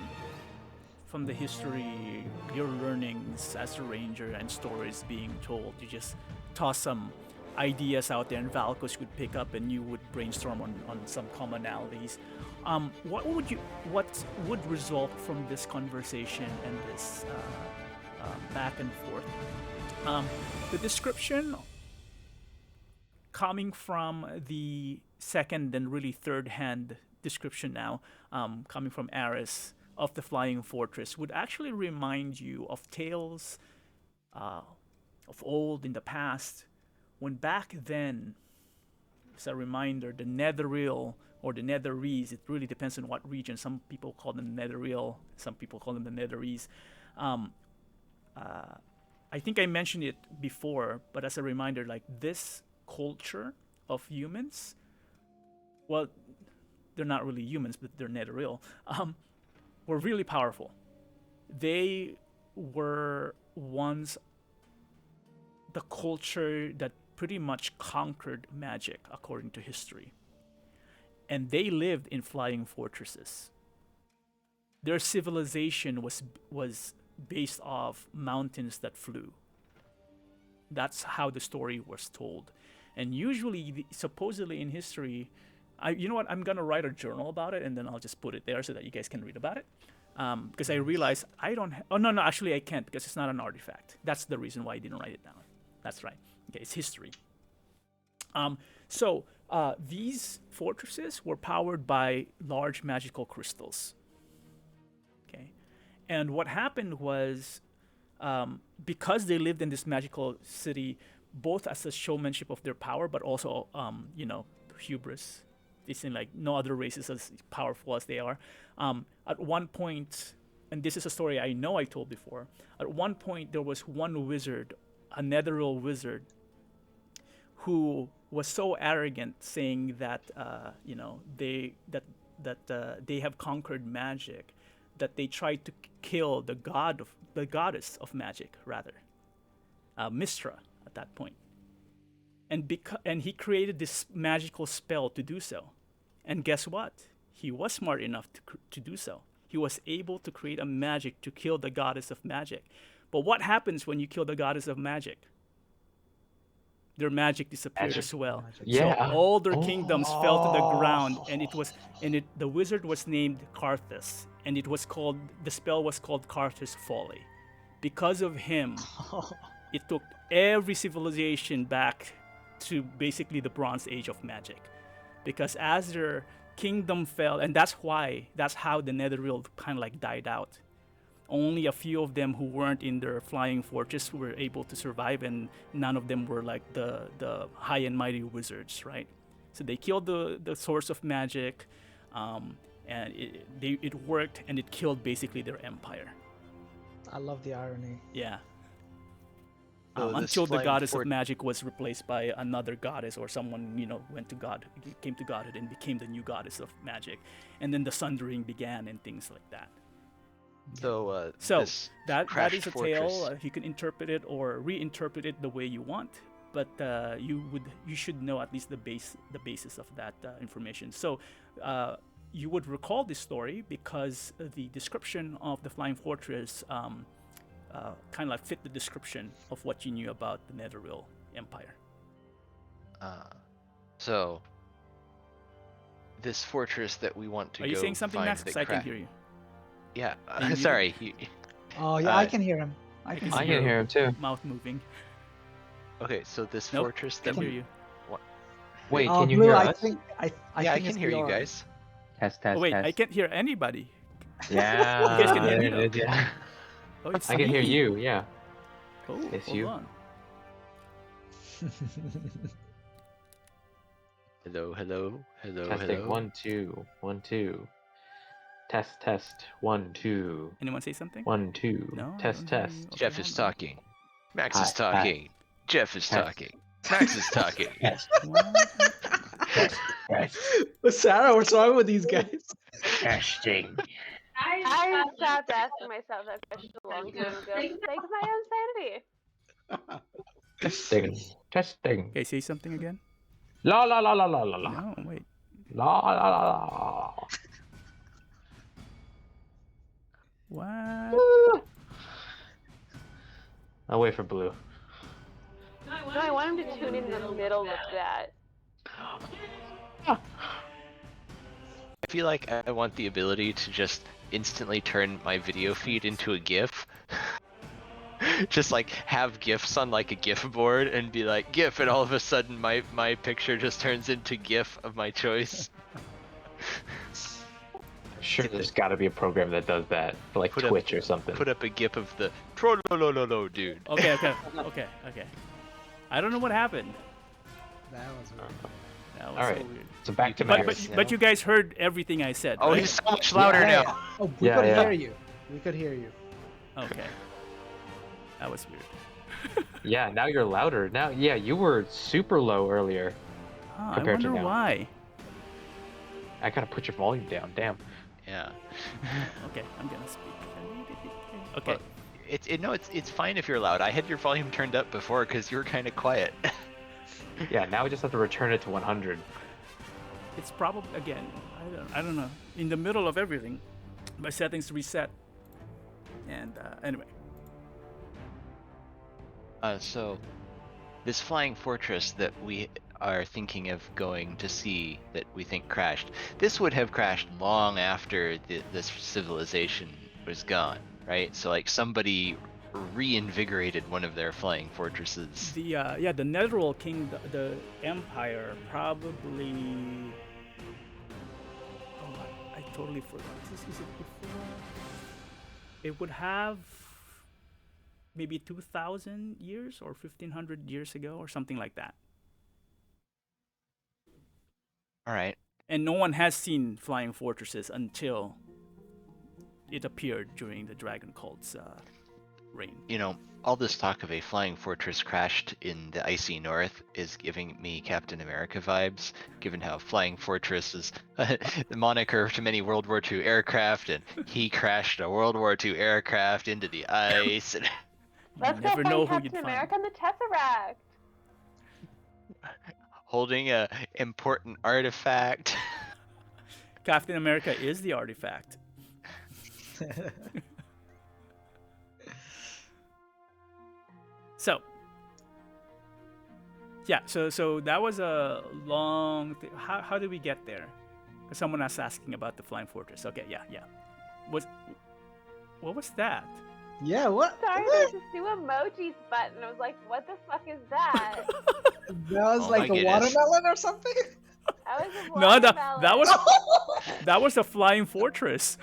from the history, your learnings as a ranger and stories being told, you just toss some ideas out there and Valkos would pick up and you would brainstorm on some commonalities. What would result from this conversation and this back and forth? The description coming from the second and really third hand description now, coming from Aris of the Flying Fortress, would actually remind you of tales of old in the past, when back then, as a reminder, the Netheril or the Netherese, it really depends on what region. Some people call them Netheril, some people call them the Netherese. I think I mentioned it before, but as a reminder, like this culture of humans, well, they're not really humans, but they're Netheril, were really powerful. They were once the culture that pretty much conquered magic, according to history. And they lived in flying fortresses. Their civilization was based off mountains that flew. That's how the story was told. And usually, supposedly in history, you know what? I'm gonna write a journal about it, and then I'll just put it there so that you guys can read about it. Because I realized I don't. Oh no, actually I can't because it's not an artifact. That's the reason why I didn't write it down. That's right. Okay, it's history. So these fortresses were powered by large magical crystals. Okay, and what happened was, because they lived in this magical city, both as a showmanship of their power, but also, hubris. They seem like no other race is as powerful as they are. At one point, and this is a story I know I told before, at one point there was one wizard, a Netheril wizard, who was so arrogant, saying that they have conquered magic, that they tried to kill the goddess of magic, rather, Mistra, at that point. And he created this magical spell to do so. And guess what? He was smart enough to do so. He was able to create a magic to kill the goddess of magic. But what happens when you kill the goddess of magic? Their magic disappeared as well. Yeah. So all their kingdoms fell to the ground, Oh. and the wizard was named Karthus, and the spell was called Karthus Folly. Because of him, it took every civilization back to basically the Bronze Age of magic. Because as their kingdom fell, and that's how the Netherrealm kind of like died out. Only a few of them who weren't in their flying fortress were able to survive, and none of them were like the high and mighty wizards, right? So they killed the source of magic, and it worked, and it killed basically their empire. I love the irony. Yeah. So this Until the flying goddess of magic was replaced by another goddess, or someone came to godhood and became the new goddess of magic, and then the sundering began and things like that. So this that crashed is a fortress. tale. You can interpret it or reinterpret it the way you want, but you should know at least the basis of that information. So you would recall this story because the description of the flying fortress kind of like fit the description of what you knew about the Netherrealm Empire. So this fortress that we want to Are you go saying something, find Max? that Because I can hear you. Yeah, You muted. sorry. Oh yeah, I Uh, can hear him. I can can I see see can him. hear him too. Mouth moving. Okay, so this Nope, fortress I that can hear we you. Wait, Oh, can you Blue, hear I us? think I yeah, I think can it's hear you your- guys. Test, Oh test, wait, test. I can't hear anybody. Yeah. You guys can hear me, though. Yeah. Oh, it's I can hear me. you. Yeah. Oh, It's hold you. on. Hello, hello, hello, Testing. hello. 1 2 1 2. Test test. 1 2 Anyone say something? 1 2. No, I Test don't hear test. you. Okay, Jeff hold is on. talking. Max Hi, is talking. Jeff is Test. talking. Max is talking. Test What? test test. Sarah, what's wrong with these guys? Testing. I stopped asking myself that question a long time ago for the sake of my own sanity. Testing. Testing. Okay, say something again. La la la la la la la. No, wait. La la la la. What? I'll wait for Blue. No, I want him to tune in the middle of that. I feel like I want the ability to just instantly turn my video feed into a GIF. Just like have GIFs on like a GIF board and be like GIF, and all of a sudden my picture just turns into GIF of my choice. Sure, there's got to be a program that does that, like Put up- Twitch or something. Put up a GIF of the trollolololo dude. Okay. I don't know what happened. That was weird. That was All so right. weird. So back to But, Max. but you guys heard everything I said, Oh, right? he's so much louder Yeah, now. yeah. Oh, we Yeah, could yeah. hear you. We could hear you. Okay. That was weird. Yeah, now you're louder. Now, yeah, you were super low earlier. I Compared to wonder now. why. I gotta put your volume down. Damn. Yeah. Okay, I'm gonna speak. Okay. Well, it's fine if you're loud. I had your volume turned up before because you were kind of quiet. Yeah, now we just have to return it to 100. It's probably again. I don't know. In the middle of everything, my settings reset. And anyway. So, this flying fortress that we are thinking of going to see that we think crashed, this would have crashed long after this civilization was gone, right? So like somebody reinvigorated one of their flying fortresses. The the Netherrealm King, the Empire, probably. Oh, I totally forgot. Is it before? It would have maybe 2,000 years or 1,500 years ago or something like that. All right. And no one has seen flying fortresses until it appeared during the Dragon Cult's reign. You know, all this talk of a flying fortress crashed in the icy north is giving me Captain America vibes, given how flying fortress is the moniker to many World War II aircraft, and he crashed a World War II aircraft into the ice. And Let's You go never find know who Captain you'd find. America and the Tesseract. holding a important artifact. Captain America is the artifact. Yeah. So that was a long. How did we get there? 'Cause someone was asking about the flying fortress. Okay. Yeah. What was that? Yeah, what? Sorry, there's this new emojis button. I was like, what the fuck is that? That was Oh like my a goodness. watermelon or something? That was a No, watermelon. that was a flying fortress.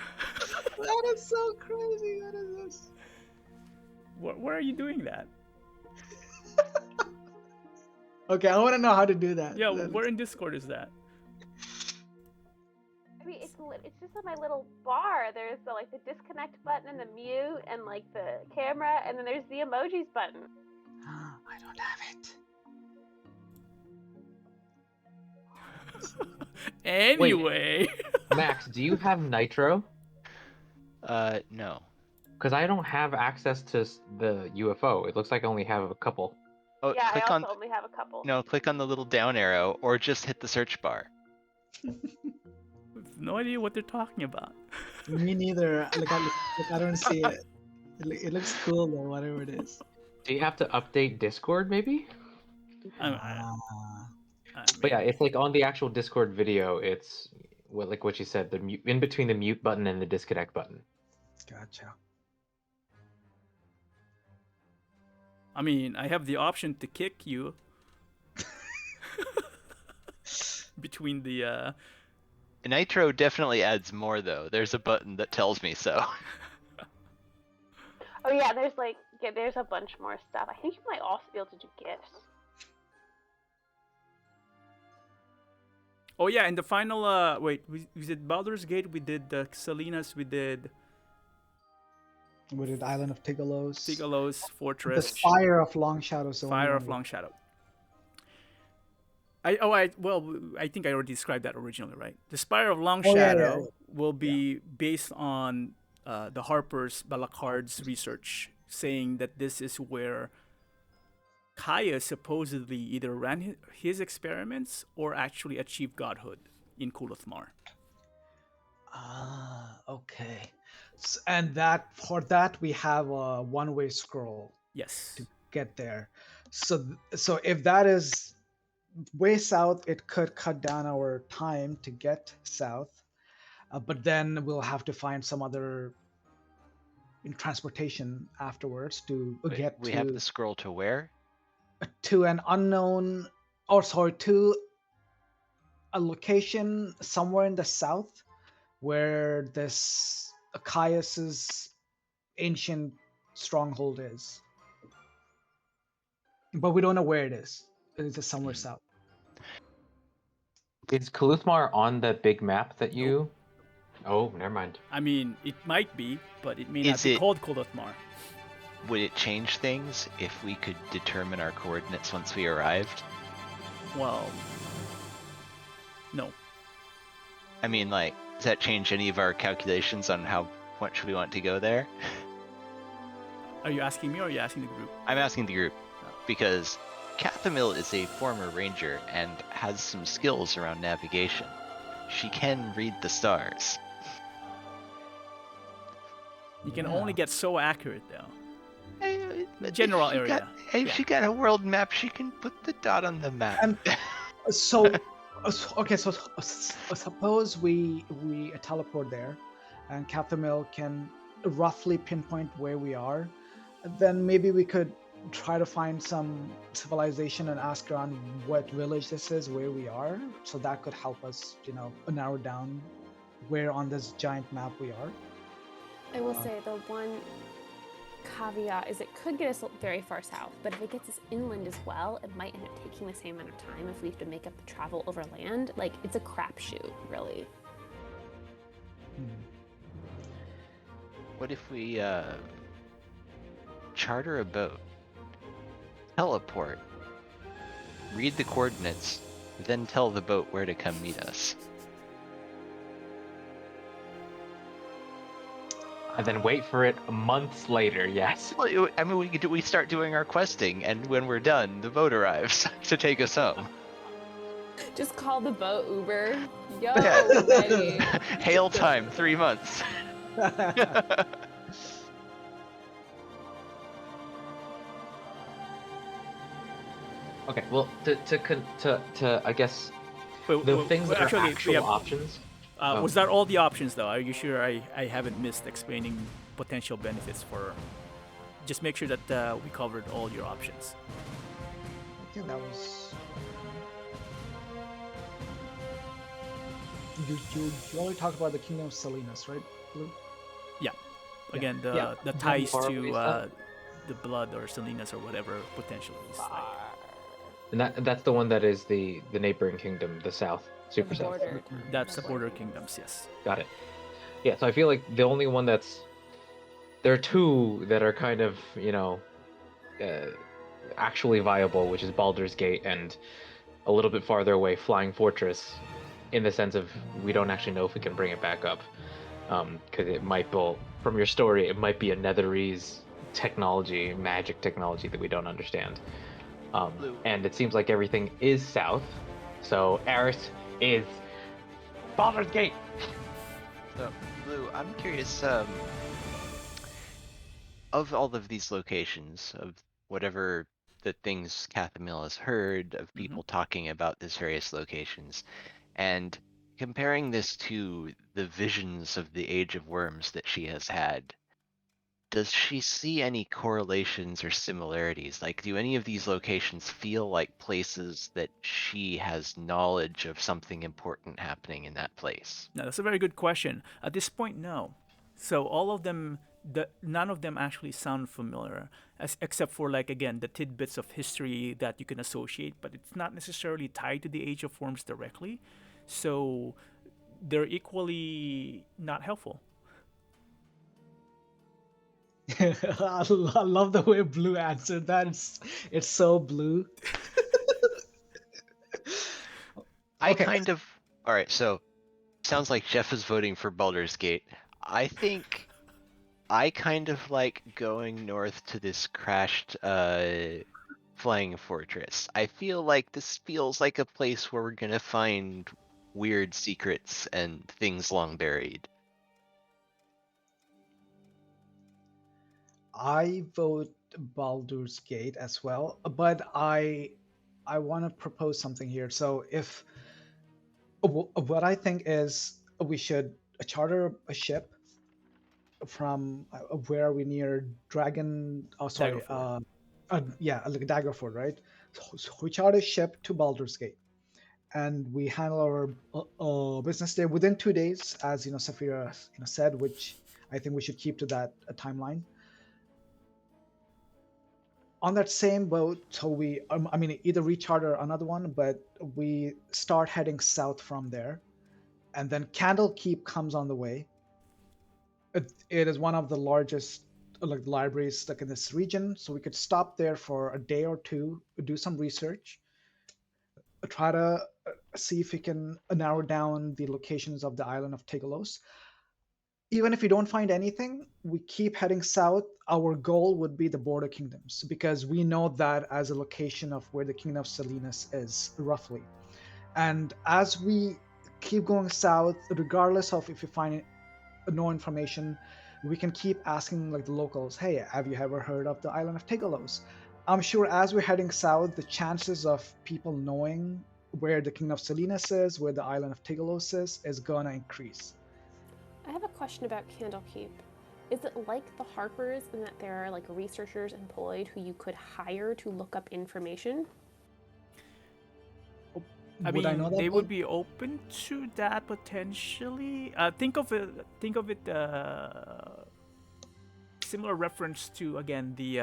That is so crazy. What is this? Where are you doing that? Okay, I want to know how to do that. Yeah, where in Discord is that? I mean, it's just on my little bar. There's the like the disconnect button and the mute and like the camera, and then there's the emojis button. I don't have it. Anyway. Max, do you have Nitro? No. Because I don't have access to the UFO. It looks like I only have a couple. Oh, Yeah, I click also on only have a couple. no, click on the little down arrow, or just hit the search bar. No idea what they're talking about. Me neither. Like, I don't see it. It looks cool though, whatever it is. Do you have to update Discord maybe? But yeah, it's like on the actual Discord video, it's like what you said, the mute, in between the mute button and the disconnect button. Gotcha. I mean, I have the option to kick you between the. Nitro definitely adds more though. There's a button that tells me so. Oh yeah, there's a bunch more stuff. I think you might also be able to do gifts. Oh yeah, in the final. Wait, we did Baldur's Gate. We did the Salinas. We did We did Island of Tigalos. Tigalos The Fortress. Spire of Long Shadow. Fire of Long Shadow. I think I already described that originally, right? The Spire of Long Oh, yeah, Shadow yeah. will be based on the Harper's Balakard's research, saying that this is where Kaya supposedly either ran his experiments or actually achieved godhood in Kuluthmar. Okay. And that for that we have a one-way scroll Yes. to get there. So if that is way south, it could cut down our time to get south. But then we'll have to find some other transportation afterwards to get We to have the scroll to where? to an unknown, or sorry, to a location somewhere in the south where this Caius's ancient stronghold is. But we don't know where it is. It is just somewhere south. Is Kuluthmar on that big map that you? Oh, never mind. I mean, it might be, but it may not Is be it- called Kuluthmar. Would it change things if we could determine our coordinates once we arrived? Well, no. I mean, like, does that change any of our calculations on how much we want to go there? Are you asking me or are you asking the group? I'm asking the group because Cathamil is a former ranger and has some skills around navigation. She can read the stars. You can Yeah. only get so accurate, though. But General if she area, if yeah. she got a world map, she can put the dot on the map. And so okay, so suppose we teleport there, and Cathamil can roughly pinpoint where we are. Then maybe we could try to find some civilization and ask around what village this is, where we are. So that could help us, narrow down where on this giant map we are. I will say the one caveat is it could get us very far south, but if it gets us inland as well, it might end up taking the same amount of time if we have to make up the travel over land. Like, it's a crapshoot, really. What if we charter a boat, teleport, read the coordinates, then tell the boat where to come meet us? And then wait for it months later. Yes. Well, I mean, we start doing our questing, and when we're done, the boat arrives to take us home. Just call the boat Uber. Yo, Yeah. ready. Hail time, 3 months. Okay, Okay, well, to I guess Wait, the wait, things that are actually, we actual have, options. Oh. was that all the options though? Are you sure I haven't missed explaining potential benefits for? Just make sure that we covered all your options. I think that was. You only talked about the Kingdom of Salinas, right, Blue? Yeah. Again, Yeah. the How ties far to away is that? the blood or Salinas or whatever potentially is like. And that's the one that is the neighboring kingdom, the south, super The south. border. That's the border kingdoms, yes. Got it. Yeah, so I feel like the only one that's there are two that are kind of actually viable, which is Baldur's Gate and a little bit farther away, Flying Fortress, in the sense of we don't actually know if we can bring it back up, because it might be from your story, it might be a Netherese technology, magic technology that we don't understand. Blue. And it seems like everything is south, so Eris is Baldur's Gate. So, Blue, I'm curious, of all of these locations, of whatever the things Cathamil has heard of people talking about these various locations, and comparing this to the visions of the Age of Worms that she has had, does she see any correlations or similarities? Like, do any of these locations feel like places that she has knowledge of something important happening in that place? Now that's a very good question. At this point, no. So all of them, none of them actually sound familiar, except for like again the tidbits of history that you can associate, but it's not necessarily tied to the Age of Worms directly. So they're equally not helpful. I love the way Blue answered that. It's so Blue. I Okay. kind of. Alright, so sounds like Jeff is voting for Baldur's Gate. I think I kind of like going north to this crashed flying fortress. I feel like this feels like a place where we're gonna find weird secrets and things long buried. I vote Baldur's Gate as well, but I want to propose something here. So if what I think is we should charter a ship from where are we near Dragon? Oh, sorry. Daggerford. Yeah, like Daggerford, right? So we charter a ship to Baldur's Gate, and we handle our business there within 2 days, as Safira said, which I think we should keep to that timeline. On that same boat, so we, I mean, either recharter another one, but we start heading south from there, and then Candlekeep comes on the way. It is one of the largest like libraries like in this region, so we could stop there for a day or two, do some research, try to see if we can narrow down the locations of the island of Tigalos. Even if we don't find anything, we keep heading south. Our goal would be the border kingdoms because we know that as a location of where the kingdom of Salinas is roughly. And as we keep going south, regardless of if we find no information, we can keep asking like the locals, hey, have you ever heard of the island of Tigalos? I'm sure as we're heading south, the chances of people knowing where the kingdom of Salinas is, where the island of Tigalos is gonna increase. I have a question about Candlekeep. Is it like the Harpers in that there are like researchers employed who you could hire to look up information? I Would mean, I know that? they would be open to that potentially. Think of it. Similar reference to again the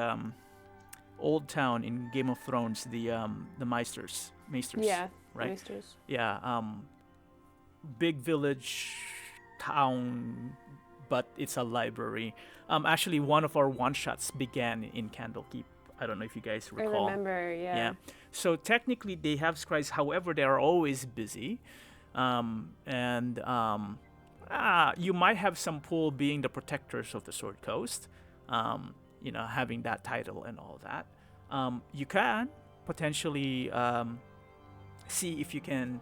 old town in Game of Thrones, the Maesters. Yeah, right. Maesters. Yeah. Big village town, but it's a library. Actually, one of our one shots began in Candlekeep. I don't know if you guys recall. I remember, yeah. So technically, they have scribes. However, they are always busy, and you might have some pull being the protectors of the Sword Coast. Having that title and all that. You can potentially see if you can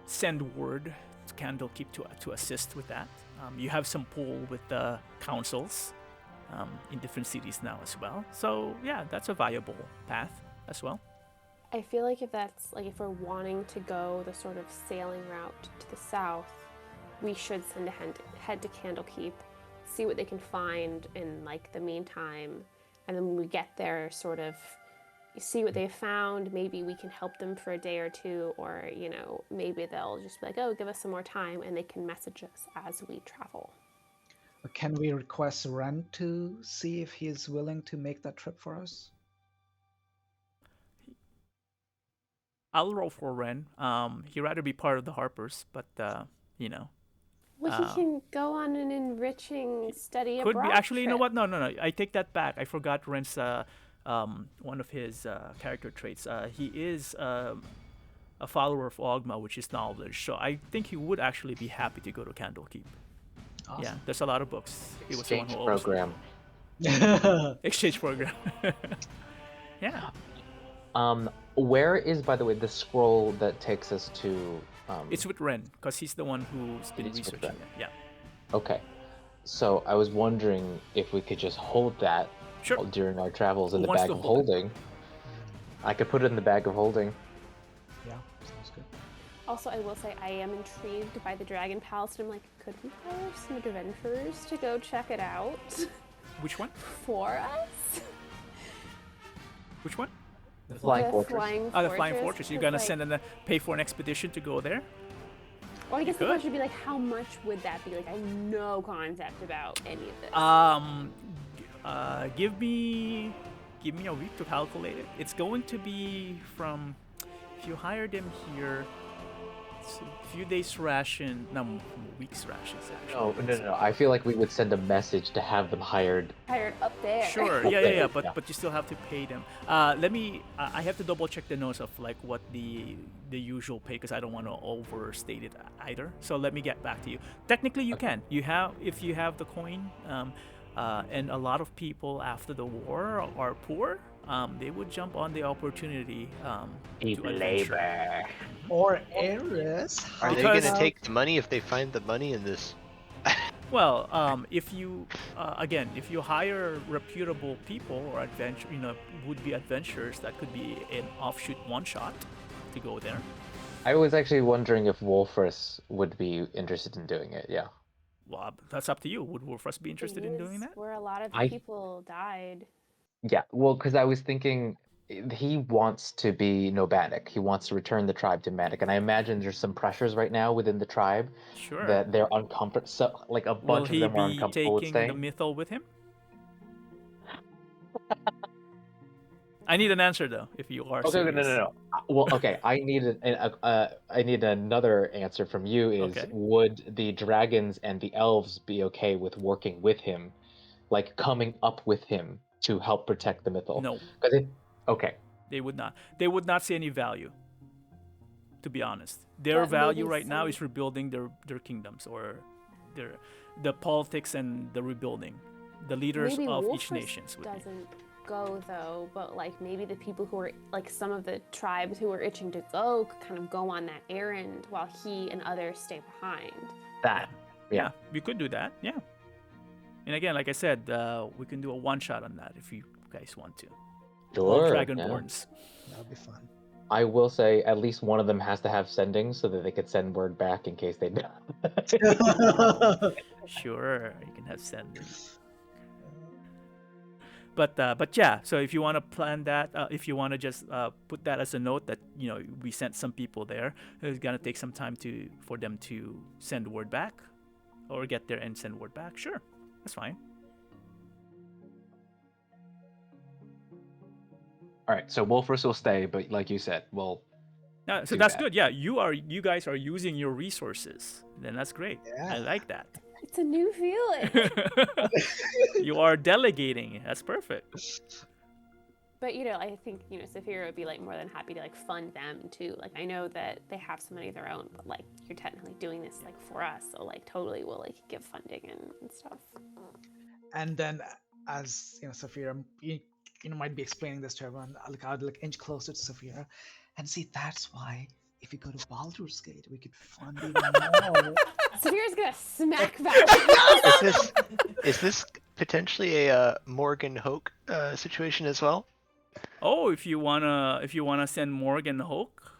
send word to Candlekeep to assist with that. You have some pull with the councils in different cities now as well. So yeah, that's a viable path. as well. I feel like if we're wanting to go the sort of sailing route to the south, we should send a head to Candlekeep, see what they can find in like the meantime, and then when we get there, sort of see what they found. Maybe we can help them for a day or two, or maybe they'll just be like, oh, give us some more time, and they can message us as we travel. Or can we request Ren to see if he is willing to make that trip for us? I'll roll for Ren. He'd rather be part of the Harpers, but Well, he can go on an enriching study could abroad be. Actually, you know trip. what? No. I take that back. I forgot Ren's one of his character traits. He is a follower of Ogma, which is knowledge. So I think he would actually be happy to go to Candlekeep. Awesome. Yeah, there's a lot of books. He was the one Exchange who always- program. Exchange program. Yeah. Where is, by the way, the scroll that takes us to? It's with Ren, because he's the one who's been It's with researching Ren. it. Yeah. Okay. So I was wondering if we could just hold that Sure. during our travels in Who the wants bag to of hold it? holding. I could put it in the bag of holding. Yeah, sounds good. Also, I will say I am intrigued by the Dragon Palace, and I'm like, could we hire some adventurers to go check it out Which one? for us? Which one? The Flying The Fortress. Flying Oh, the Flying Fortress. You're 'cause, gonna send pay for an expedition to go there? Or I guess the could. question would be like, how much would that be? Like, I have no concept about any of this. Give me a week to calculate it. It's going to be from, if you hire them here, it's a few days ration, no, weeks rations actually. No. I feel like we would send a message to have them hired. Hired up there. Sure, yeah. But Yeah. but you still have to pay them. I have to double check the notes of like what the usual pay, because I don't want to overstate it either. So let me get back to you. Technically, you can. If you have the coin, and a lot of people after the war are poor. They would jump on the opportunity to adventure. Or Eris. Are they Because- gonna take the money if they find the money in this? Well, if you if you hire reputable people or would-be adventurers, that could be an offshoot one-shot to go there. I was actually wondering if Wolfrus would be interested in doing it. Yeah. Well, that's up to you. Would Wolfrus be interested in doing that? Where a lot of I- people died. Yeah. Well, because I was thinking he wants to be Nobanic. He wants to return the tribe to Manic, and I imagine there's some pressures right now within the tribe Sure. that they're uncomfortable. So, like a Will bunch of he them are be uncomfortable with taking the staying. Mythal with him? I need an answer though. If you are Okay, serious. no. Well, okay. I need another answer from you. Is Okay. would the dragons and the elves be okay with working with him, like coming up with him to help protect the Mythal? No, Okay. they would not. They would not see any value. To be honest, their But value maybe right now some- is rebuilding their kingdoms, or the politics and the rebuilding. The leaders Maybe of each Wolfrus nations would be. doesn't go though, but like maybe the people who are like some of the tribes who are itching to go could kind of go on that errand while he and others stay behind. That. Yeah, we could do that. Yeah. And again, like I said, we can do a one shot on that if you guys want to. All Sure. yeah. Dragonborns. That would be fun. I will say at least one of them has to have sending so that they could send word back in case they die. Sure, you can have sending. But yeah, so if you want to plan that, if you want to just put that as a note that we sent some people there, it's gonna take some time for them to send word back, or get there and send word back. Sure, that's fine. All right, so Wolfrus will stay, but like you said, well, So do that's that. good. Yeah, you guys are using your resources. Then that's great. I Yeah. like that. It's a new feeling. You are delegating. That's perfect. But I think Saphira would be like more than happy to like fund them too. Like I know that they have some money of their own, but like you're technically doing this like for us, so like totally will like give funding and stuff. And then, as Saphira, might be explaining this to everyone. I'd inch closer to Saphira, and see that's why if we go to Baldur's Gate, we could fund even more. Saphira's gonna smack back. Is this potentially a Morgan Hoke situation as well? Oh, if you wanna send Morg and Hulk,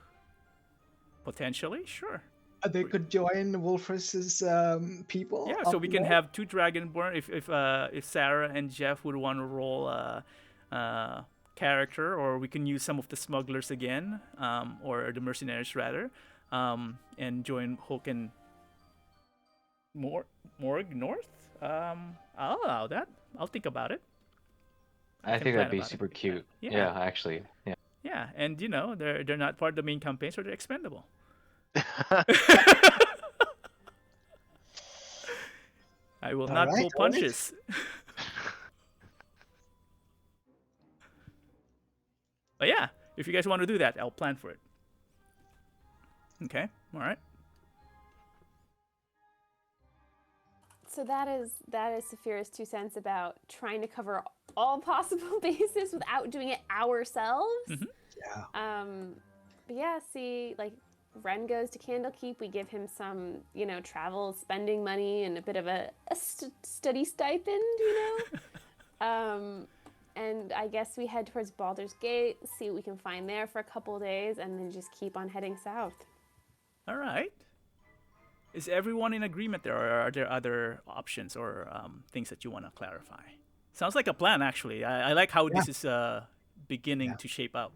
potentially, sure. They could join Wolfris's people. Yeah, so up we can north. have two Dragonborn. If Sarah and Jeff would want to roll character, or we can use some of the smugglers again, or the mercenaries rather, and join Hulk and Morg North. I'll allow that. I'll think about it. I can think plan that'd be about it. super cute. Yeah. Yeah, actually. Yeah. Yeah, and they're not part of the main campaign, so they're expendable. I will not Alright, pull punches. But yeah, if you guys want to do that, I'll plan for it. Okay, all right. So that is Saphira's 2 cents about trying to cover all possible bases without doing it ourselves. Mm-hmm. Yeah. But yeah, see, like Ren goes to Candlekeep, we give him some, travel spending money and a bit of a study stipend, and I guess we head towards Baldur's Gate, see what we can find there for a couple days, and then just keep on heading south. All right. Is everyone in agreement there, or are there other options or things that you want to clarify? Sounds like a plan, actually. I like how this is beginning to shape up,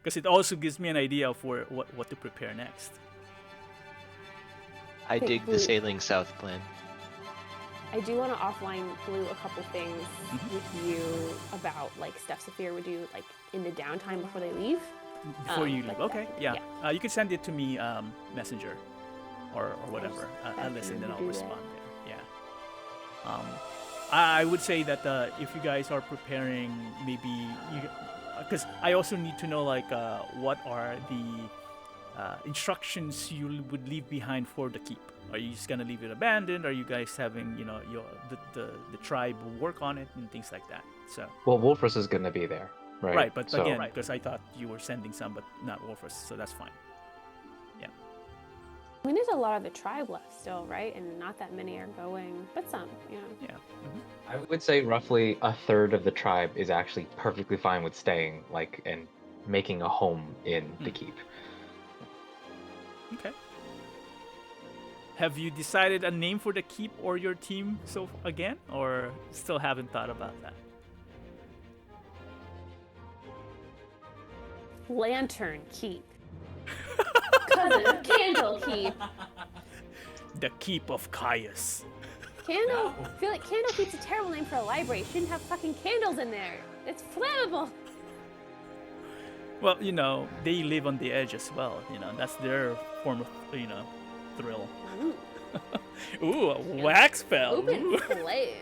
because it also gives me an idea of what to prepare next. I dig the sailing south plan. I do want to offline Blue a couple things with you about like stuff Saphira would do like in the downtime before they leave. Before you leave, like okay, that. yeah. You can send it to me, Messenger, or whatever. I'll listen, then I'll do respond there. Yeah. I would say that if you guys are preparing, maybe because I also need to know like what are the instructions you would leave behind for the keep. Are you just gonna leave it abandoned? Are you guys having the tribe work on it and things like that? So Well, Wolfris is gonna be there, right? right, but So- again, because I thought you were sending some, but not Wolfers, so that's fine. Yeah. I mean, there's a lot of the tribe left still, right? And not that many are going, but some, Yeah. I would say roughly a third of the tribe is actually perfectly fine with staying, like, and making a home in the keep. Okay. Have you decided a name for the keep or your team again, or still haven't thought about that? Lantern Keep. Cousin of Candle Keep. The Keep of Caius. I feel like Candle Keep's a terrible name for a library. It shouldn't have fucking candles in there. It's flammable. Well, they live on the edge as well. That's their form of, thrill. Ooh, a wax spell. Open Ooh. flame.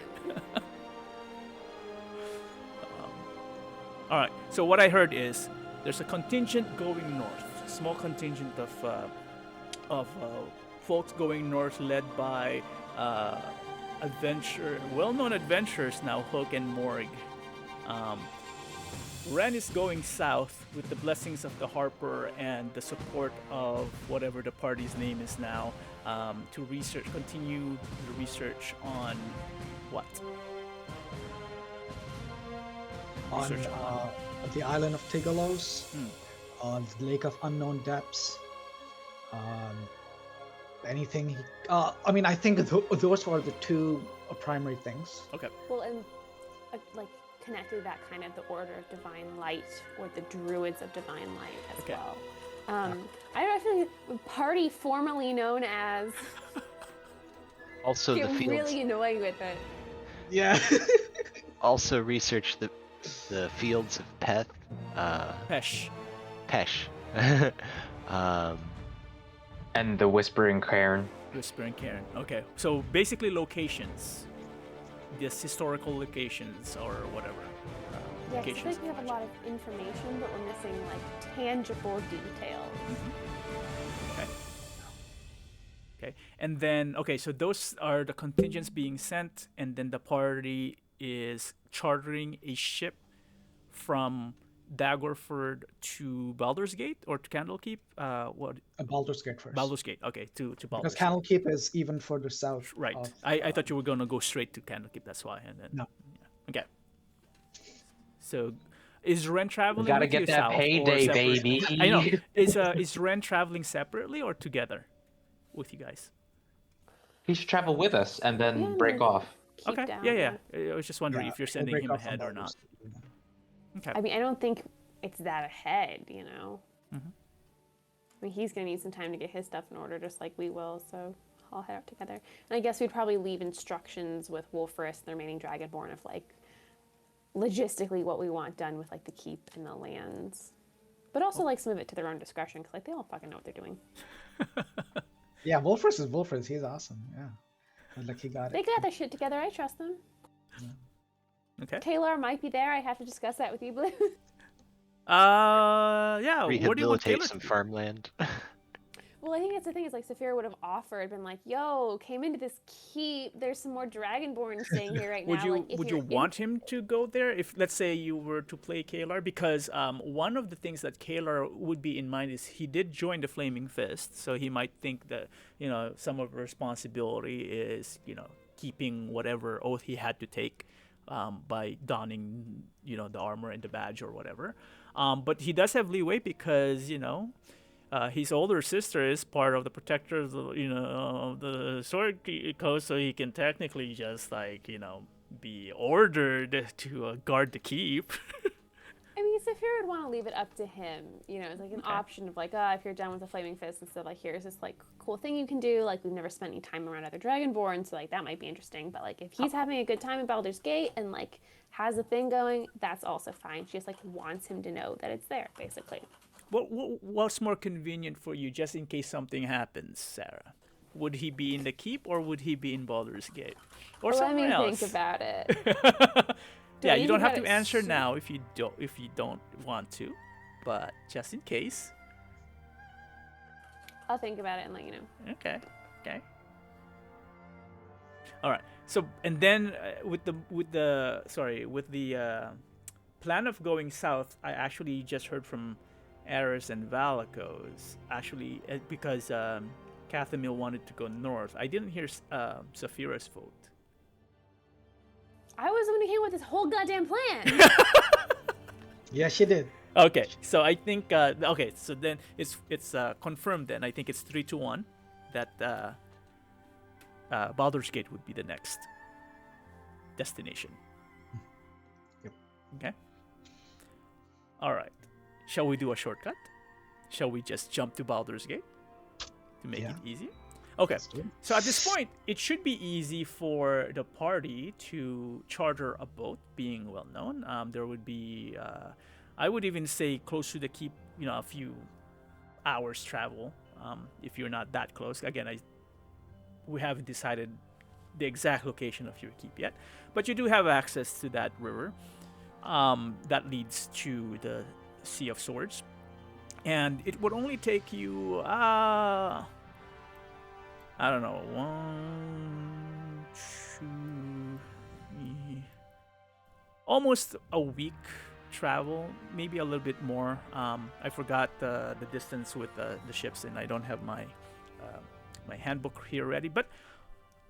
All right. So what I heard is there's a contingent going north, small contingent of folks going north, led by well-known adventurers now, Hook and Morg. Ren is going south with the blessings of the Harper and the support of whatever the party's name is now, to continue the research on what? On Research on. the island of Tigalos, on the Lake of Unknown Depths, anything. I think those are the two primary things. Okay. Well, and like connected to that kind of the Order of Divine Light or the Druids of Divine Light as Okay. well. I don't know, a party formerly known as. Also, the Get fields. really annoyed with it. Yeah. Also, research the fields of Peth. Pesh. Pesh. And the Whispering Cairn. Whispering Cairn. Okay. So basically locations. Just historical locations or whatever. Yeah, 'cause I feel Locations. like we have a lot of information, but we're missing like tangible details. Okay. And then, so those are the contingents being sent, and then the party is chartering a ship from Dagorford to Baldur's Gate or to Candlekeep. What? Baldur's Gate first. Baldur's Gate. Okay, to Baldur's Because Gate. Candlekeep is even further south. Right. of, I thought you were gonna go straight to Candlekeep. That's why. And then. No. Yeah. Okay. So, Is Ren traveling gotta with get you that south or payday, separate? baby. I know. Is Ren traveling separately or together with you guys? He should travel with us and then Yeah, break no, off. keep Okay. down. Yeah. I was just wondering Yeah, if you're we'll sending break him off from ahead or Baldur's not. Gate. Okay. I mean, I don't think it's that ahead, you know. Mm-hmm. I mean, he's gonna need some time to get his stuff in order, just like we will. So I'll head out together. And I guess we'd probably leave instructions with Wolfrist and the remaining Dragonborn of like logistically what we want done with like the keep and the lands, but also like some of it to their own discretion because like they don't fucking know what they're doing. Yeah, Wolfers is Wolfers. He's awesome. Yeah, but, like he got They it. got their shit together. I trust them. Okay. Kalar might be there. I have to discuss that with you, Blue. Yeah. What do you want Rehabilitate Kaler some to do? farmland. Well, I think that's the thing is like Saphira would have offered, been like, "Yo, came into this keep. There's some more Dragonborn staying here right now. Would you like, if would you you're in- want him to go there if let's say you were to play Kalar? Because one of the things that Kalar would be in mind is he did join the Flaming Fist, so he might think that some of the responsibility is keeping whatever oath he had to take by donning the armor and the badge or whatever. But he does have leeway because his older sister is part of the protectors, of the Sword Coast, so he can technically just be ordered to guard the keep. I mean, Saphira would want to leave it up to him. It's like an option of like, if you're done with the Flaming Fist, instead like here's this like cool thing you can do. Like we've never spent any time around other Dragonborn, so like that might be interesting. But like if he's having a good time at Baldur's Gate and like has a thing going, that's also fine. She just like wants him to know that it's there, basically. What's more convenient for you, just in case something happens, Sarah? Would he be in the keep or would he be in Baldur's Gate, or somewhere else? Let me think about it. Yeah, you don't have about to it answer soon. now if you don't want to, but just in case. I'll think about it and let you know. Okay. All right. So and then with the plan of going south, I actually just heard from Eris and Valakos actually because Cathamil wanted to go north. I didn't hear Saphira's vote. I was the one who came up with this whole goddamn plan. Yeah, she did. Okay, so I think so then it's confirmed then. I think it's 3-1 that Baldur's Gate would be the next destination. Yep. Okay. All right. Shall we do a shortcut? Shall we just jump to Baldur's Gate to make it easy? Okay. So at this point, it should be easy for the party to charter a boat, being well known. There would be, I would even say, close to the keep. A few hours travel. If you're not that close. Again, we haven't decided the exact location of your keep yet, but you do have access to that river that leads to the Sea of Swords, and it would only take you I don't know, 1, 2, 3, almost a week travel, maybe a little bit more. I forgot the distance with the ships, and I don't have my my handbook here ready, but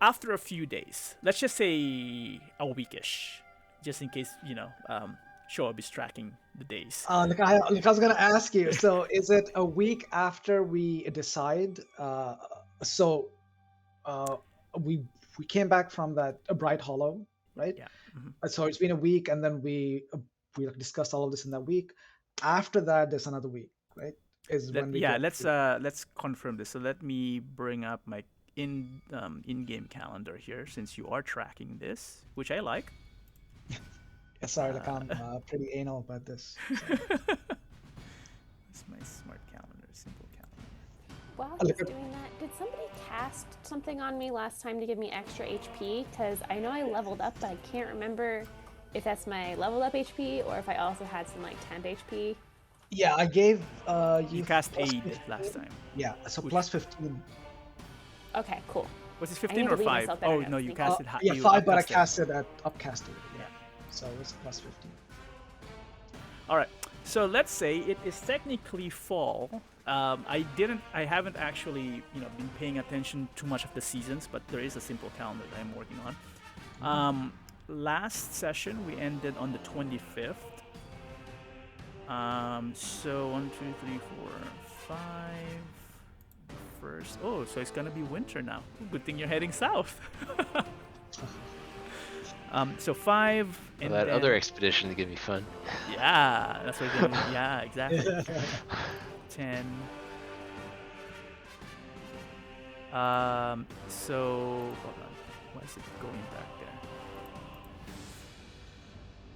after a few days, let's just say a weekish, just in case Shoaib is tracking the days. Look, I was gonna ask you. So, is it a week after we decide? We came back from that Bright Hollow, right? Yeah. Mm-hmm. So it's been a week, and then we discussed all of this in that week. After that, there's another week, right? Let's confirm this. So let me bring up my in-game calendar here, since you are tracking this, which I like. Yeah, sorry, I'm pretty anal about this. So. It's my smart calendar, simple calendar. While he's doing that, did somebody cast something on me last time to give me extra HP? Because I know I leveled up, but I can't remember if that's my leveled up HP or if I also had some like temp HP. Yeah, I gave you cast aid 15. last time. Yeah, so plus 15. Okay, cool. Was it 15 or 5? Oh no, you casted high. Yeah, 5, but I casted at upcasted. Yeah, so it was plus 15. All right. So let's say it is technically fall. I haven't actually been paying attention too much of the seasons, but there is a simple calendar that I'm working on. Last session we ended on the 25th, So 1, 2, 3, 4, 5. First. Oh, so it's gonna be winter now. Good thing you're heading south. So 5 Well, and that then other expedition is gonna be fun. yeah, that's what you're gonna. Yeah, exactly. 10. So hold on. Why is it going back there?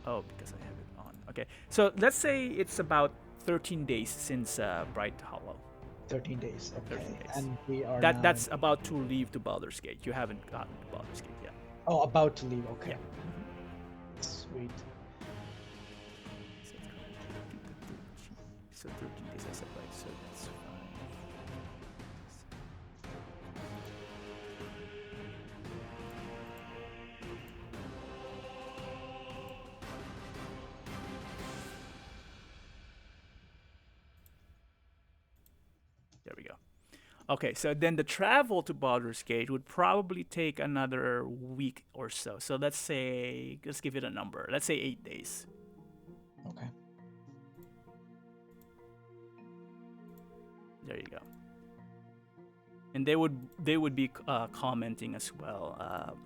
Oh, because I have it on. Okay. So let's say it's about 13 days since Bright Hollow. 13 days. Okay. 13 days. And we are That now. that's about to leave to Baldur's Gate. You haven't gotten to Baldur's Gate yet. Oh, about to leave. Okay. Yeah. Sweet. So 13 days, I said, right? So that's 5. There we go. Okay, so then the travel to Baldur's Gate would probably take another week or so. So let's give it a number. Let's say 8 days. Okay. There you go. And they would be commenting as well.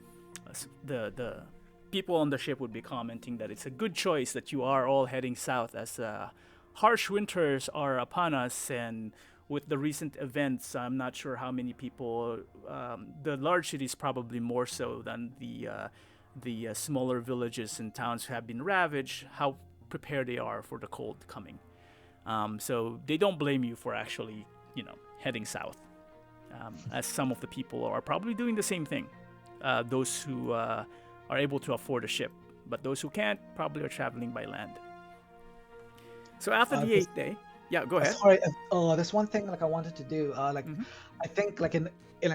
The people on the ship would be commenting that it's a good choice that you are all heading south, as harsh winters are upon us, and with the recent events, I'm not sure how many people. The large cities probably more so than the smaller villages and towns have been ravaged. How prepared they are for the cold coming. So they don't blame you for actually, heading south, as some of the people are probably doing the same thing. Those who are able to afford a ship, but those who can't probably are traveling by land. So after the 8th day, yeah, go ahead. Sorry. There's one thing I wanted to do. Mhm. I think in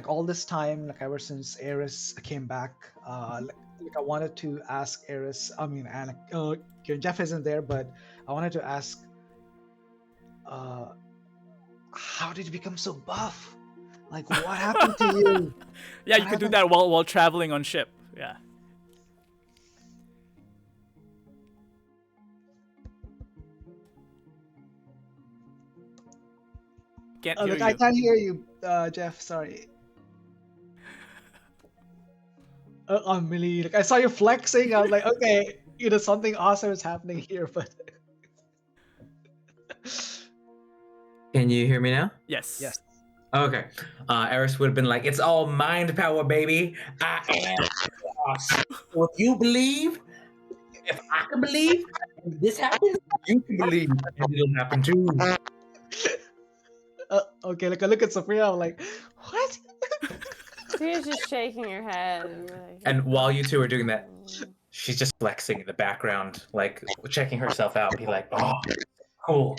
all this time, ever since Eris came back, I wanted to ask Eris. I mean, and Jeff isn't there, but I wanted to ask, how did you become so buff? What happened to you? Yeah, you could do that while traveling on ship. Yeah. Can't hear I you. can't hear you, Jeff. Sorry. Amelie, I saw you flexing. I was like, okay, something awesome is happening here, but. Can you hear me now? Yes. Yes. Okay. Eris would have been like, "It's all mind power, baby. I am boss. So if you believe, if I can believe, and this happens, you can believe, and it'll happen too." Okay, I look at Sophia. I'm like, what? Sophia's just shaking her head. And while you two are doing that, she's just flexing in the background, checking herself out, be like, "Oh, cool."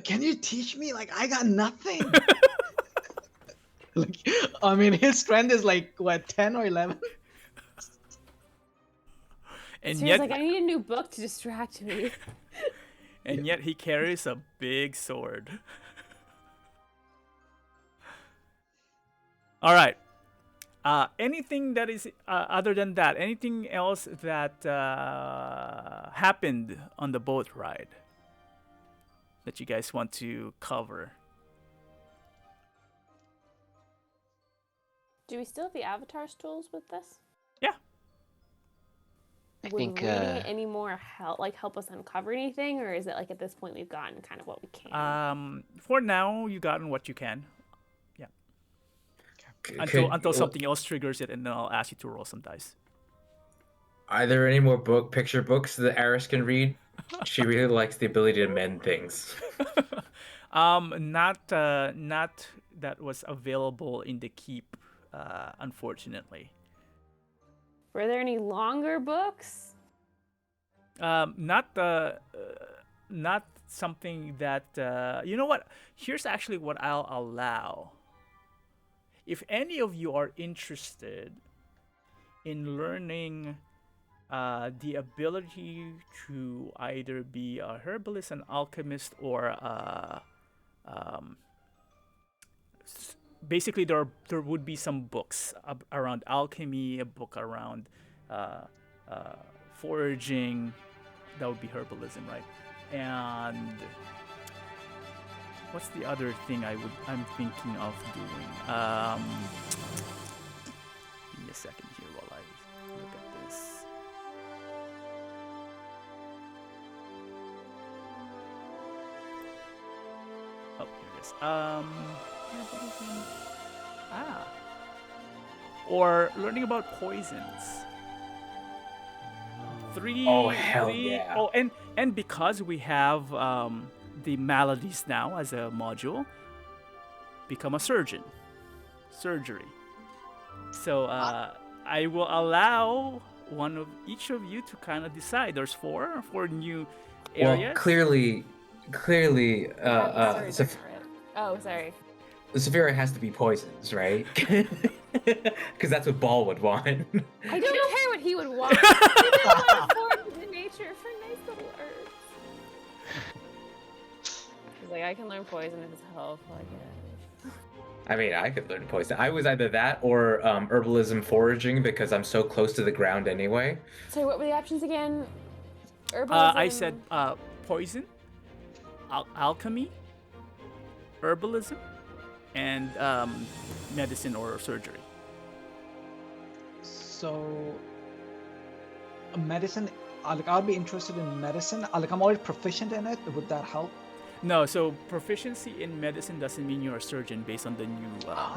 Can you teach me? I got nothing. His strength is what, 10 or 11? And Sophia's yet, like, I need a new book to distract me. and yet he carries a big sword. All right. Anything that is other than that? Anything else that happened on the boat ride that you guys want to cover? Do we still have the Avatar's tools with this? Yeah. I Would think reading it any more help us uncover anything, or is it at this point we've gotten kind of what we can? For now, you gotten what you can. Yeah. Until something else triggers it, and then I'll ask you to roll some dice. Are there any more picture books that Eris can read? She really likes the ability to mend things. Not that was available in the keep, unfortunately. Were there any longer books? Not something that you know what? Here's actually what I'll allow. If any of you are interested in learning the ability to either be a herbalist, an alchemist, or basically there would be some books around alchemy, a book around foraging, that would be herbalism, right? And what's the other thing I'm thinking of doing? Give me a second here while I look at this. Oh, here it is. Or learning about poisons. Oh, hell yeah. Oh, and because we have the maladies now as a module, become a surgeon. Surgery. So I will allow one of each of you to kind of decide. There's four new areas. Well, clearly, Sorry, oh, sorry. Saphira has to be poisons, right? Because that's what Ball would want. I don't care what he would want. He just wants forms in nature for nice little herbs. He's like, I can learn poison if it's helpful, I guess. I mean, I could learn poison. I was either that or herbalism foraging because I'm so close to the ground anyway. So what were the options again? Herbalism? I said poison, alchemy, herbalism, and medicine or surgery. So, medicine. Like, I'll be interested in medicine. Like, I'm already proficient in it. Would that help? No, so proficiency in medicine doesn't mean you're a surgeon based on the new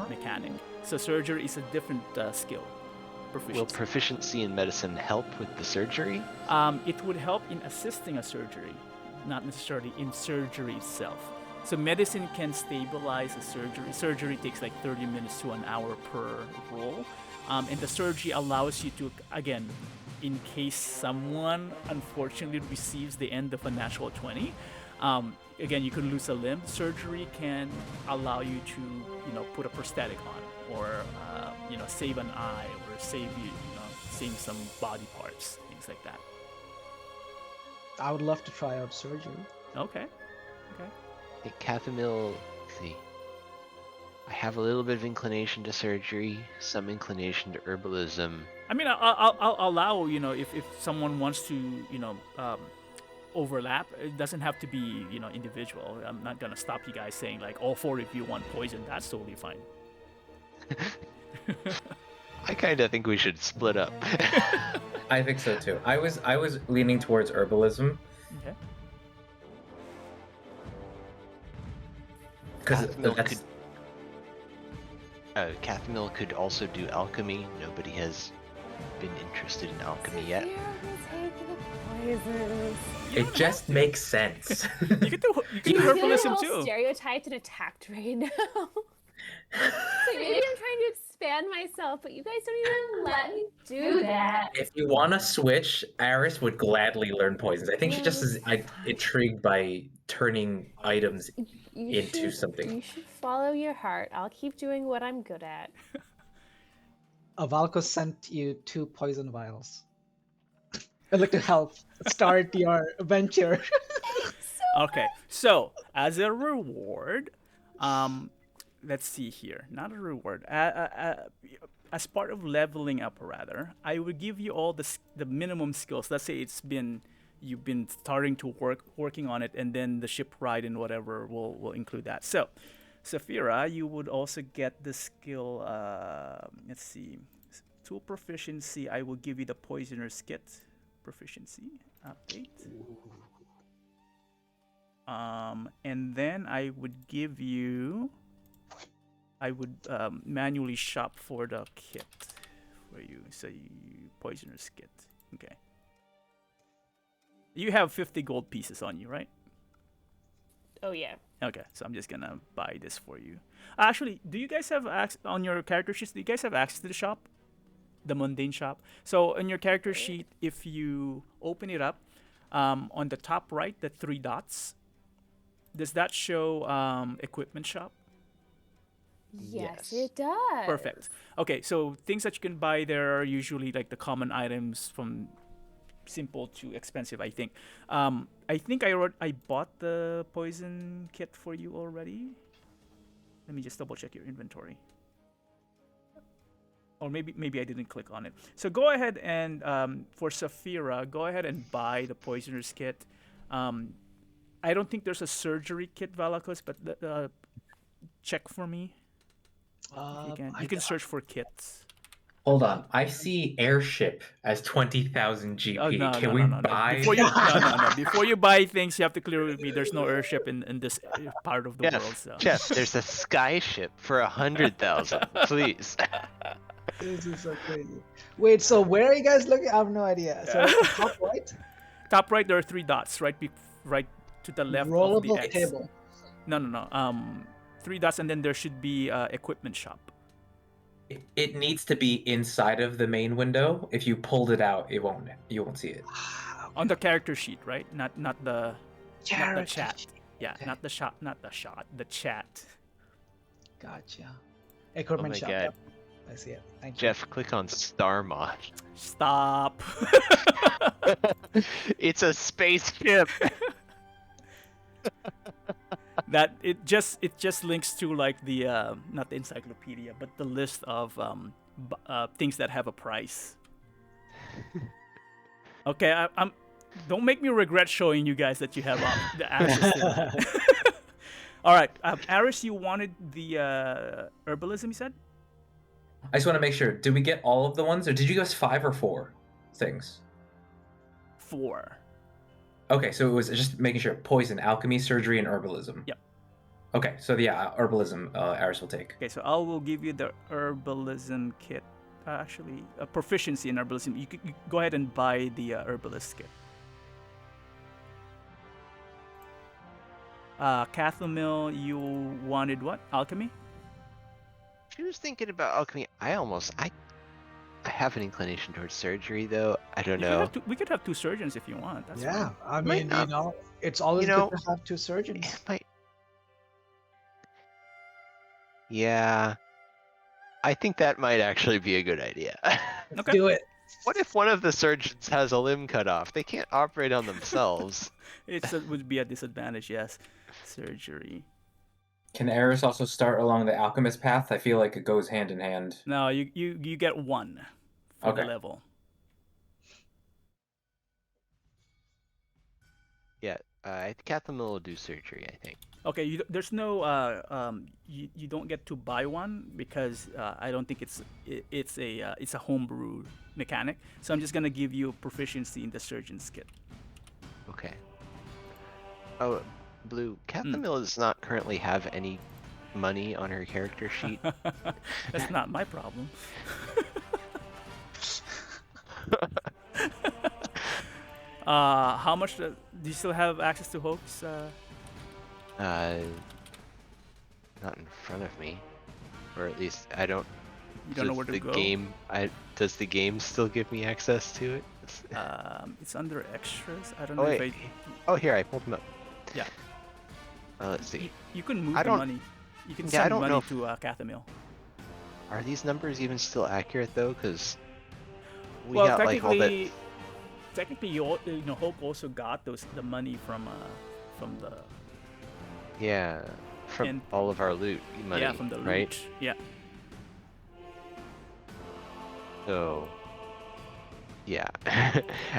mechanic. So surgery is a different skill. Proficiency. Will proficiency in medicine help with the surgery? It would help in assisting a surgery, not necessarily in surgery itself. So medicine can stabilize a surgery. Surgery takes like 30 minutes to an hour per roll. And the surgery allows you to, again, in case someone unfortunately receives the end of a natural 20, again, you could lose a limb. Surgery can allow you to, put a prosthetic on, or save an eye, or save some body parts, things like that. I would love to try out surgery. Okay. Hey, Cathamil, let's see. I have a little bit of inclination to surgery, some inclination to herbalism. I mean, I'll allow, if someone wants to, overlap. It doesn't have to be, individual. I'm not gonna stop you guys saying like all four of you want poison. That's totally fine. I kind of think we should split up. I think so too. I was leaning towards herbalism. Okay. Because Cathamil could also do alchemy. Nobody has been interested in alchemy yet. It just makes sense. You could do herbalism too. Stereotyped and attacked right now. So maybe I'm trying to expand myself, but you guys don't even let me do that. If you want to switch, Aris would gladly learn poisons. I think she just is intrigued by turning items into something. You should follow your heart. I'll keep doing what I'm good at. Valko sent you 2 poison vials. I'd like to help start your venture. Okay, so as a reward, let's see here. Not a reward. As part of leveling up, rather, I would give you all the minimum skills. Let's say you've been starting to working on it, and then the ship ride and whatever will include that. So, Saphira, you would also get the skill. Let's see, tool proficiency. I will give you the poisoner's kit proficiency update. And then I would give you. I would manually shop for the kit for you. So poisoner's kit. Okay. You have 50 gold pieces on you, right? Oh yeah. Okay, so I'm just gonna buy this for you. Actually, do you guys have access on your character sheets? Do you guys have access to the shop, the mundane shop? So on your character sheet, if you open it up, on the top right, the 3 dots, does that show equipment shop? Yes, it does. Perfect. Okay, so things that you can buy there are usually like the common items from simple to expensive, I think. I think I bought the poison kit for you already. Let me just double check your inventory. or maybe I didn't click on it. So go ahead and for Saphira, go ahead and buy the poisoner's kit. I don't think there's a surgery kit, Valakos, but check for me if you can. You can search for kits. Hold on. I see airship as 20,000 GP. Oh no, Can no, we no, no, no. buy? Before you no. Before you buy things, you have to clear with me. There's no airship in this part of the world. So. Jeff, there's a skyship for 100,000. Please. This is so crazy. Wait, so where are you guys looking? I have no idea. So top right, Top right, there are 3 dots. Right to the left of the rollable X. table. No. 3 dots, and then there should be equipment shop. It needs to be inside of the main window. If you pulled it out, you won't see it. On the character sheet, right? Not the Character chat. sheet. Yeah, Okay. not the shot, the chat. Gotcha. Equipment my shop. God. Yep. I see it. Thank you. Jeff, click on Star Mod. Stop. It's a spaceship. That it just links to like the not the encyclopedia, but the list of things that have a price. Okay, I'm. Don't make me regret showing you guys that you have the access to that. All right, Aris, you wanted the herbalism, you said? I just want to make sure. Did we get all of the ones, or did you give us 5 or 4 things? 4. Okay, so it was just making sure. Poison, alchemy, surgery, and herbalism. Yep. Okay, so yeah, herbalism, Aris will take. Okay, so I will give you the herbalism kit. Actually, a proficiency in herbalism. You go ahead and buy the herbalist kit. Cathomil, you wanted what? Alchemy? She was thinking about alchemy. I have an inclination towards surgery, though. I don't know. We could have 2 surgeons if you want. That's Yeah, fine. I Might mean, not. it's always You know- good to have 2 surgeons. It might- Yeah. I think that might actually be a good idea. Okay. Do it. What if one of the surgeons has a limb cut off? They can't operate on themselves. It would be a disadvantage, yes. Surgery. Can Aris also start along the alchemist path? I feel like it goes hand in hand. No, you get 1 for the Okay. level. Yeah, Cathomil will do surgery, I think. Okay, there's no you don't get to buy one because I don't think it's a homebrew mechanic. So I'm just gonna give you proficiency in the surgeon's kit. Okay. Oh, Blue, Cathomil does not currently have any money on her character sheet. That's not my problem. How much do you still have access to Hoax? Not in front of me, or at least I don't. You don't know where to go? Does the game still give me access to it? It's under extras. I don't Oh know wait. if Oh, here I pulled them up. Yeah. Let's see. you can move I the don't- money. You can Yeah, I send don't money know if- to Cathomil. Are these numbers even still accurate though? Because we Well, got like all that. technically, Hope also got the money from the Yeah, from and- all of our loot money. yeah from the loot. right? Yeah. So, yeah.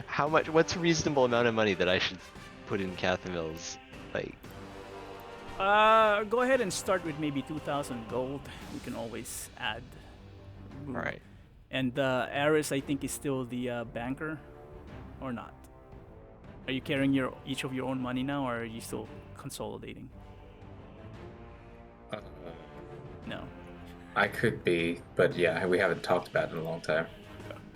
How much? What's a reasonable amount of money that I should put in Cathomil's? Like, Go ahead and start with maybe 2,000 gold. We can always add. all right. And Aris, I think, is still the banker, or not? Are you carrying each of your own money now, or are you still consolidating? No. I could be, but yeah, we haven't talked about it in a long time.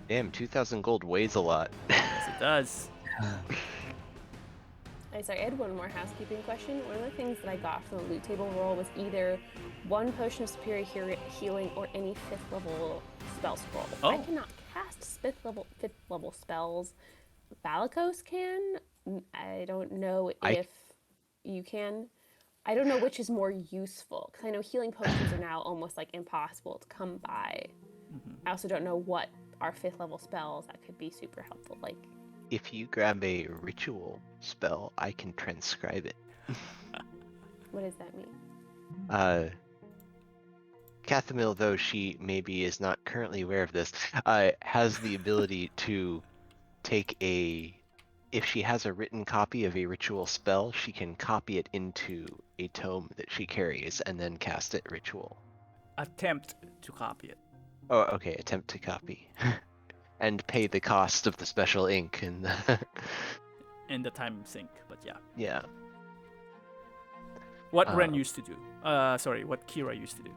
Damn, 2,000 gold weighs a lot. Yes, it does. Sorry, I had one more housekeeping question. One of the things that I got from the loot table roll was either 1 potion of superior healing or any 5th level spell scroll. I Oh. cannot cast 5th level spells. Balakos can. I don't know if you can. I don't know which is more useful because I know healing potions are now almost like impossible to come by. I also don't know what are 5th level spells that could be super helpful. Like, If you grab a ritual spell, I can transcribe it. what does that mean? Cathamil, though she maybe is not currently aware of this, has the ability to take if she has a written copy of a ritual spell, she can copy it into a tome that she carries and then cast it ritual. Attempt to copy it. Oh, okay, attempt to copy. And pay the cost of the special ink and In the time sync, but yeah. yeah. What Ren used to do. What Kira used to do.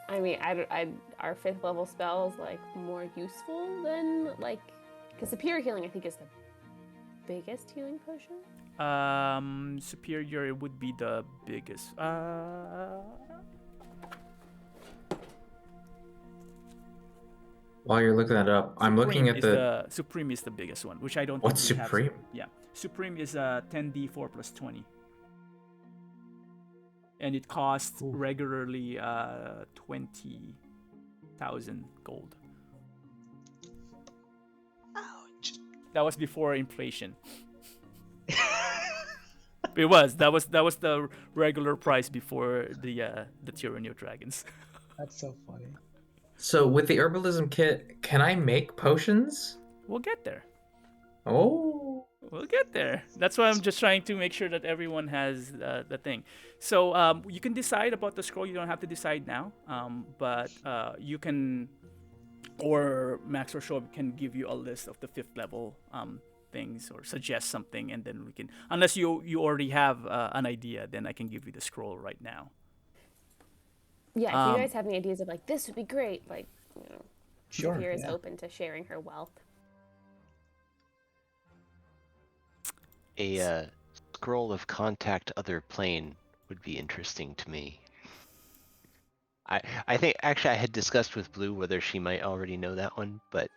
I mean, our 5th level spell is like more useful than like, because Superior Healing I think is the biggest healing potion. Superior would be the biggest. While you're looking that up, I'm looking at the Supreme is the biggest one, which I don't. What's think we Supreme? Have. Yeah, Supreme is 10d4 plus 20, and it costs regularly 20,000 gold. Ouch. That was before inflation. It was. That was the regular price before the Tyranny of Dragons. That's so funny. So with the herbalism kit, can I make potions? We'll get there. Oh. We'll get there. That's why I'm just trying to make sure that everyone has the thing. So you can decide about the scroll. You don't have to decide now. But you can, or Max or Shob can give you a list of the 5th level things or suggest something, and then we can. Unless you already have an idea, then I can give you the scroll right now. Yeah, if you guys have any ideas of like this would be great, like Sure. Sophia is open to sharing her wealth. A scroll of contact other plane would be interesting to me. I think actually I had discussed with Blue whether she might already know that one, but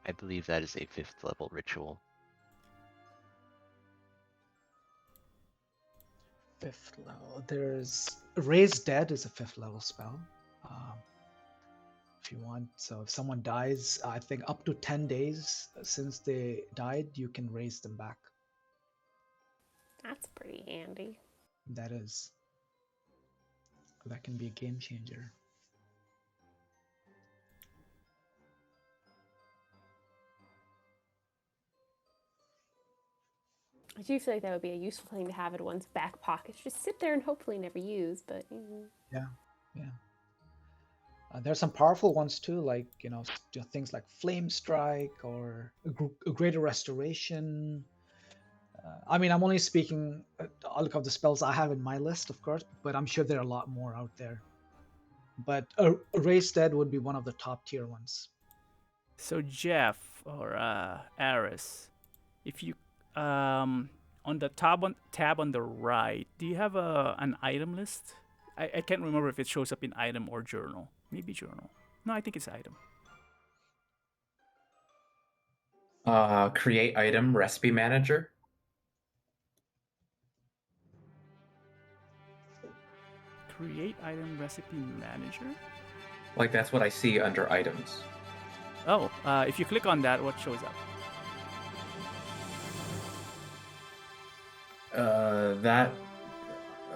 I believe that is a 5th level ritual. 5th level. There's Raise Dead is a 5th level spell. If you want. So if someone dies, I think up to 10 days since they died, you can raise them back. That's pretty handy. That can be a game changer. I do feel like that would be a useful thing to have in one's back pocket. Just sit there and hopefully never use, but Yeah. There's some powerful ones too, like things like Flame Strike or a Greater Restoration. I mean, I'm only speaking all of the spells I have in my list, of course, but I'm sure there are a lot more out there. But Raise Dead would be one of the top tier ones. So Jeff or Aris, if you on the tab on the right, do you have an item list? I can't remember if it shows up in item or journal. Maybe journal. No, I think it's item. Create item recipe manager. Create item recipe manager? Like that's what I see under items. Oh, if you click on that, what shows up?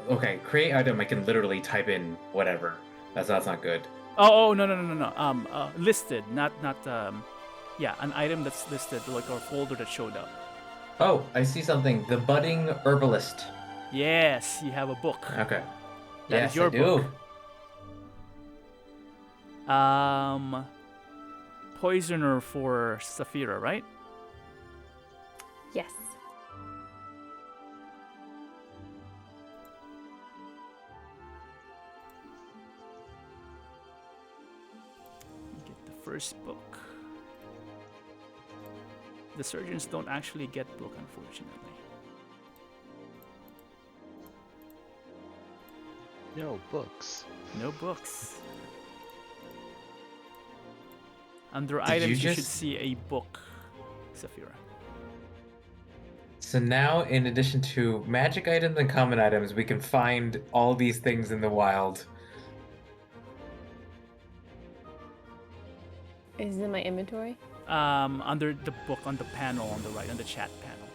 Okay, create item, I can literally type in whatever. That's not good. Oh, no. Listed, not yeah, an item that's listed, like a folder that showed up. Oh, I see something. The budding herbalist. Yes, you have a book. Okay. That yes, is your I do. book. Poisoner for Saphira, right? yes. Get the first book. The surgeons don't actually get book, unfortunately. No books. No books. Under Did items, you you should just- see a book, Saphira. So now, in addition to magic items and common items, we can find all these things in the wild. Is it in my inventory? Under the book on the panel on the right, on the chat panel.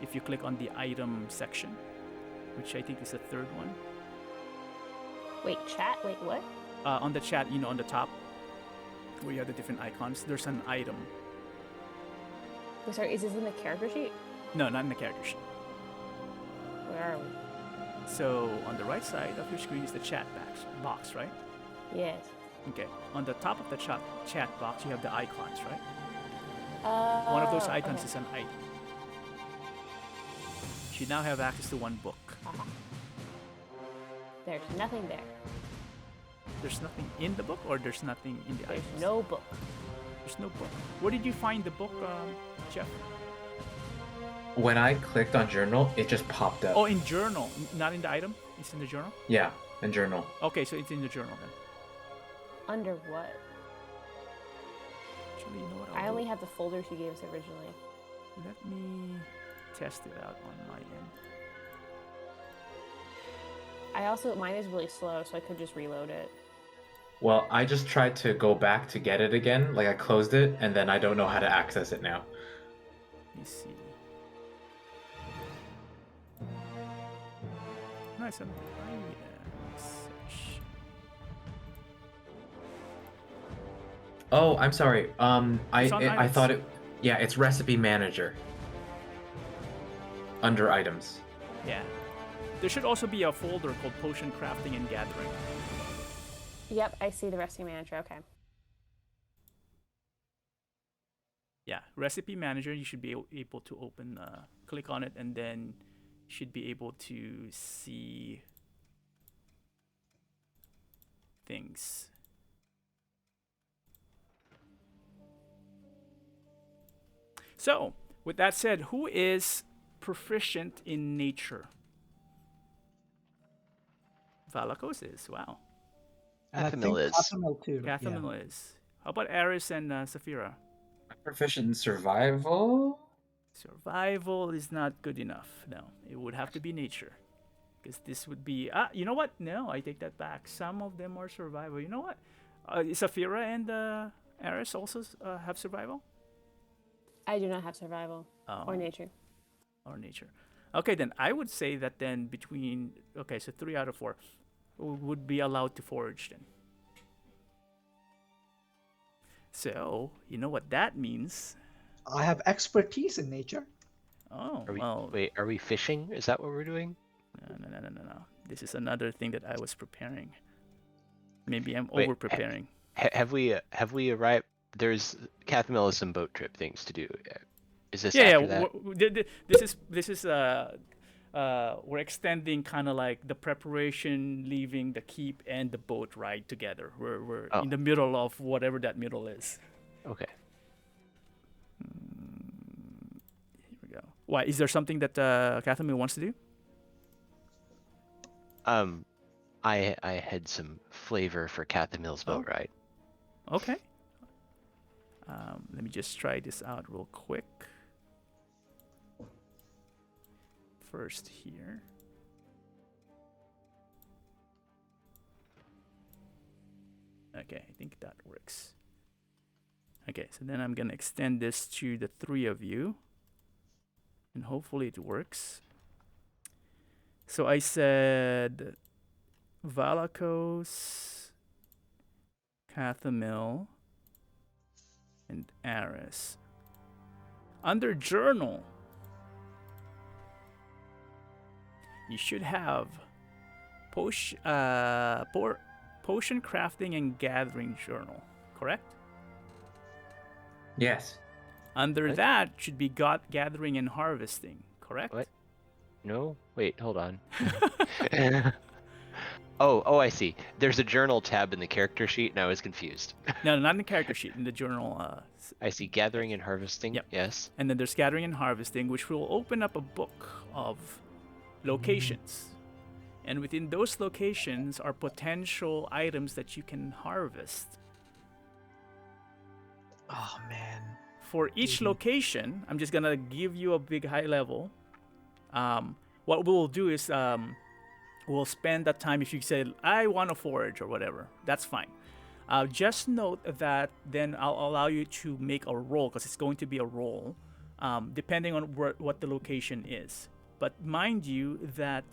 If you click on the item section, which I think is the third one. Wait, chat? Wait, what? On the chat, on the top, where you have the different icons, there's an item. Wait, sorry, is this in the character sheet? No, not in the character sheet. Where are we? So on the right side of your screen is the chat box, right? Yes. Okay. On the top of the chat box, you have the icons, right? Oh, One of those icons okay. is an item. You now have access to one book. Aha. There's nothing there. There's nothing in the book, or there's nothing in the There's items? no book. There's no book. Where did you find the book, Jeff? When I clicked on journal, it just popped up. Oh, in journal, not in the item. It's in the journal. Yeah, in journal. Okay, so it's in the journal then. Under what? Actually, you know what? I I'll only do? have the folders you gave us originally. Let me test it out on my end. Mine is really slow, so I could just reload it. Well, I just tried to go back to get it again. Like I closed it, and then I don't know how to access it now. Let me see. Nice. Search. Oh, I'm sorry. It's on I items. thought it. Yeah, it's recipe manager. Under items. Yeah. There should also be a folder called Potion Crafting and Gathering. Yep, I see the recipe manager. Okay. Yeah, Recipe Manager. You should be able to open, click on it, and then you should be able to see things. So, with that said, who is proficient in nature? Valakos is. Wow. And I think Cathamil is. Cathamil too. yeah. Cathamil is. How about Aris and Saphira? I'm proficient in survival. Survival is not good enough. No, it would have to be nature. Because this would be... you know what? No, I take that back. Some of them are survival. You know what? Saphira and Aris also have survival? I do not have survival Oh. or nature. Or nature. Okay, then I would say that then between... Okay, so 3 out of 4 would be allowed to forage then. So, you know what that means? I have expertise in nature. Oh, Are we, well... wait, are we fishing? Is that what we're doing? No. This is another thing that I was preparing. Maybe I'm Wait, over-preparing. Have we arrived? There's Cathamil some boat trip things to do. Is this Yeah, after that? This is we're extending kind of like the preparation, leaving the keep and the boat ride together. We're Oh. in the middle of whatever that middle is. Okay. Here we go. Why? Is there something that Catherine wants to do? I had some flavor for Cathamil's boat Oh. ride. Okay. Let me just try this out real quick. First here. Okay, I think that works. Okay, so then I'm gonna extend this to the 3 of you. And hopefully it works. So I said Valakos, Cathamil, and Aris. Under journal, you should have potion crafting and gathering journal, correct? Yes. Under What? that should be gathering and harvesting, correct? What? No? Wait, hold on. Oh, I see. There's a journal tab in the character sheet, and I was confused. No, not in the character sheet, in the journal. I see gathering and harvesting. Yep. Yes. And then there's gathering and harvesting, which will open up a book of locations. And within those locations are potential items that you can harvest. Oh man. For each location, I'm just gonna give you a big high level. What we'll do is we'll spend that time. If you say I want to forage or whatever, that's fine. Just note that then I'll allow you to make a roll, because it's going to be a roll, depending on what the location is. But mind you that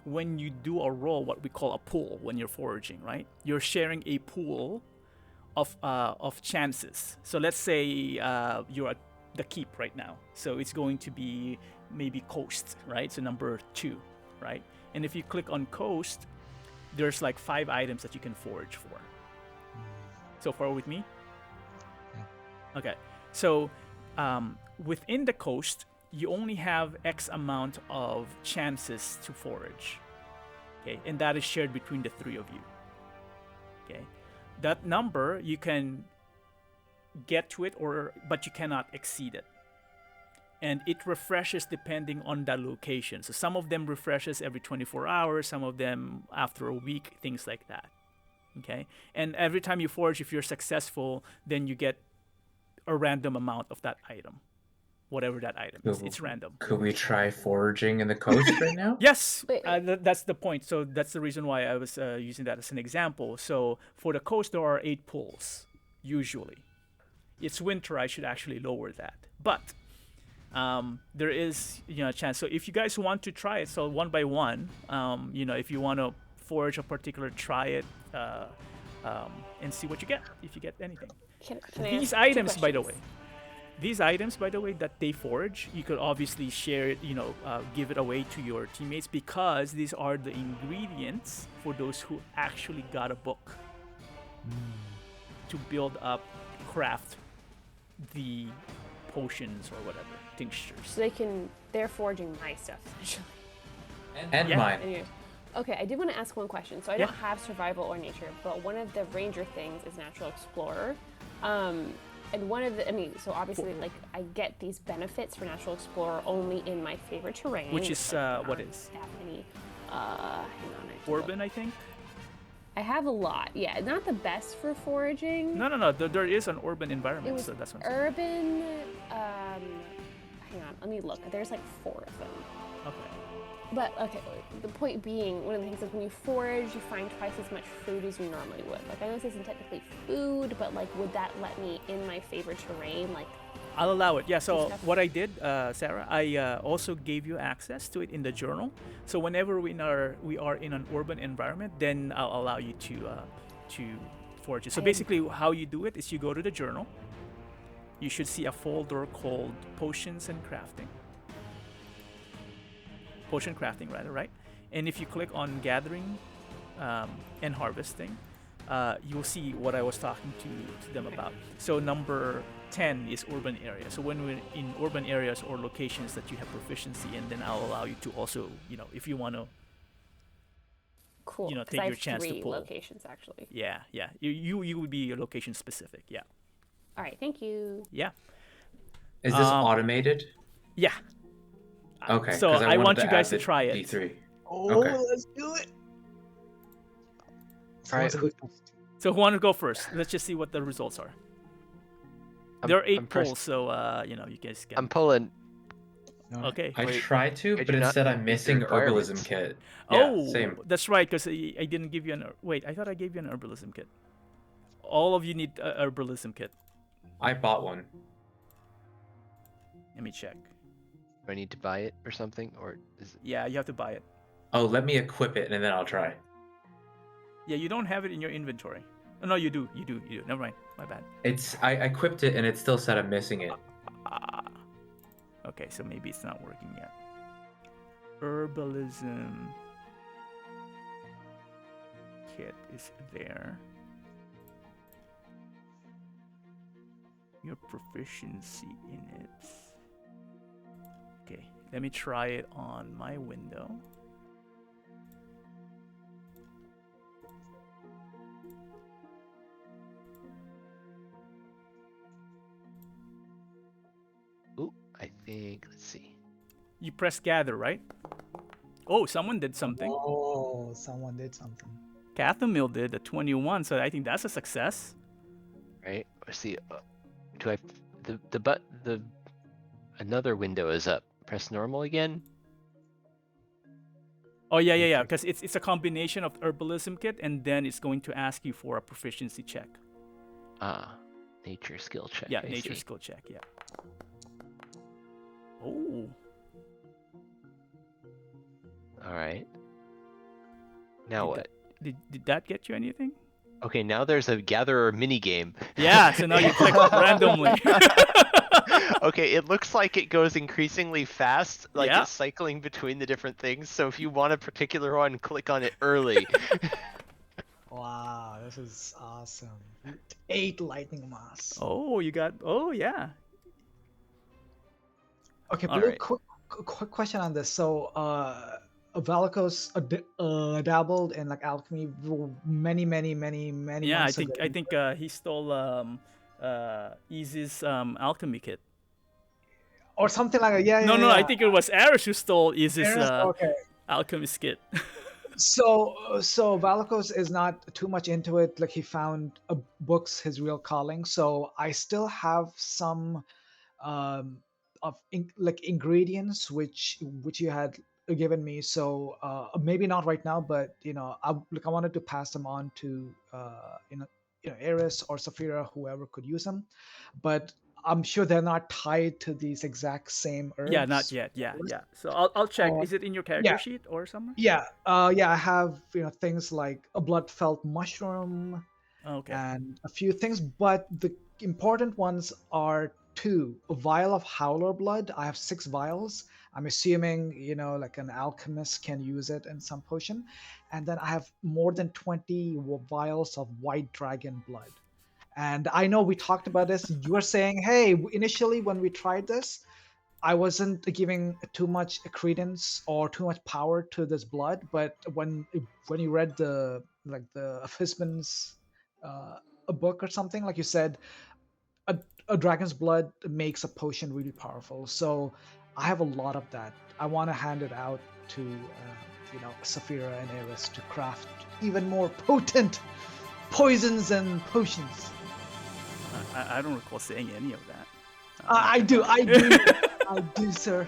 when you do a roll, what we call a pool when you're foraging, right? You're sharing a pool of chances. So let's say you're at the keep right now. So it's going to be maybe coast, right? So number 2, right? And if you click on coast, there's like 5 items that you can forage for. So far with me? Okay. So within the coast, you only have X amount of chances to forage. Okay, and that is shared between the 3 of you. Okay, that number you can get to it, but you cannot exceed it. And it refreshes depending on the location. So some of them refreshes every 24 hours, some of them after a week, things like that. Okay, and every time you forage, if you're successful, then you get a random amount of that item, whatever that item is. It's random. Could we try foraging in the coast right now? Yes, Wait. That's the point. So that's the reason why I was using that as an example. So for the coast, there are 8 pools, usually. It's winter, I should actually lower that. But there is a chance. So if you guys want to try it, so one by one, if you want to forage a particular, try it and see what you get, if you get anything. Can I These ask 2 items, by the way, questions? that they forage, you could obviously share it, give it away to your teammates, because these are the ingredients for those who actually got a book to build up, craft the potions or whatever, tinctures. So they're forging my stuff essentially. And Yeah. mine. Anyway. Okay, I did want to ask one question. So I don't have survival or nature, but one of the ranger things is natural explorer. And one of the, so obviously, like, I get these benefits for natural explorer only in my favorite terrain, Which is what is? Hang on, Urban, I think. I have a lot. Yeah, not the best for foraging. No. There is an urban It environment, was so that's what I'm saying. urban. Hang on, let me look. There's like 4 of them. Okay. But okay, the point being, one of the things is when you forage, you find twice as much food as you normally would. Like, I know this isn't technically food, but like, would that let me in my favorite terrain? Like, I'll allow it. Yeah. So stuff. what I did, Sarah, I also gave you access to it in the journal. So whenever we are in an urban environment, then I'll allow you to forage it. So basically, how you do it is you go to the journal. You should see a folder called Potions and Crafting. Potion crafting, rather, right? And if you click on gathering and harvesting, you'll see what I was talking to them about. So number 10 is urban area. So when we're in urban areas or locations that you have proficiency in, then I'll allow you to also, if you want to, cool. take I your have chance to 3 pull. locations actually. Yeah. You would be location specific. Yeah. All right, thank you. Yeah. Is this automated? Yeah. Okay. So 'cause I wanted want you guys add to try it. D3. Oh, Okay. let's do it. All right. So who want to go first? Let's just see what the results are. There are 8 polls, so you guys can. I'm pulling. Okay. I Wait, tried to, I but do not instead I'm meet the missing requirements. herbalism kit. Yeah, Oh, same. that's right, because I didn't give you an. Wait, I thought I gave you an herbalism kit. All of you need a herbalism kit. I bought one. Let me check. Do I need to buy it or something, or is it? Yeah, you have to buy it. Oh, let me equip it and then I'll try. Yeah, you don't have it in your inventory. Oh, no, you do. You do. Never mind. My bad. I equipped it and it still said I'm missing it. Okay, so maybe it's not working yet. Herbalism kit is there. Your proficiency in it. Okay, let me try it on my window. Ooh, I think. Let's see. You press gather, right? Oh, someone did something. Oh, someone did something. Cathamil did a 21, so I think that's a success. Right. Let's see. Do I? The another window is up. Press normal again. Oh yeah, because it's a combination of herbalism kit, and then it's going to ask you for a proficiency check. Nature skill check. Yeah, I nature see. skill check. Yeah. Oh. All right. Now Did what? Did that get you anything? Okay, now there's a gatherer mini game. Yeah, so now you click randomly. Okay, it looks like it goes increasingly fast, like Yeah. it's cycling between the different things. So if you want a particular one, click on it early. Wow, this is awesome. 8 lightning moss. Oh, you got. Oh, yeah. Okay, All Blue, right. quick question on this. So, Valakos dabbled in like alchemy many Yeah, months ago. I think he stole Easy's alchemy kit. Or something like that. Yeah, No, yeah, no, I yeah. think it was Aris who stole Easy's Okay. alchemist kit. So Valakos is not too much into it. Like he found books his real calling. So I still have some like ingredients which you had given me. So maybe not right now, but I wanted to pass them on to Eris or Saphira, whoever could use them. But I'm sure they're not tied to these exact same Yeah, not herbs. yet. Yeah, yeah. So I'll check. Uh, Is it in your character yeah, sheet or somewhere? yeah. I have things like a blood felt mushroom Okay. and a few things, but the important ones are two: a vial of howler blood. I have 6 vials. I'm assuming like an alchemist can use it in some potion, and then I have more than 20 vials of white dragon blood. And I know we talked about this. You were saying, hey, initially when we tried this, I wasn't giving too much credence or too much power to this blood, but when you read the Fishman's a book or something, like you said, a dragon's blood makes a potion really powerful. So I have a lot of that. I want to hand it out to Saphira and Eris to craft even more potent poisons and potions. I don't recall saying any of that. I do, I do, sir.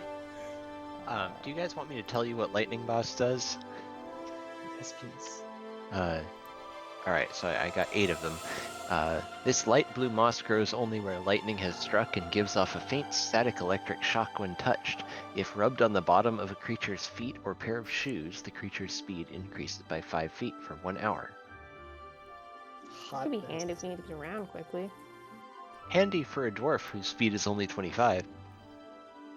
Do you guys want me to tell you what Lightning Boss does? Yes, please. Alright, so I got 8 of them. This light blue moss grows only where lightning has struck and gives off a faint static electric shock when touched. If rubbed on the bottom of a creature's feet or pair of shoes, the creature's speed increases by 5 feet for 1 hour. Could be handy if we need to get around quickly. Handy for a dwarf whose speed is only 25.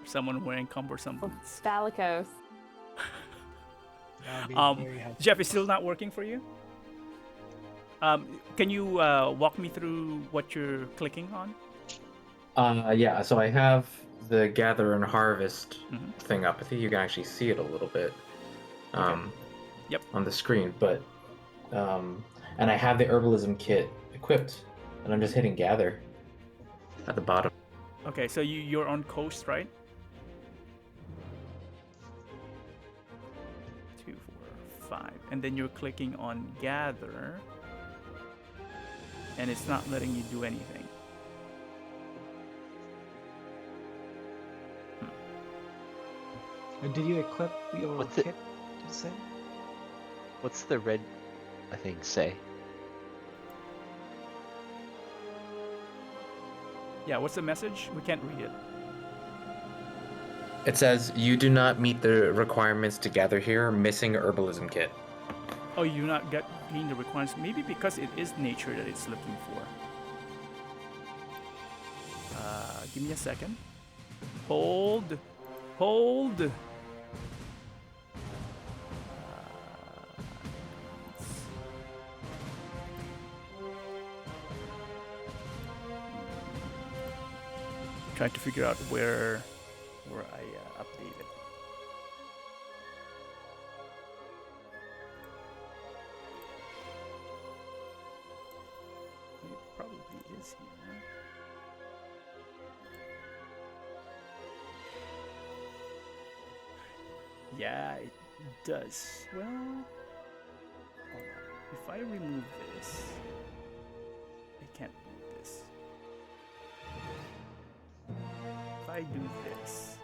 Someone wearing cumbersome boots. Valakos. Jeff, is still not working for you? Can you walk me through what you're clicking on? Yeah, so I have the gather and harvest Mm-hmm. thing up. I think you can actually see it a little bit Yep. on the screen, but and I have the herbalism kit equipped, and I'm just hitting gather at the bottom. Okay, so you're on coast, right? 2, 4, 5, and then you're clicking on gather, and it's not letting you do anything. Did you equip your What's kit? it- Did you say? What's the red thing say? Yeah, what's the message? We can't read it. It says you do not meet the requirements to gather here. Missing herbalism kit. Oh, you do not gain the requirements. Maybe because it is nature that it's looking for. Give me a second. Hold. Trying to figure out where I update it. It probably is here. Yeah, it does. Well, hold on. If I remove this, I can't do this. If I do this,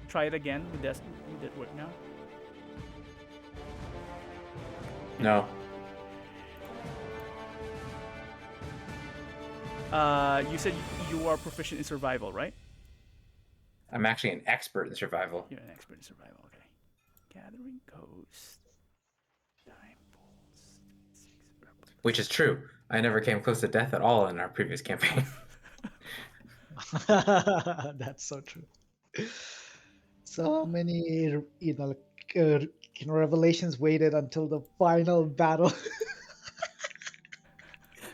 try it again. Would that work now? No. You said you are proficient in survival, right? I'm actually an expert in survival. You're an expert in survival. Okay. Gathering Ghost. Time Pulse. Which is true. I never came close to death at all in our previous campaign. That's so true. So many, revelations waited until the final battle.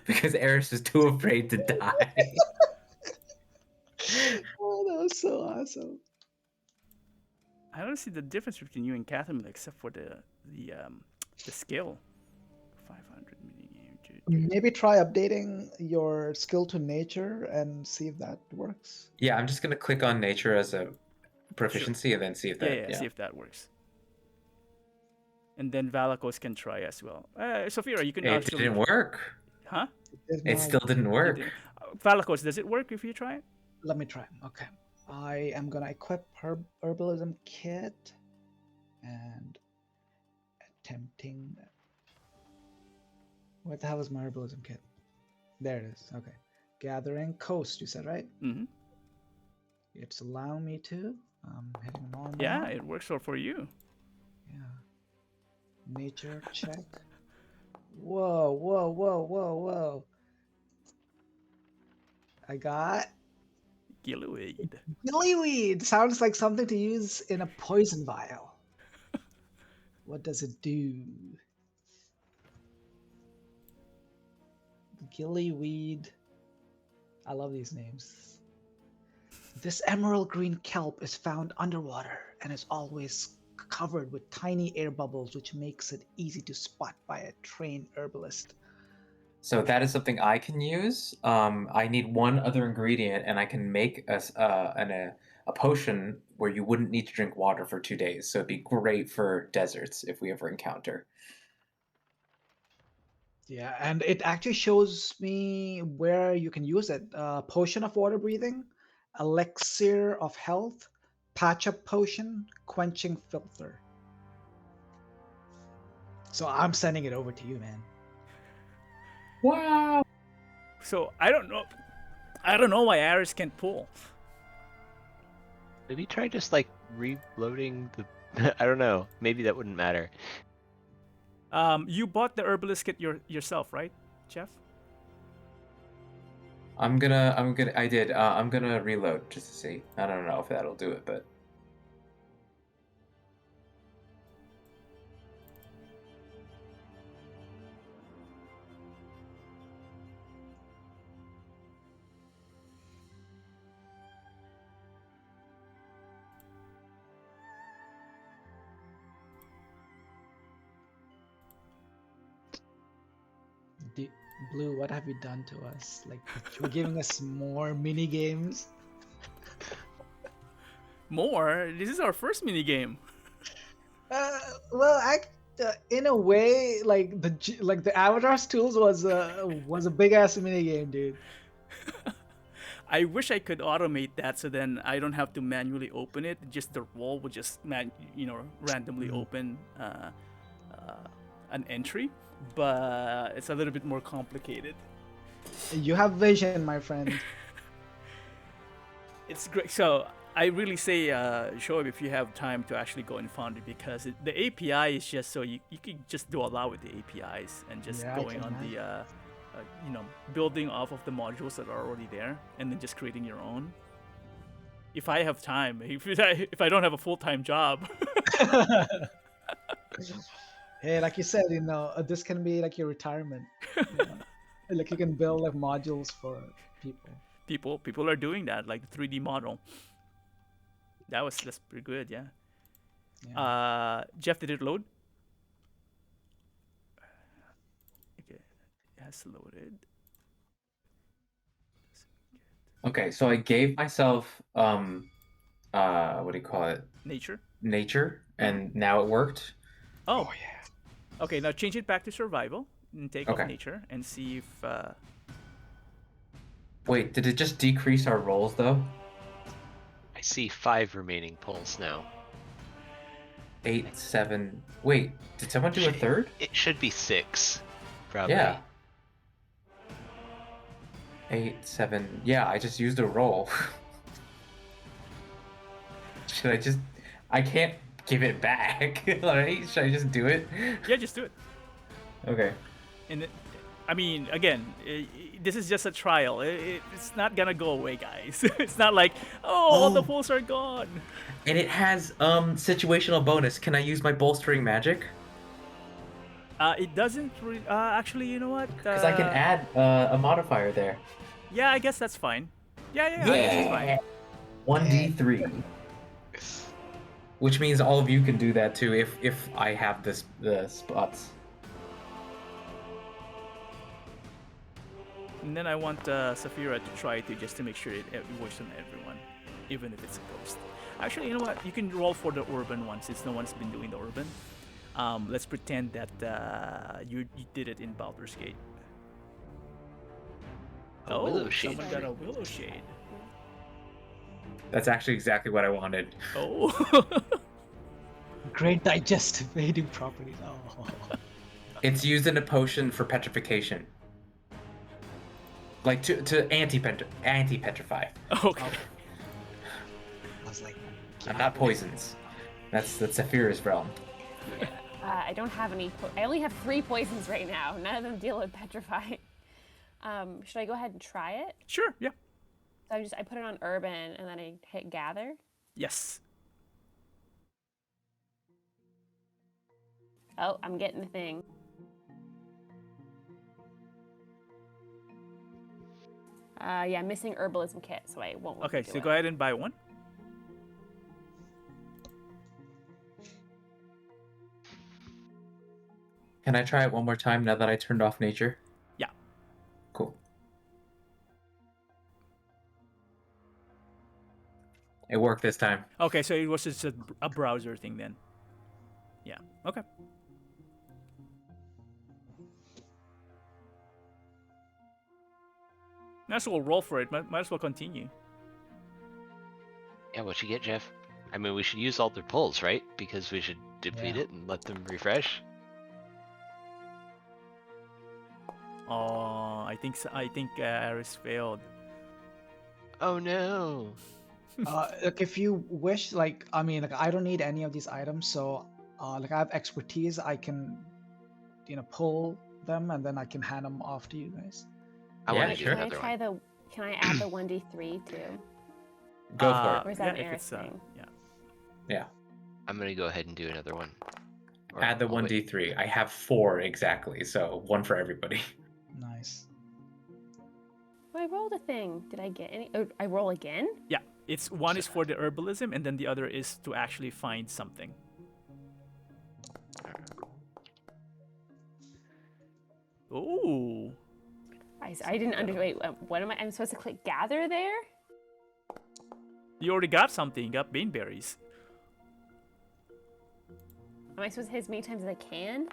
Because Eris is too afraid to die. Oh, that was so awesome. I don't see the difference between you and Catherine except for the skill. 500 minigame. Maybe try updating your skill to nature and see if that works. Yeah, I'm just gonna click on nature as a proficiency and then see if that. See if that works. And then Valakos can try as well. Sophia, you can It actually. didn't work. Huh? It still didn't work. Valakos, does it work if you try it? Let me try. Okay. I am gonna equip herbalism kit and attempting. What the hell is my herbalism kit? There it is. Okay. Gathering coast, you said, right? Mm-hmm. It's allowing me to. I'm hitting normal. Yeah, it works for you. Yeah. Nature check. Whoa, whoa, whoa, whoa, whoa. I got Gillyweed. Gillyweed. Sounds like something to use in a poison vial. What does it do? Gillyweed. I love these names. This emerald green kelp is found underwater and is always covered with tiny air bubbles, which makes it easy to spot by a trained herbalist. So that is something I can use. I need one other ingredient, and I can make a potion where you wouldn't need to drink water for 2 days. So it'd be great for deserts if we ever encounter. Yeah, and it actually shows me where you can use it. Potion of water breathing, elixir of health, patch up potion, quenching filter. So I'm sending it over to you, man. Wow. So I don't know why Aris can't pull. Maybe try just like reloading the. I don't know. Maybe that wouldn't matter. You bought the herbalist kit yourself, right, Jeff? I did. I'm gonna reload just to see. I don't know if that'll do it, but. Blue, what have you done to us? Like, you're giving us more mini games. More? This is our first mini game. Well, in a way, like the Avatar's tools was a big ass mini game, dude. I wish I could automate that so then I don't have to manually open it. Just the roll would just randomly open an entry, but it's a little bit more complicated. You have vision, my friend. It's great. So I really say, Shoaib, if you have time to actually go in Foundry, because the API is just so you can just do a lot with the APIs and just going on the building off of the modules that are already there and then just creating your own. If I have time, if I don't have a full-time job. Hey, like you said, this can be like your retirement. Like you can build like modules for people. People are doing that, like the 3D model. That's pretty good, yeah. Jeff, did it load? Okay, it has loaded. Okay, so I gave myself what do you call it? Nature, and now it worked. Oh yeah. Okay, now change it back to survival and take off nature and see if. Wait, did it just decrease our rolls though? I see 5 remaining pulls now. 8, 7. Wait, did someone do a third? It should be 6, probably. Yeah. 8, 7. Yeah, I just used a roll. Should I just? I can't give it back. Alright, should I just do it? Yeah, just do it. Okay. And I mean, again, this is just a trial. It's not gonna go away, guys. It's not like, all the Oh. pulls are gone. And it has situational bonus. Can I use my bolstering magic? It doesn't really. Actually, you know what? Because I can add a modifier there. Yeah, I guess that's fine. Yeah, I guess it's fine. 1d3. Which means all of you can do that too if I have the spots. And then I want Saphira to try it just to make sure it works on everyone, even if it's a ghost. Actually, you know what? You can roll for the urban one since no one's been doing the urban. Let's pretend that you did it in Baldur's Gate. Willow shade. Someone got a willow shade. That's actually exactly what I wanted. Oh. Great digestivating properties. Oh. It's used in a potion for petrification. Like to anti-petrify. Okay. I was like, I'm not poisons. That's Saphira's realm. I don't have any. I only have 3 poisons right now. None of them deal with petrify. Should I go ahead and try it? Sure. Yeah. So I put it on urban and then I hit gather. Yes. Oh, I'm getting the thing. Yeah, missing herbalism kit, so I won't. Okay, do so it. go ahead and buy one. Can I try it one more time now that I turned off nature? Yeah. Cool. It worked this time. Okay, so it was just a browser thing then. Yeah. Okay. Might as well roll for it. Might as well continue. Yeah, what you get, Jeff? I mean, we should use all their pulls, right? Because we should deplete Yeah. it and let them refresh. Oh, I think Aris failed. Oh no! Look, if you wish, like, I mean, like, I don't need any of these items, so, like, I have expertise. I can, pull them and then I can hand them off to you guys. I Yeah, want to do sure. Can I another try one. Can I add the 1d3 too? Go for it. Or is that yeah, an if Eris it's, thing? yeah. Yeah. I'm gonna go ahead and do another one. Or Add the I'll wait. 1d3. I have 4 exactly, so 1 for everybody. Nice. Oh, I rolled a thing. Did I get any? Oh, I roll again? Yeah. It's one is for the herbalism, and then the other is to actually find something. Ooh. I didn't wait, what am I? I'm supposed to click gather there? You already got something. You got baneberries. Am I supposed to hit as many times as I can?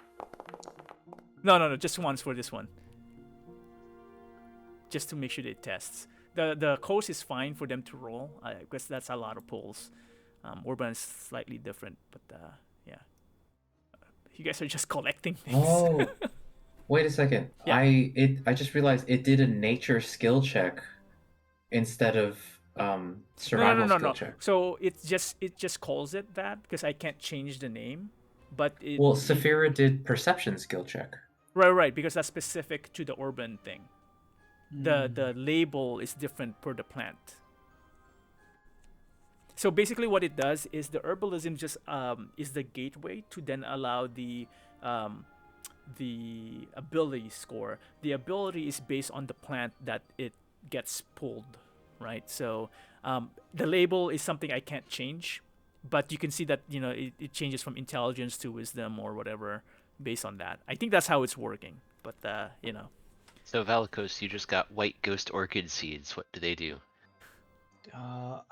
No. Just once for this one. Just to make sure it tests. The coast is fine for them to roll. I guess that's a lot of pulls. Urban is slightly different, but yeah. You guys are just collecting things. Oh. Wait a second. Yeah. I just realized it did a nature skill check instead of survival skill check. So it just calls it that because I can't change the name. But Well, Saphira did perception skill check. Right, because that's specific to the urban thing. The label is different per the plant. So basically what it does is the herbalism just is the gateway to then allow the ability score. The ability is based on the plant that it gets pulled, right? So the label is something I can't change, but you can see that it changes from intelligence to wisdom or whatever based on that. I think that's how it's working, but So Valikos, you just got white ghost orchid seeds. What do they do?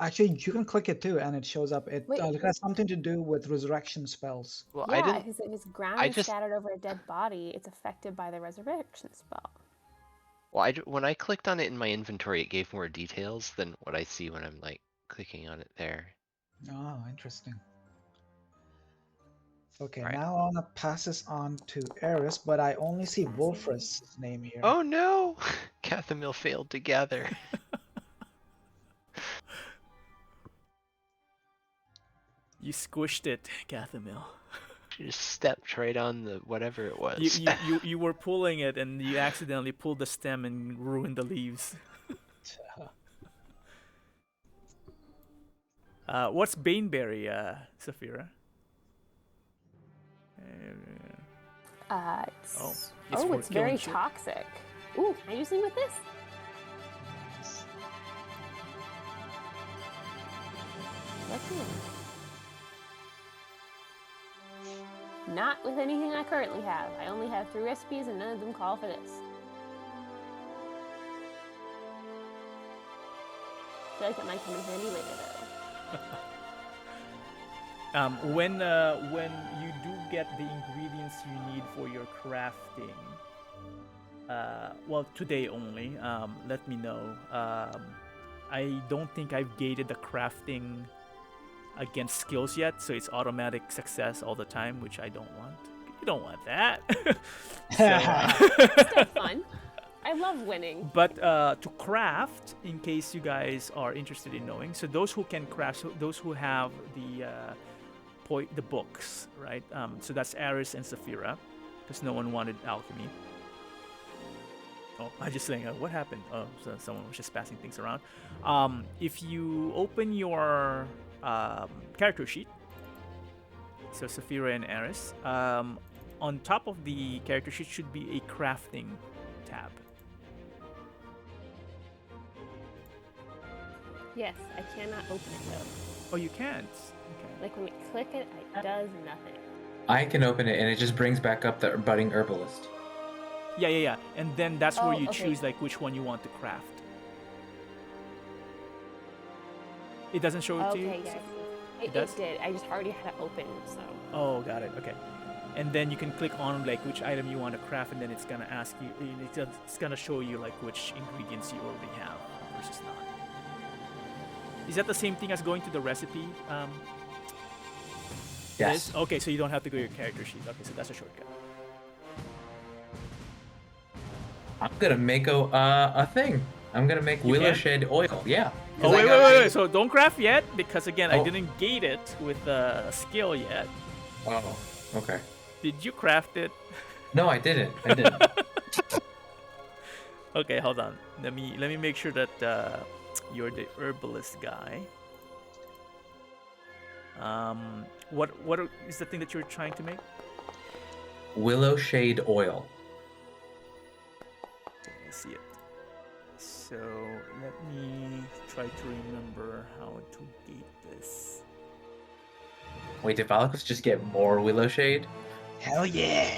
Actually, you can click it too, and it shows up. It Wait. has something to do with resurrection spells. Well, Yeah, I didn't. because if it's ground I and just- scattered over a dead body, it's affected by the resurrection spell. Well, when I clicked on it in my inventory, it gave more details than what I see when I'm like clicking on it there. Oh, interesting. Okay, Right. now I want to pass this on to Eris, but I only see Wolfrus' name here. Oh no! Cathamil failed to gather. You squished it, Cathamil. She just stepped right on the whatever it was. You were pulling it and you accidentally pulled the stem and ruined the leaves. What's Baneberry, Saphira? It's very toxic. Ooh, can I use something with this? Let's see. Not with anything I currently have. I only have 3 recipes and none of them call for this. I feel like it might come in handy later though. When you do get the ingredients you need for your crafting, well, today only, let me know. I don't think I've gated the crafting against skills yet, so it's automatic success all the time, which I don't want. You don't want that. It's still fun. I love winning. But to craft, in case you guys are interested in knowing, so those who can craft, so those who have the books, right? So that's Aris and Saphira, because no one wanted alchemy. Oh, I just saying, what happened? Oh, so someone was just passing things around. If you open your character sheet, so Saphira and Aris, on top of the character sheet should be a crafting tab. Yes, I cannot open it though. Oh, you can't? Okay. Like when we click it, it does nothing. I can open it and it just brings back up the budding herbalist. Yeah. And then that's where you okay. choose like which one you want to craft. It doesn't show it to you? Okay, yes. It does? did. I just already had it open, so. Oh, got it. Okay. And then you can click on like which item you want to craft, and then it's gonna ask you. It's gonna show you like which ingredients you already have versus not. Is that the same thing as going to the recipe? Yes. Okay, so you don't have to go to your character sheet. Okay, so that's a shortcut. I'm gonna make a thing. I'm gonna make willow shade oil. Yeah. Oh, wait. So don't craft yet, because again, I Oh. didn't gate it with a skill yet. Oh. Okay. Did you craft it? No, I didn't. Okay, hold on. Let me make sure that you're the herbalist guy. What is the thing that you're trying to make? Willow shade oil. Okay, I see it. So let me try to remember how to gate this. Wait, did Valakos just get more willow shade? Hell yeah!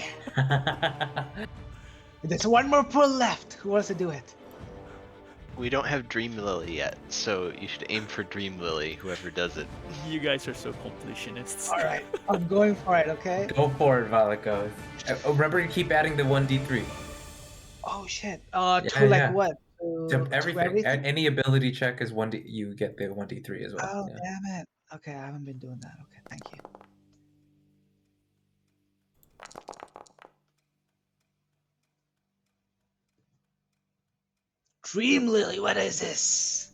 There's one more pull left. Who wants to do it? We don't have Dream Lily yet, so you should aim for Dream Lily, whoever does it. You guys are so completionists. All right, I'm going for it. Okay. Go for it, Valakos. Remember to keep adding the 1d3. Oh shit. Yeah, Like what? To everything. Any ability check is 1d. You get the 1d3 as well. Oh Yeah. damn it. Okay, I haven't been doing that. Okay, thank you. Dream Lily, what is this?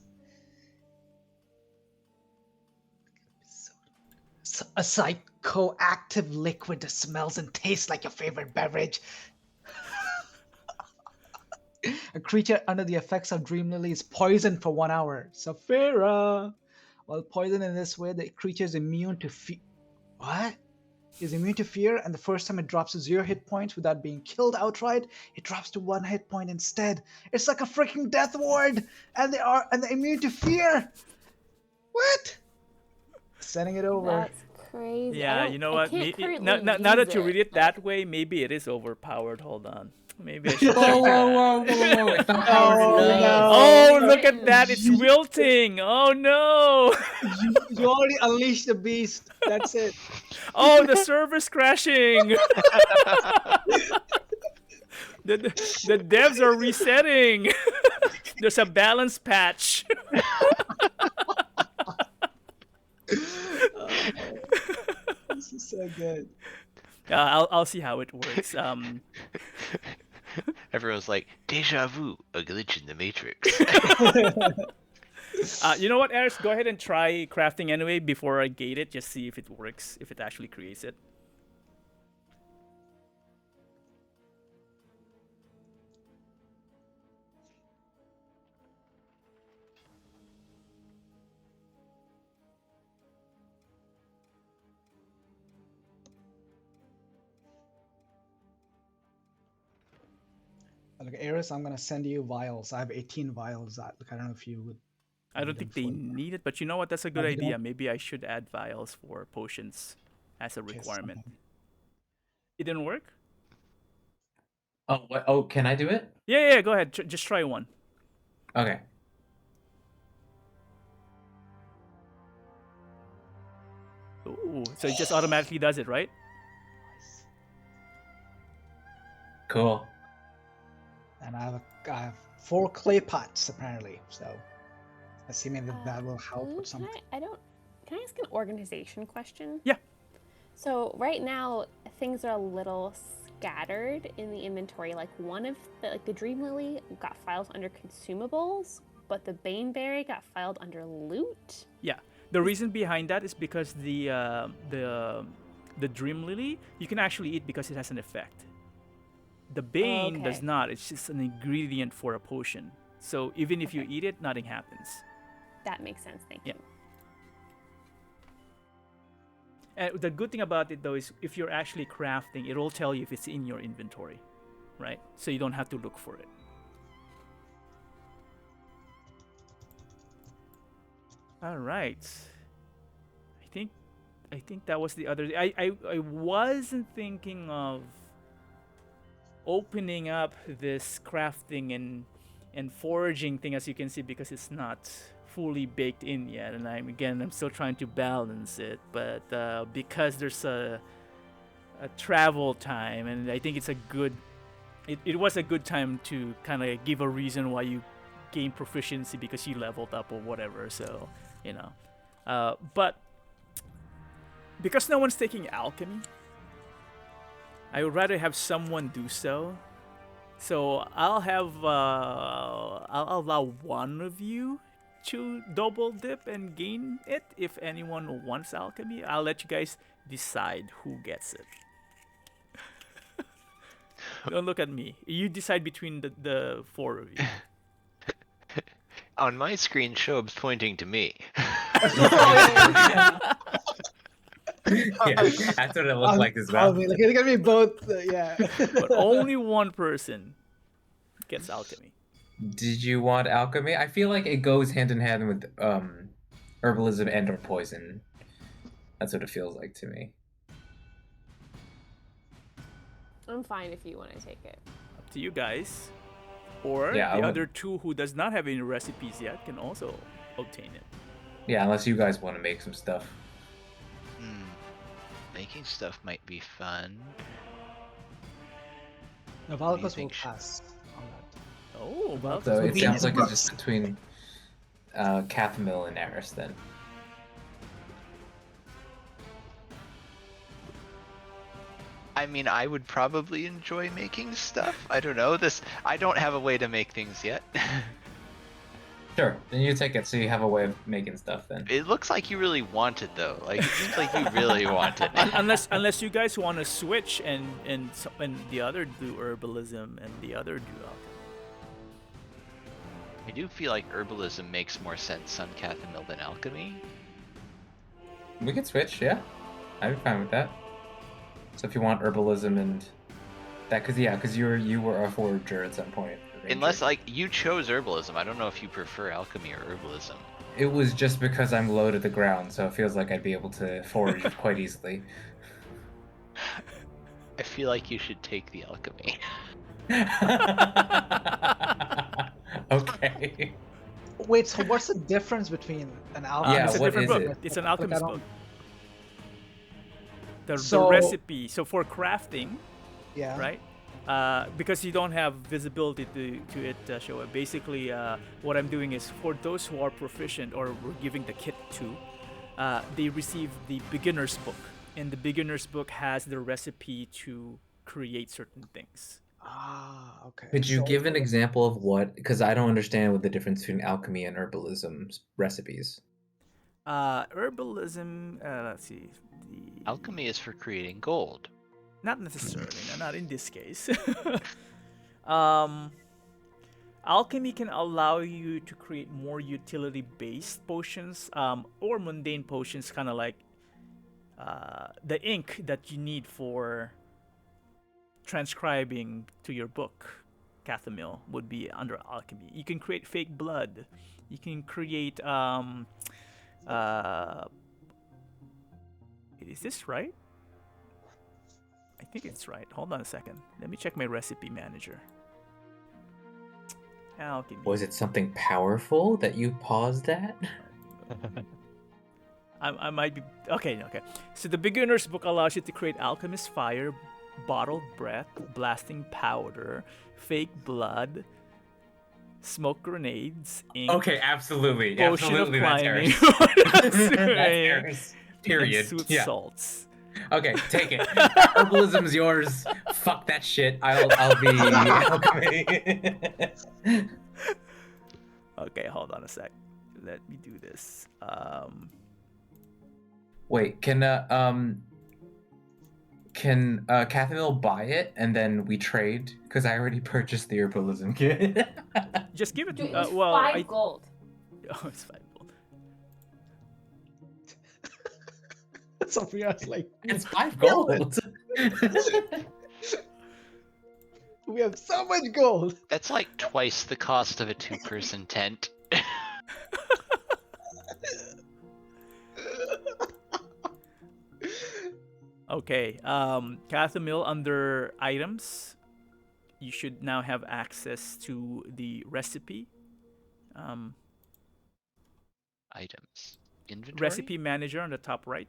A psychoactive liquid that smells and tastes like your favorite beverage. A creature under the effects of Dream Lily is poisoned for 1 hour. Saphira! While poisoned in this way, the creature is immune to fear. What? Is immune to fear, and the first time it drops to 0 hit points without being killed outright, it drops to 1 hit point instead. It's like a freaking death ward, and they're immune to fear. What? Sending it over. That's crazy. Yeah, you know what? Now Now that you read it that way, maybe it is overpowered. Hold on. Maybe I should. Whoa. It's not powered enough. no. Oh, look at that! It's wilting. Oh no! You already unleashed the beast. That's it. Oh, the server's crashing. The devs are resetting. There's a balance patch. This is so good. I'll see how it works. Everyone's like, deja vu, a glitch in the matrix. You know what, Eris? Go ahead and try crafting anyway before I gate it. Just see if it works, if it actually creates it. Look, Eris, I'm gonna send you vials. I have 18 vials. Look, I don't know if you would. I don't need them think they for- need it, but you know what? That's a good they idea. don't? Maybe I should add vials for potions as a Okay, requirement. something. It didn't work? Oh, what? Oh, can I do it? Yeah, go ahead. Just try one. Okay. Ooh, so it just automatically does it, right? Cool. And I have 4 clay pots apparently. So, assuming that will help Blue, with something. Can I ask an organization question? Yeah. So right now things are a little scattered in the inventory. Like one of the Dream Lily got filed under consumables, but the Baneberry got filed under loot. Yeah. The reason behind that is because the Dream Lily you can actually eat because it has an effect. The Bane does Okay. not. It's just an ingredient for a potion. So even if you eat it, nothing happens. That makes sense. Thank Yeah. you. And the good thing about it though is if you're actually crafting, it will tell you if it's in your inventory, right? So you don't have to look for it. All right. I think that was the other. I wasn't thinking of opening up this crafting and foraging thing, as you can see, because it's not fully baked in yet, and I'm still trying to balance it. But because there's a travel time, and I think it's a good. It was a good time to kind of give a reason why you gain proficiency because you leveled up or whatever. So but because no one's taking alchemy, I would rather have someone do so. So I'll allow one of you to double dip and gain it. If anyone wants alchemy, I'll let you guys decide who gets it. Don't look at me. You decide between the 4 of you. On my screen, Shob's pointing to me. Yeah, that's what it looked like as well. Like, it's gonna be both. Yeah. But only one person gets alchemy. Did you want alchemy? I feel like it goes hand in hand with herbalism and or poison. That's what it feels like to me. I'm fine if you want to take it. Up to you guys. Or Yeah, I the would- other 2 who does not have any recipes yet can also obtain it. Yeah, unless you guys want to make some stuff. Making stuff might be fun. Novalicus will think, pass on that. Oh, well, So it would be sounds like nice. it's just between Kathmil and Eris then. I mean, I would probably enjoy making stuff. I don't know. I don't have a way to make things yet. Sure, then you take it so you have a way of making stuff then. It looks like you really want it though. Like it seems like you really want it. unless you guys want to switch and the other do herbalism and the other do alchemy. I do feel like herbalism makes more sense on Kathmil than alchemy. We could switch, yeah. I'd be fine with that. So if you want herbalism and that, because you were a forager at some point. a Unless ranger. like you chose herbalism. I don't know if you prefer alchemy or herbalism. It was just because I'm low to the ground, so it feels like I'd be able to forage quite easily. I feel like you should take the alchemy. Okay. Wait, so what's the difference between an alchemy? Yeah, it's a what different is book. it? It's an Look, alchemist I book. don't- The So- recipe. So for crafting, Yeah. right? Because you don't have visibility to it, Showa. Basically, what I'm doing is for those who are proficient or we're giving the kit to, they receive the beginner's book, and the beginner's book has the recipe to create certain things. Ah, okay. Could you So give an example of what? Because I don't understand what the difference between alchemy and herbalism recipes. Herbalism. Let's see. Alchemy is for creating gold. Not necessarily. No, not in this case. um, Alchemy can allow you to create more utility-based potions, or mundane potions, kind of like the ink that you need for transcribing to your book. Cathamil would be under alchemy. You can create fake blood. You can create is this right? I think it's right. Hold on a second. Let me check my recipe manager. Alchemy. Was it something powerful that you paused at? I might be okay. So the beginner's book allows you to create alchemist fire, bottled breath, blasting powder, fake blood, smoke grenades, ink, Okay, absolutely. potion Absolutely, of that's climbing, Eris. That's Eris. Period. and sooth Yeah. salts. Okay, take it. Herbalism's yours. Fuck that shit. I'll be alchemy. Okay, hold on a sec. Let me do this. Wait, can Cathamil buy it and then we trade? Because I already purchased the herbalism kit. Just give it. Dude, it was Well, 5 gold. Oh, it's 5 gold. Sophia's like, It's 5 gold. we have so much gold. That's like twice the cost of a 2-person tent. Okay, Cathamil under items, you should now have access to the recipe. Items. Inventory? Recipe manager on the top right.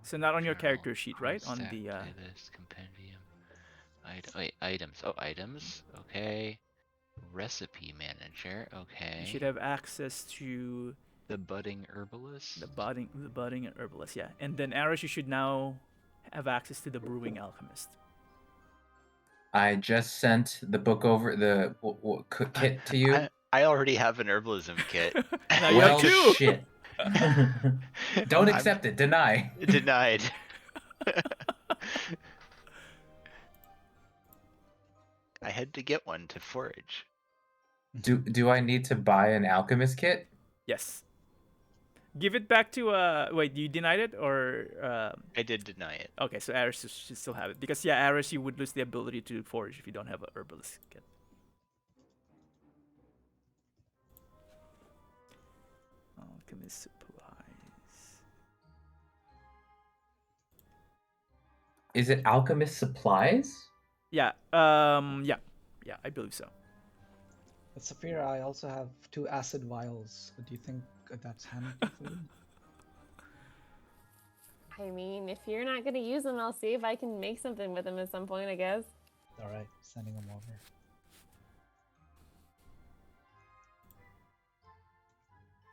So not on your character sheet, right? On Stack, the playlist, compendium. Wait, items. Oh, items. Okay. Recipe manager. Okay. you should have access to The budding herbalist. the budding and herbalist, yeah. And then Arash, you should now have access to the brewing alchemist. I just sent the book over the kit to you. I already have an herbalism kit. Now you Well, have 2. shit. Don't accept it. Deny. Denied. I had to get one to forage. Do I need to buy an alchemist kit? Yes. Give it back to wait, you denied it or I did deny it. okay, so Aris should still have it. Because yeah, Aris, you would lose the ability to forage if you don't have a herbalist kit. Alchemist supplies. Is it alchemist supplies? Yeah, yeah, I believe so. But Saphira, I also have 2 acid vials. Do you think that's handy for you? I mean, if you're not gonna use them, I'll see if I can make something with them at some point, I guess. All right, sending them over.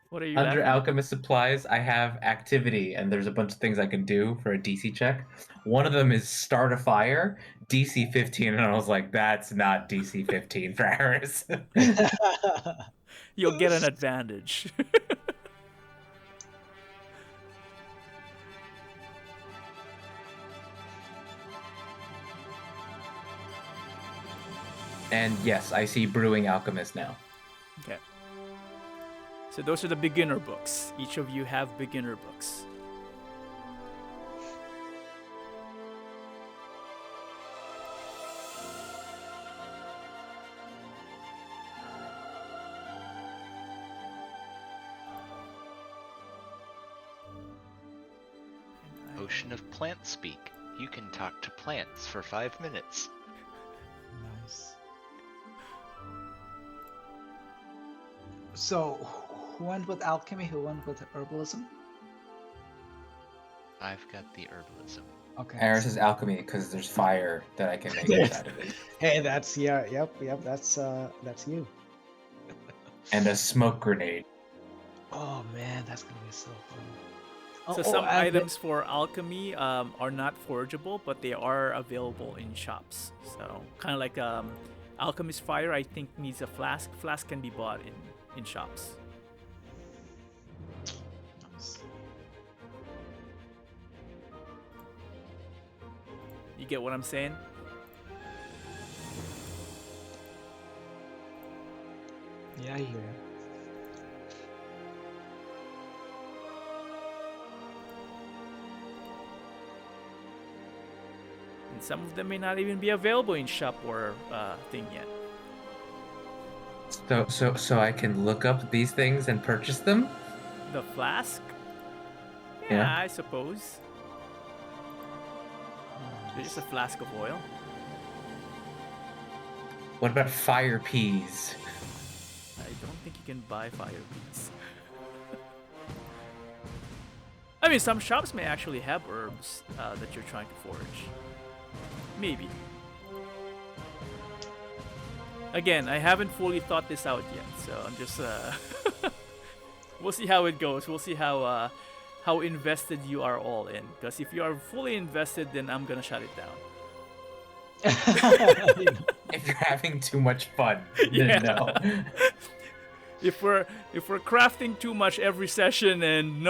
What are you Under laughing at? alchemist supplies, I have activity, and there's a bunch of things I can do for a DC check. One of them is start a fire, DC 15, and I was like, that's not DC 15 for Aris. You'll get an advantage. And yes, I see brewing alchemist now. Okay. So those are the beginner books. Each of you have beginner books. Ocean of plant speak. You can talk to plants for 5 minutes. Nice. So, who went with alchemy? Who went with herbalism? I've got the herbalism. Okay. Aris is alchemy because there's fire that I can make inside of it. Hey, that's yeah, yep. That's you. And a smoke grenade. Oh man, that's gonna be so fun. Oh, So oh, some and items for alchemy are not forageable, but they are available in shops. So kind of like alchemist fire, I think needs a flask. Flask can be bought in shops. You get what I'm saying? Yeah, I hear you. And some of them may not even be available in shop or thing yet. So I can look up these things and purchase them? The flask? Yeah, Yeah. I suppose. There's just a flask of oil. What about fire peas? I don't think you can buy fire beads. I mean, some shops may actually have herbs that you're trying to forage. Maybe. Again, I haven't fully thought this out yet, so I'm just we'll see how it goes. We'll see how invested you are all in. Because if you are fully invested, then I'm gonna shut it down. If you're having too much fun, Yeah. then no. If we're crafting too much every session and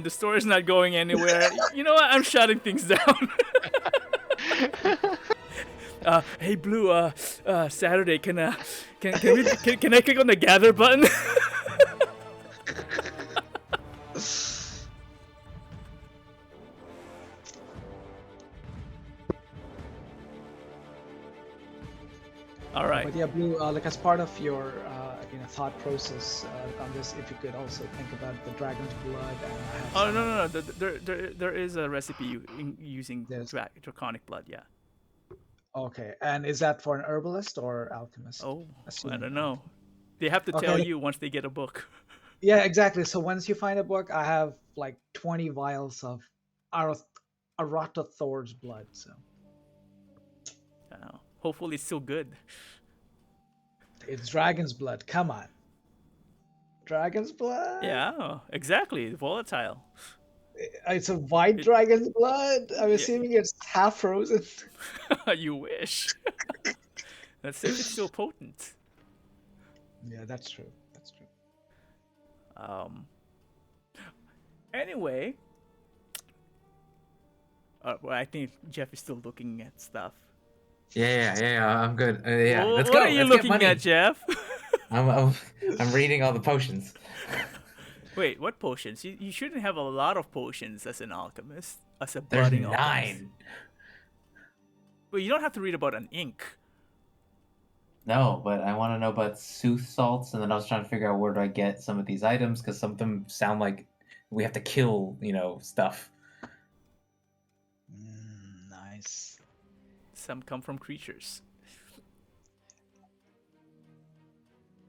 the story's not going anywhere, you know what? I'm shutting things down. Hey Blue, Saturday, can I click on the gather button? All right. But yeah, Blue, like as part of your thought process on this, if you could also think about the dragon's blood and have Oh some- no. There is a recipe using There's- draconic blood. Yeah. Okay, and is that for an herbalist or alchemist? Oh, I Assuming don't know. They have to tell Okay. you once they get a book. Yeah, exactly. So once you find a book, I have like 20 vials of Arotothor's blood. So Hopefully, it's still good. it's dragon's blood. Come on, dragon's blood. Yeah, exactly. Volatile. It's a white dragon's blood. I'm Yeah. assuming it's half frozen. You wish. Let's see if it's still potent. Yeah, that's true. That's true. Anyway, well, I think Jeff is still looking at stuff. Yeah, I'm good. Yeah, Well, let's what go. are you Let's get looking money. at, Jeff? I'm reading all the potions. Wait, what potions? You shouldn't have a lot of potions as an alchemist, as a There's budding alchemist. 9. Well, you don't have to read about an ink. No, but I want to know about sooth salts, and then I was trying to figure out where do I get some of these items because some of them sound like we have to kill, stuff. Nice. Some come from creatures.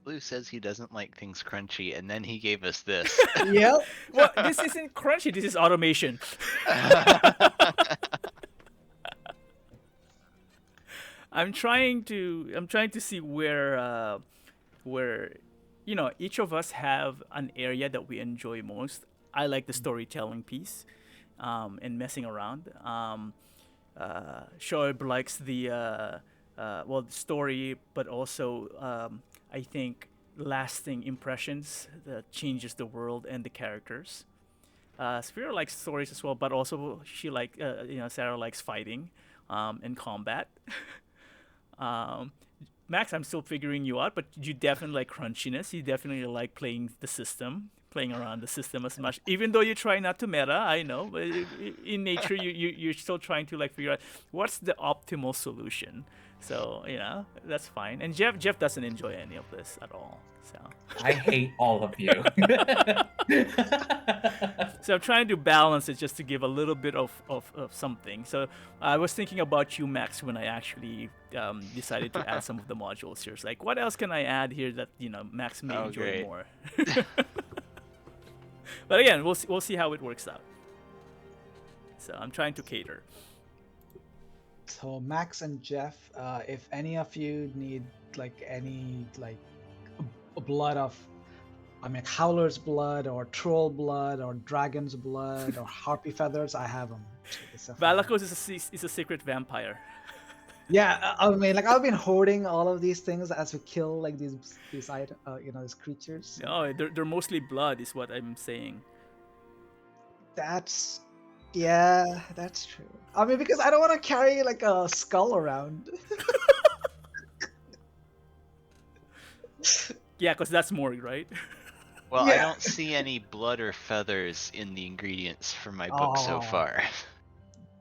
Blue says he doesn't like things crunchy, and then he gave us this. Yep. Well, this isn't crunchy. This is automation. I'm trying to see where each of us have an area that we enjoy most. I like the storytelling piece, and messing around. Shoaib likes the story, but also I think lasting impressions that changes the world and the characters. Sphera likes stories as well, but also Sarah likes fighting, and combat. Max, I'm still figuring you out, but you definitely like crunchiness. You definitely like playing around the system as much. Even though you try not to meta, I know, but in nature, you're still trying to figure out what's the optimal solution. So that's fine. And Jeff doesn't enjoy any of this at all. So I hate all of you. So I'm trying to balance it just to give a little bit of something. So I was thinking about you, Max, when I actually decided to add some of the modules here. It's like, what else can I add here that Max may enjoy great. more? But again, we'll see how it works out. So I'm trying to cater. So Max and Jeff, if any of you need any blood of I mean, howler's blood or troll blood or dragon's blood or harpy feathers. I have them. Valakos is a secret vampire. Yeah, I mean, like I've been hoarding all of these things as we kill like these item, these creatures. So No, they're mostly blood, is what I'm saying. that's that's true. I mean, because I don't want to carry like a skull around. Yeah, because that's more, right? Well, I Yeah. don't see any blood or feathers in the ingredients for my book so Oh. far.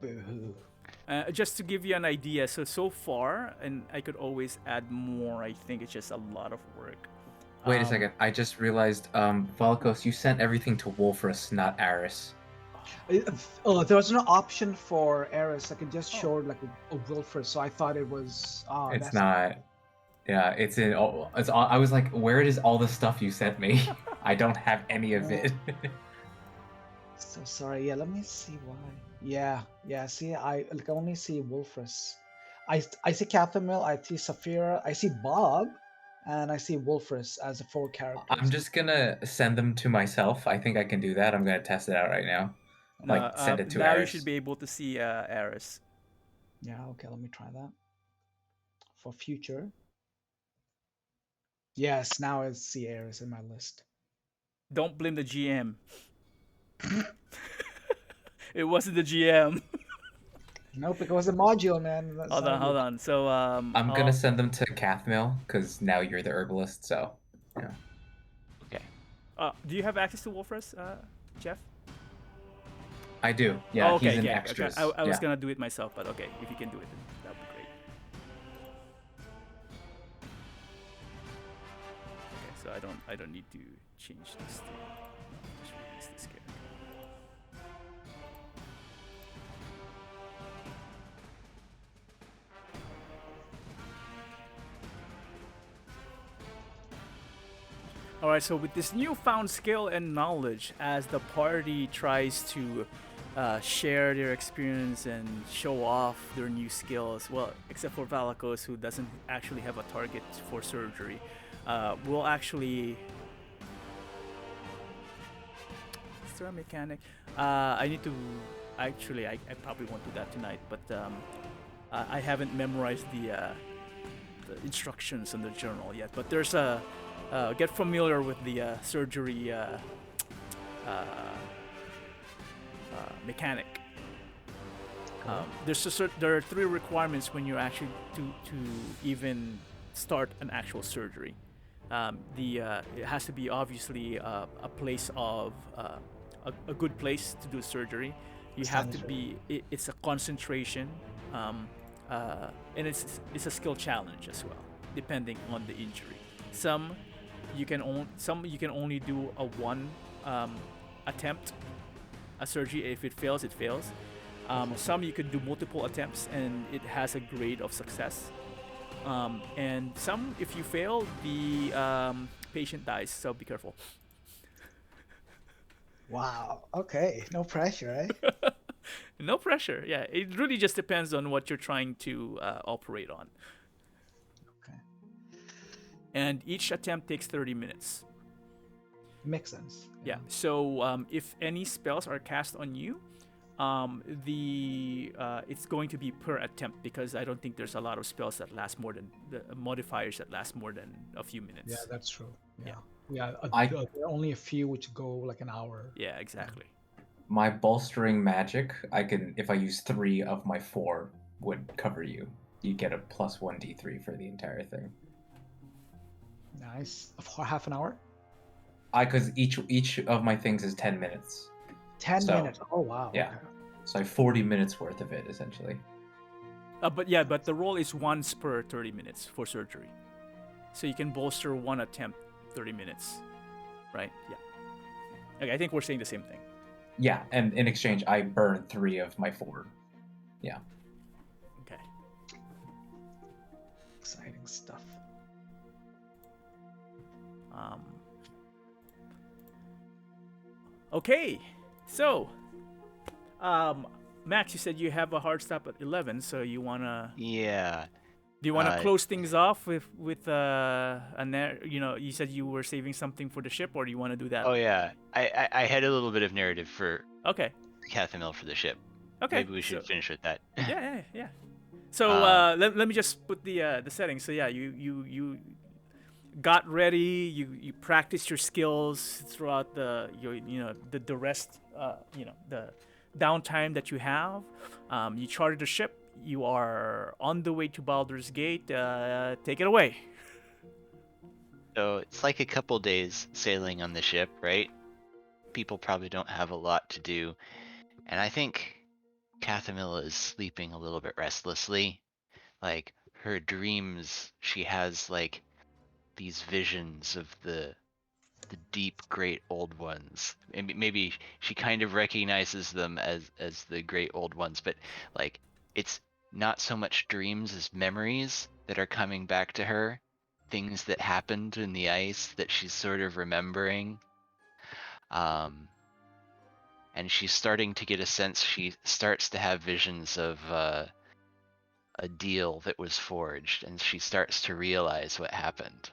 Boo-hoo. Just to give you an idea, so far, and I could always add more. I think it's just a lot of work. Wait a second. I just realized, Valkos, you sent everything to Wolfrus, not Aris. Oh, there was no option for Eris. Like it just showed like a Wilfred, so I thought it was. Oh, It's that's not. Yeah, it's in. It's all. I was like, where is all the stuff you sent me? I don't have any of it. So sorry. Yeah, let me see why. Yeah. See, I only see Wolfrus. I see Cathermill, I see Saphira, I see Bob, and I see Wolfrus as the 4 characters. I'm just gonna send them to myself. I think I can do that. I'm gonna test it out right now. Like send it to now Aris. you should be able to see Eris. Yeah. Okay. Let me try that. For future. Yes. Now I see Eris in my list. Don't blame the GM. It wasn't the GM. Nope, it was a module, man. That's Hold not good. on. So I'm gonna send them to Cathmill because now you're the herbalist. So, yeah. Okay. do you have access to Wolfrus, Jeff? I do. Yeah, Oh, okay, he's in okay. extras. I was Yeah. gonna do it myself, but okay, if you can do it, then that would be great. Okay, so I don't need to change this thing. Just release this character. Alright, so with this newfound skill and knowledge, as the party tries to share their experience and show off their new skills, well, except for Valakos, who doesn't actually have a target for surgery, we'll actually. Is there a mechanic? I need to. Actually, I probably won't do that tonight, but I haven't memorized the instructions in the journal yet. But there's a. Get familiar with the surgery mechanic. There are 3 requirements when you're actually to even start an actual surgery. It has to be obviously a place of a good place to do surgery. You have to be. It's a concentration, and it's a skill challenge as well, depending on the injury. Some you can only do a one attempt a surgery. If it fails, it fails. Some you can do multiple attempts and it has a grade of success. And some, if you fail, the patient dies. So be careful. Wow. Okay. No pressure, eh? No pressure. Yeah, it really just depends on what you're trying to operate on. And each attempt takes 30 minutes. Makes sense. Yeah. So if any spells are cast on you, it's going to be per attempt, because I don't think there's a lot of spells that last more than the modifiers that last more than a few minutes. Yeah, that's true. Yeah. There are only a few which go like an hour. Yeah, exactly. My bolstering magic, I can, if I use 3 of my 4, would cover you. You get a plus 1d3 for the entire thing. Nice. For half an hour? Because each of my things is 10 minutes. 10 minutes. Oh wow. Yeah. Okay. So I have 40 minutes worth of it essentially. But the roll is once per 30 minutes for surgery. So you can bolster one attempt 30 minutes. Right? Yeah. Okay, I think we're saying the same thing. Yeah, and in exchange I burn 3 of my 4. Yeah. Okay. Exciting stuff. Okay, so Max, you said you have a hard stop at 11, so you wanna? Yeah. Do you want to close things off with you said you were saving something for the ship, or do you want to do that? Oh yeah, I had a little bit of narrative for Okay. Cathamil for the ship. Okay. Maybe we should finish with that. Yeah. So let me just put the settings. So yeah, you got ready. You practiced your skills throughout the rest the downtime that you have. You chartered a ship. You are on the way to Baldur's Gate. Take it away. So it's like a couple days sailing on the ship, right? People probably don't have a lot to do, and I think Cathamilla is sleeping a little bit restlessly. Like her dreams, she has like these visions of the deep great old ones. Maybe she kind of recognizes them as the great old ones, but like it's not so much dreams as memories that are coming back to her, things that happened in the ice that she's sort of remembering. And she's starting to get a sense, she starts to have visions of a deal that was forged, and she starts to realize what happened.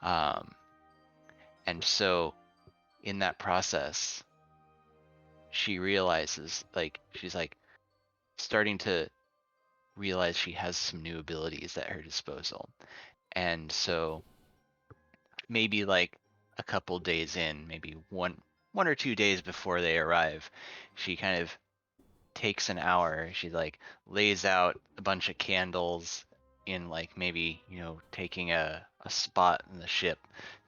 And so in that process, she realizes, like, she's like starting to realize she has some new abilities at her disposal. And so maybe like a couple days in, maybe one or 2 days before they arrive, she kind of takes an hour. She like lays out a bunch of candles in like maybe, taking a spot in the ship,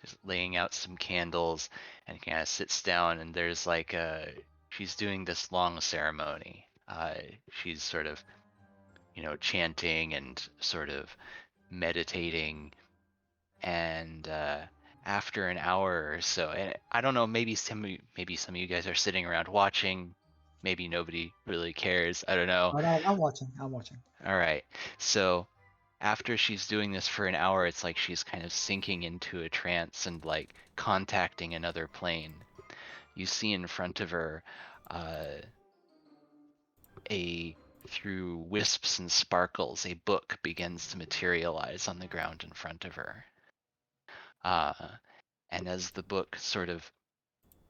just laying out some candles, and kind of sits down, and there's like she's doing this long ceremony. She's sort of, chanting and sort of meditating, and after an hour or so, and I don't know, maybe some of you guys are sitting around watching, maybe nobody really cares, I don't know. But I'm watching. All right, so after she's doing this for an hour, it's like she's kind of sinking into a trance and like contacting another plane. You see in front of her through wisps and sparkles, a book begins to materialize on the ground in front of her. And as the book sort of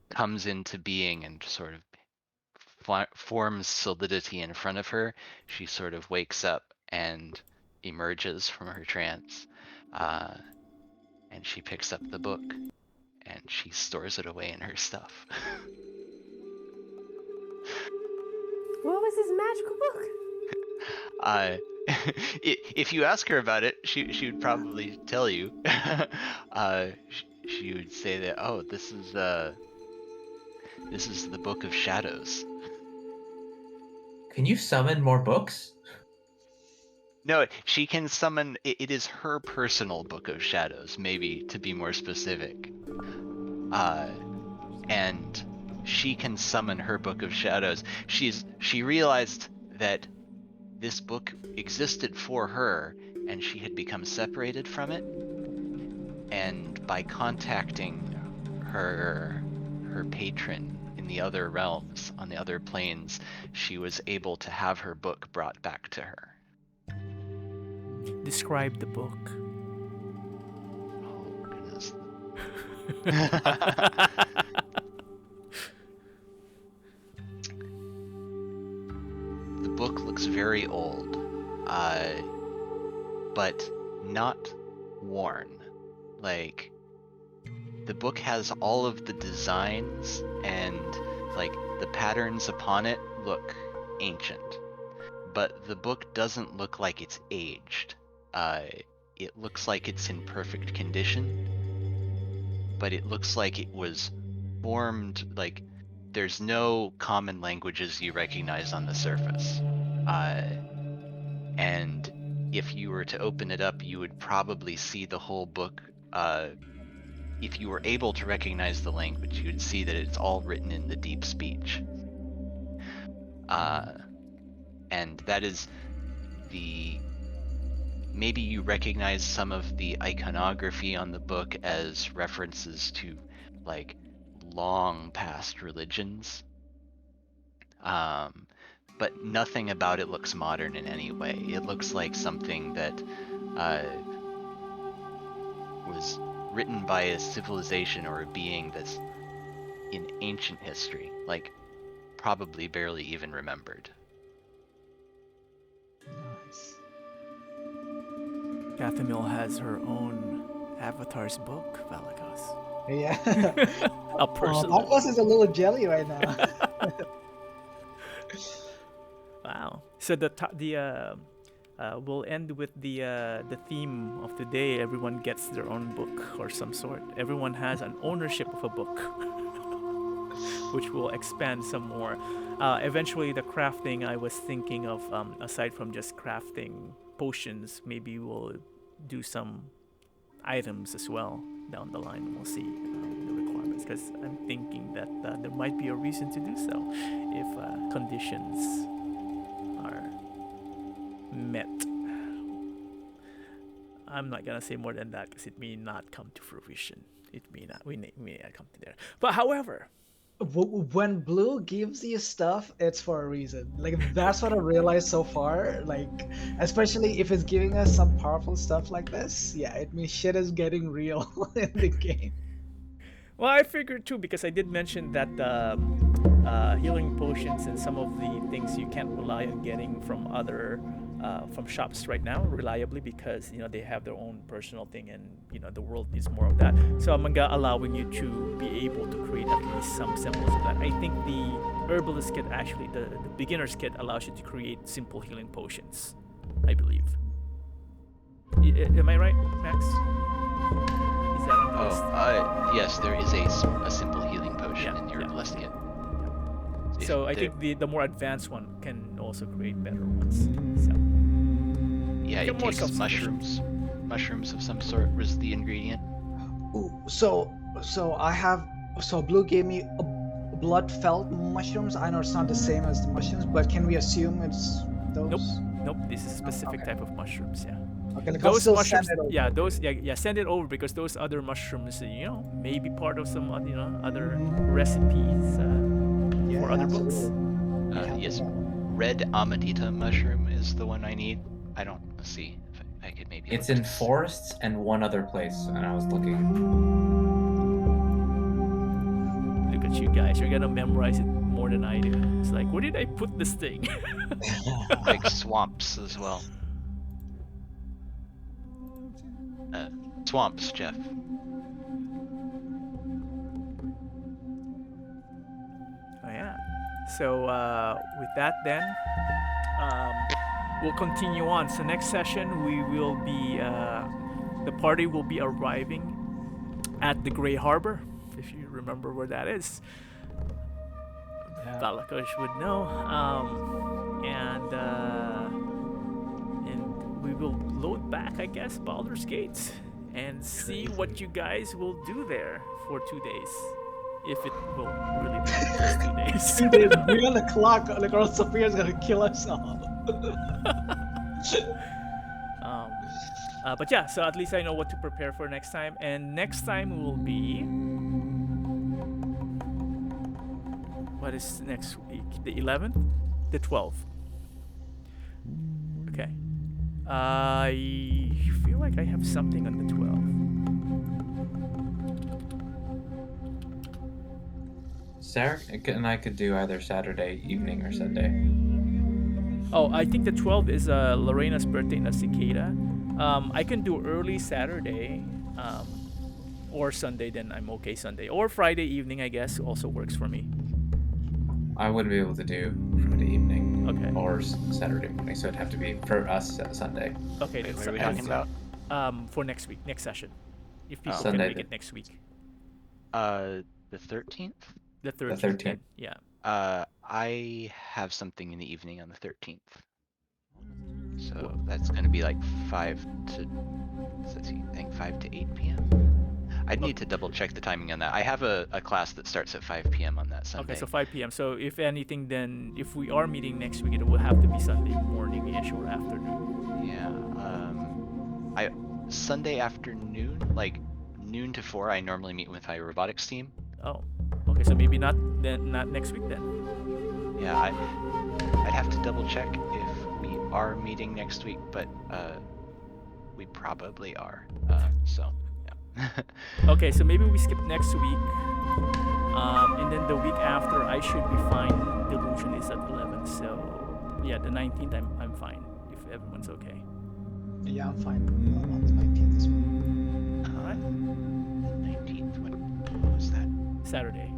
comes into being and sort of forms solidity in front of her, she sort of wakes up and emerges from her trance. And she picks up the book and she stores it away in her stuff. What was this magical book? If you ask her about it, she would probably tell you. She would say that, oh, this is the Book of Shadows. Can you summon more books? No, she can summon. It is her personal Book of Shadows, maybe to be more specific. And she can summon her Book of Shadows. She realized that this book existed for her, and she had become separated from it. And by contacting her patron in the other realms, on the other planes, she was able to have her book brought back to her. Describe the book. Oh, goodness. The book looks very old, but not worn. Like, the book has all of the designs and like the patterns upon it look ancient, but the book doesn't look like it's aged. It looks like it's in perfect condition, but it looks like it was formed, like there's no common languages you recognize on the surface. And if you were to open it up, you would probably see the whole book. If you were able to recognize the language, you would see that it's all written in the deep speech. And that is maybe you recognize some of the iconography on the book as references to like long past religions. but nothing about it looks modern in any way. It looks like something that was written by a civilization or a being that's in ancient history, like probably barely even remembered. Nice. Cathamil has her own Avatar's book, Valakos. Yeah. A personal. Marcos is a little jelly right now. Wow. So we'll end with the theme of the day. Everyone gets their own book or some sort. Everyone has an ownership of a book, which will expand some more. Eventually, the crafting I was thinking of, aside from just crafting potions, maybe we'll do some items as well down the line. We'll see the requirements, because I'm thinking that there might be a reason to do so if conditions are met. I'm not gonna say more than that because it may not come to fruition. It may not. We may not come to there. But however, When Blue gives you stuff, it's for a reason. Like, that's what I realized so far. Like, especially if it's giving us some powerful stuff like this, yeah, it means shit is getting real in the game. well, I figured too, because I did mention that healing potions and some of the things you can't rely on getting from other from shops right now reliably, because they have their own personal thing, and the world needs more of that. So I'm allowing you to be able to create at least some semblance of that. I think the herbalist kit, actually the beginner's kit, allows you to create simple healing potions, I believe. Am I right, Max? Is that on the list? Yes, there is a simple healing potion in your herbalist kit. So I think the more advanced one can also create better ones. So yeah, it takes mushrooms of some sort was the ingredient. Ooh, so Blue gave me blood felt mushrooms. I know it's not the same as the mushrooms, but can we assume it's those? Nope. This is a specific type of mushrooms. Yeah. Okay, like, Those I'll still mushrooms. send it over. Yeah. Those. Yeah. Send it over, because those other mushrooms, may be part of some other recipes Yeah, for other books. absolutely. Yes, red amanita mushroom is the one I need. I don't see if I could maybe. It's in forests and one other place, and I was looking. Look at you guys. You're gonna memorize it more than I do. It's like, where did I put this thing? Like swamps as well. Swamps, Jeff. Oh yeah. So with that then, we'll continue on. So next session we will be, the party will be arriving at the Grey Harbor, if you remember where that is. Balakosh would know. And we will load back, I guess, Baldur's Gate, and see what you guys will do there for 2 days. If it will really be just 2 days. 2 days. Be on the clock. Like, or Sophia's gonna kill us all. But yeah, so at least I know what to prepare for next time. And next time will be, what is next week? The 11th? The 12th. Okay. I feel like I have something on the 12th. Sarah and I could do either Saturday evening or Sunday. Oh, I think the 12th is Lorena's birthday in a cicada. I can do early Saturday, or Sunday, then I'm okay Sunday. Or Friday evening, I guess, also works for me. I wouldn't be able to do Friday evening or Saturday morning, so it'd have to be for us Sunday. Okay, Wait, then what are we talking about? For next week, next session. If people Sunday can make it next week. The 13th? The 13th. The 13th. Yeah. I have something in the evening on the 13th. So that's going to be like 5 to 8 p.m. I'd need to double check the timing on that. I have a class that starts at 5 p.m. on that Sunday. Okay, so 5 p.m. So if anything, then if we are meeting next week, it will have to be Sunday morning-ish or afternoon. Yeah. Sunday afternoon, like noon to 4, I normally meet with my robotics team. Oh, okay. So maybe not next week then. Yeah, I'd have to double check if we are meeting next week, but we probably are. So yeah. Okay, so maybe we skip next week. And then the week after, I should be fine. Delusion is at 11, so yeah, the 19th, I'm fine if everyone's okay. Yeah, I'm fine on the 19th as well. All right. 19th. What was that? Saturday.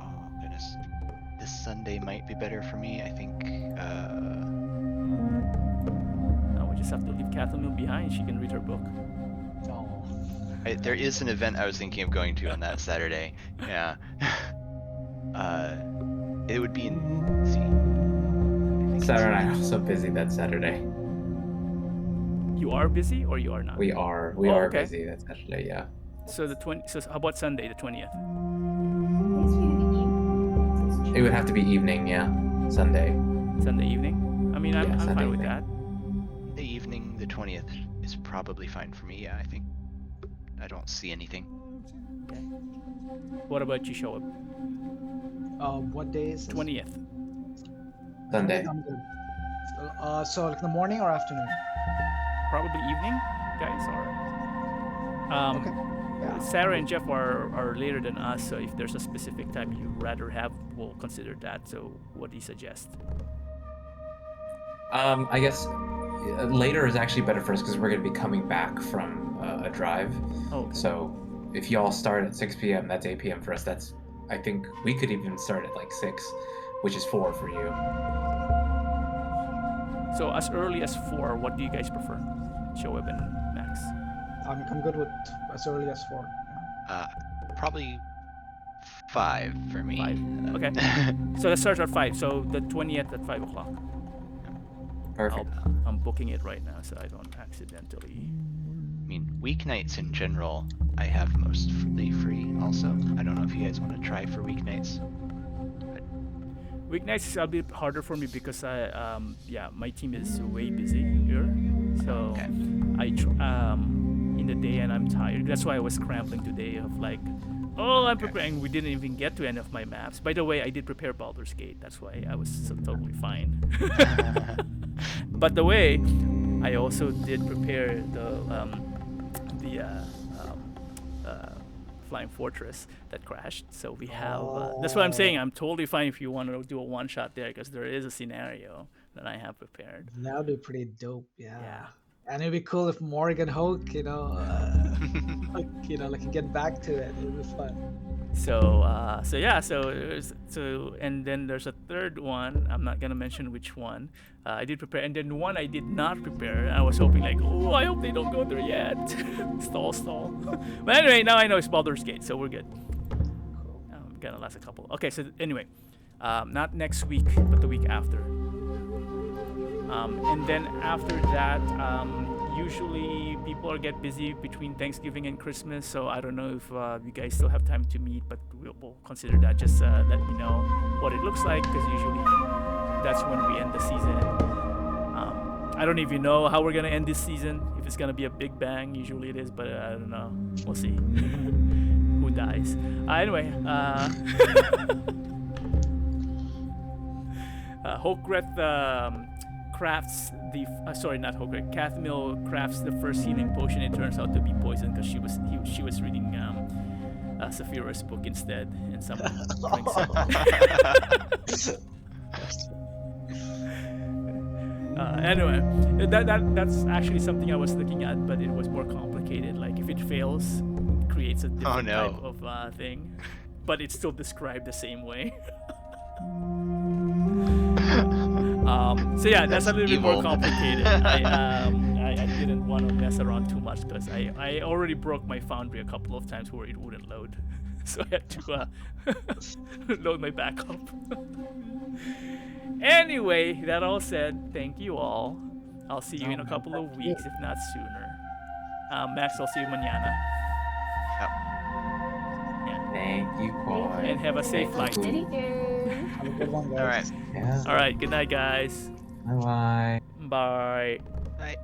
Oh goodness. This Sunday might be better for me. I think. We just have to leave Kathleen behind. She can read her book. Oh. There is an event I was thinking of going to on that Saturday. Yeah. It would be in. Let's see. I think Sarah and I are so busy that Saturday. You are busy or you are not? We are okay. busy that Saturday, yeah. So the 20. So how about Sunday, the 20th? It would have to be evening, yeah. Sunday. Sunday evening. I mean, I'm Sunday fine with evening. that. The evening, the 20th, is probably fine for me. Yeah, I think. I don't see anything. Okay. What about you, show up? What day is this? 20th. Sunday. I'm good. So like in the morning or afternoon? Probably evening, guys, or Okay. Yeah. Sarah and Jeff are later than us, so if there's a specific time you'd rather have, we'll consider that. So what do you suggest? I guess later is actually better for us because we're going to be coming back from a drive. Oh, okay. So if y'all start at 6 p.m., that's 8 p.m. for us. I think we could even start at like 6, which is 4 for you. So as early as 4, what do you guys prefer? Shoaib and Max. I'm good with as early as 4. Yeah. Probably 5 for me. 5. Okay. So let's start at 5. So the 20th at 5 o'clock. Perfect. I'm booking it right now so I don't accidentally. I mean, weeknights in general, I have mostly free also. I don't know if you guys want to try for weeknights. Weeknights is a bit harder for me because my team is way busy here. So Okay. in the day and I'm tired. That's why I was scrambling today of like, I'm preparing. We didn't even get to any of my maps. By the way, I did prepare Baldur's Gate. That's why I was so totally fine. But the way, I also did prepare the Flying Fortress that crashed. So we have. That's what I'm saying. I'm totally fine if you want to do a one shot there because there is a scenario that I have prepared. That would be pretty dope. Yeah. Yeah. And it'd be cool if Morgan Hoke, like get back to it. It'd be fun. So and then there's a third one. I'm not gonna mention which one. I did prepare, and then one I did not prepare. I was hoping like, I hope they don't go there yet. stall. But anyway, now I know it's Baldur's Gate, so we're good. Gonna last a couple. Okay, so anyway, not next week, but the week after. And then after that, usually people get busy between Thanksgiving and Christmas, so I don't know if you guys still have time to meet, but we'll consider that. Just let me know what it looks like, because usually that's when we end the season. I don't even know how we're gonna end this season, if it's gonna be a big bang. Usually it is, but I don't know. We'll see. Who dies? Anyway, Hokreth crafts the Kathmil crafts the first healing potion. It turns out to be poison because she was reading Saphira's book instead, and someone drinks it. Anyway, that's actually something I was looking at, but it was more complicated. Like if it fails, it creates a different type of thing, but it's still described the same way. So yeah, that's a little bit more complicated. I didn't want to mess around too much because I already broke my foundry a couple of times where it wouldn't load, so I had to load my backup. Anyway, that all said, thank you all. I'll see you in a couple of weeks, if not sooner. Max, I'll see you mañana. Yeah. Thank you, boy. And have a safe flight. Have a good one, guys. All right. Yeah. All right, good night, guys. Bye-bye. Bye. Bye.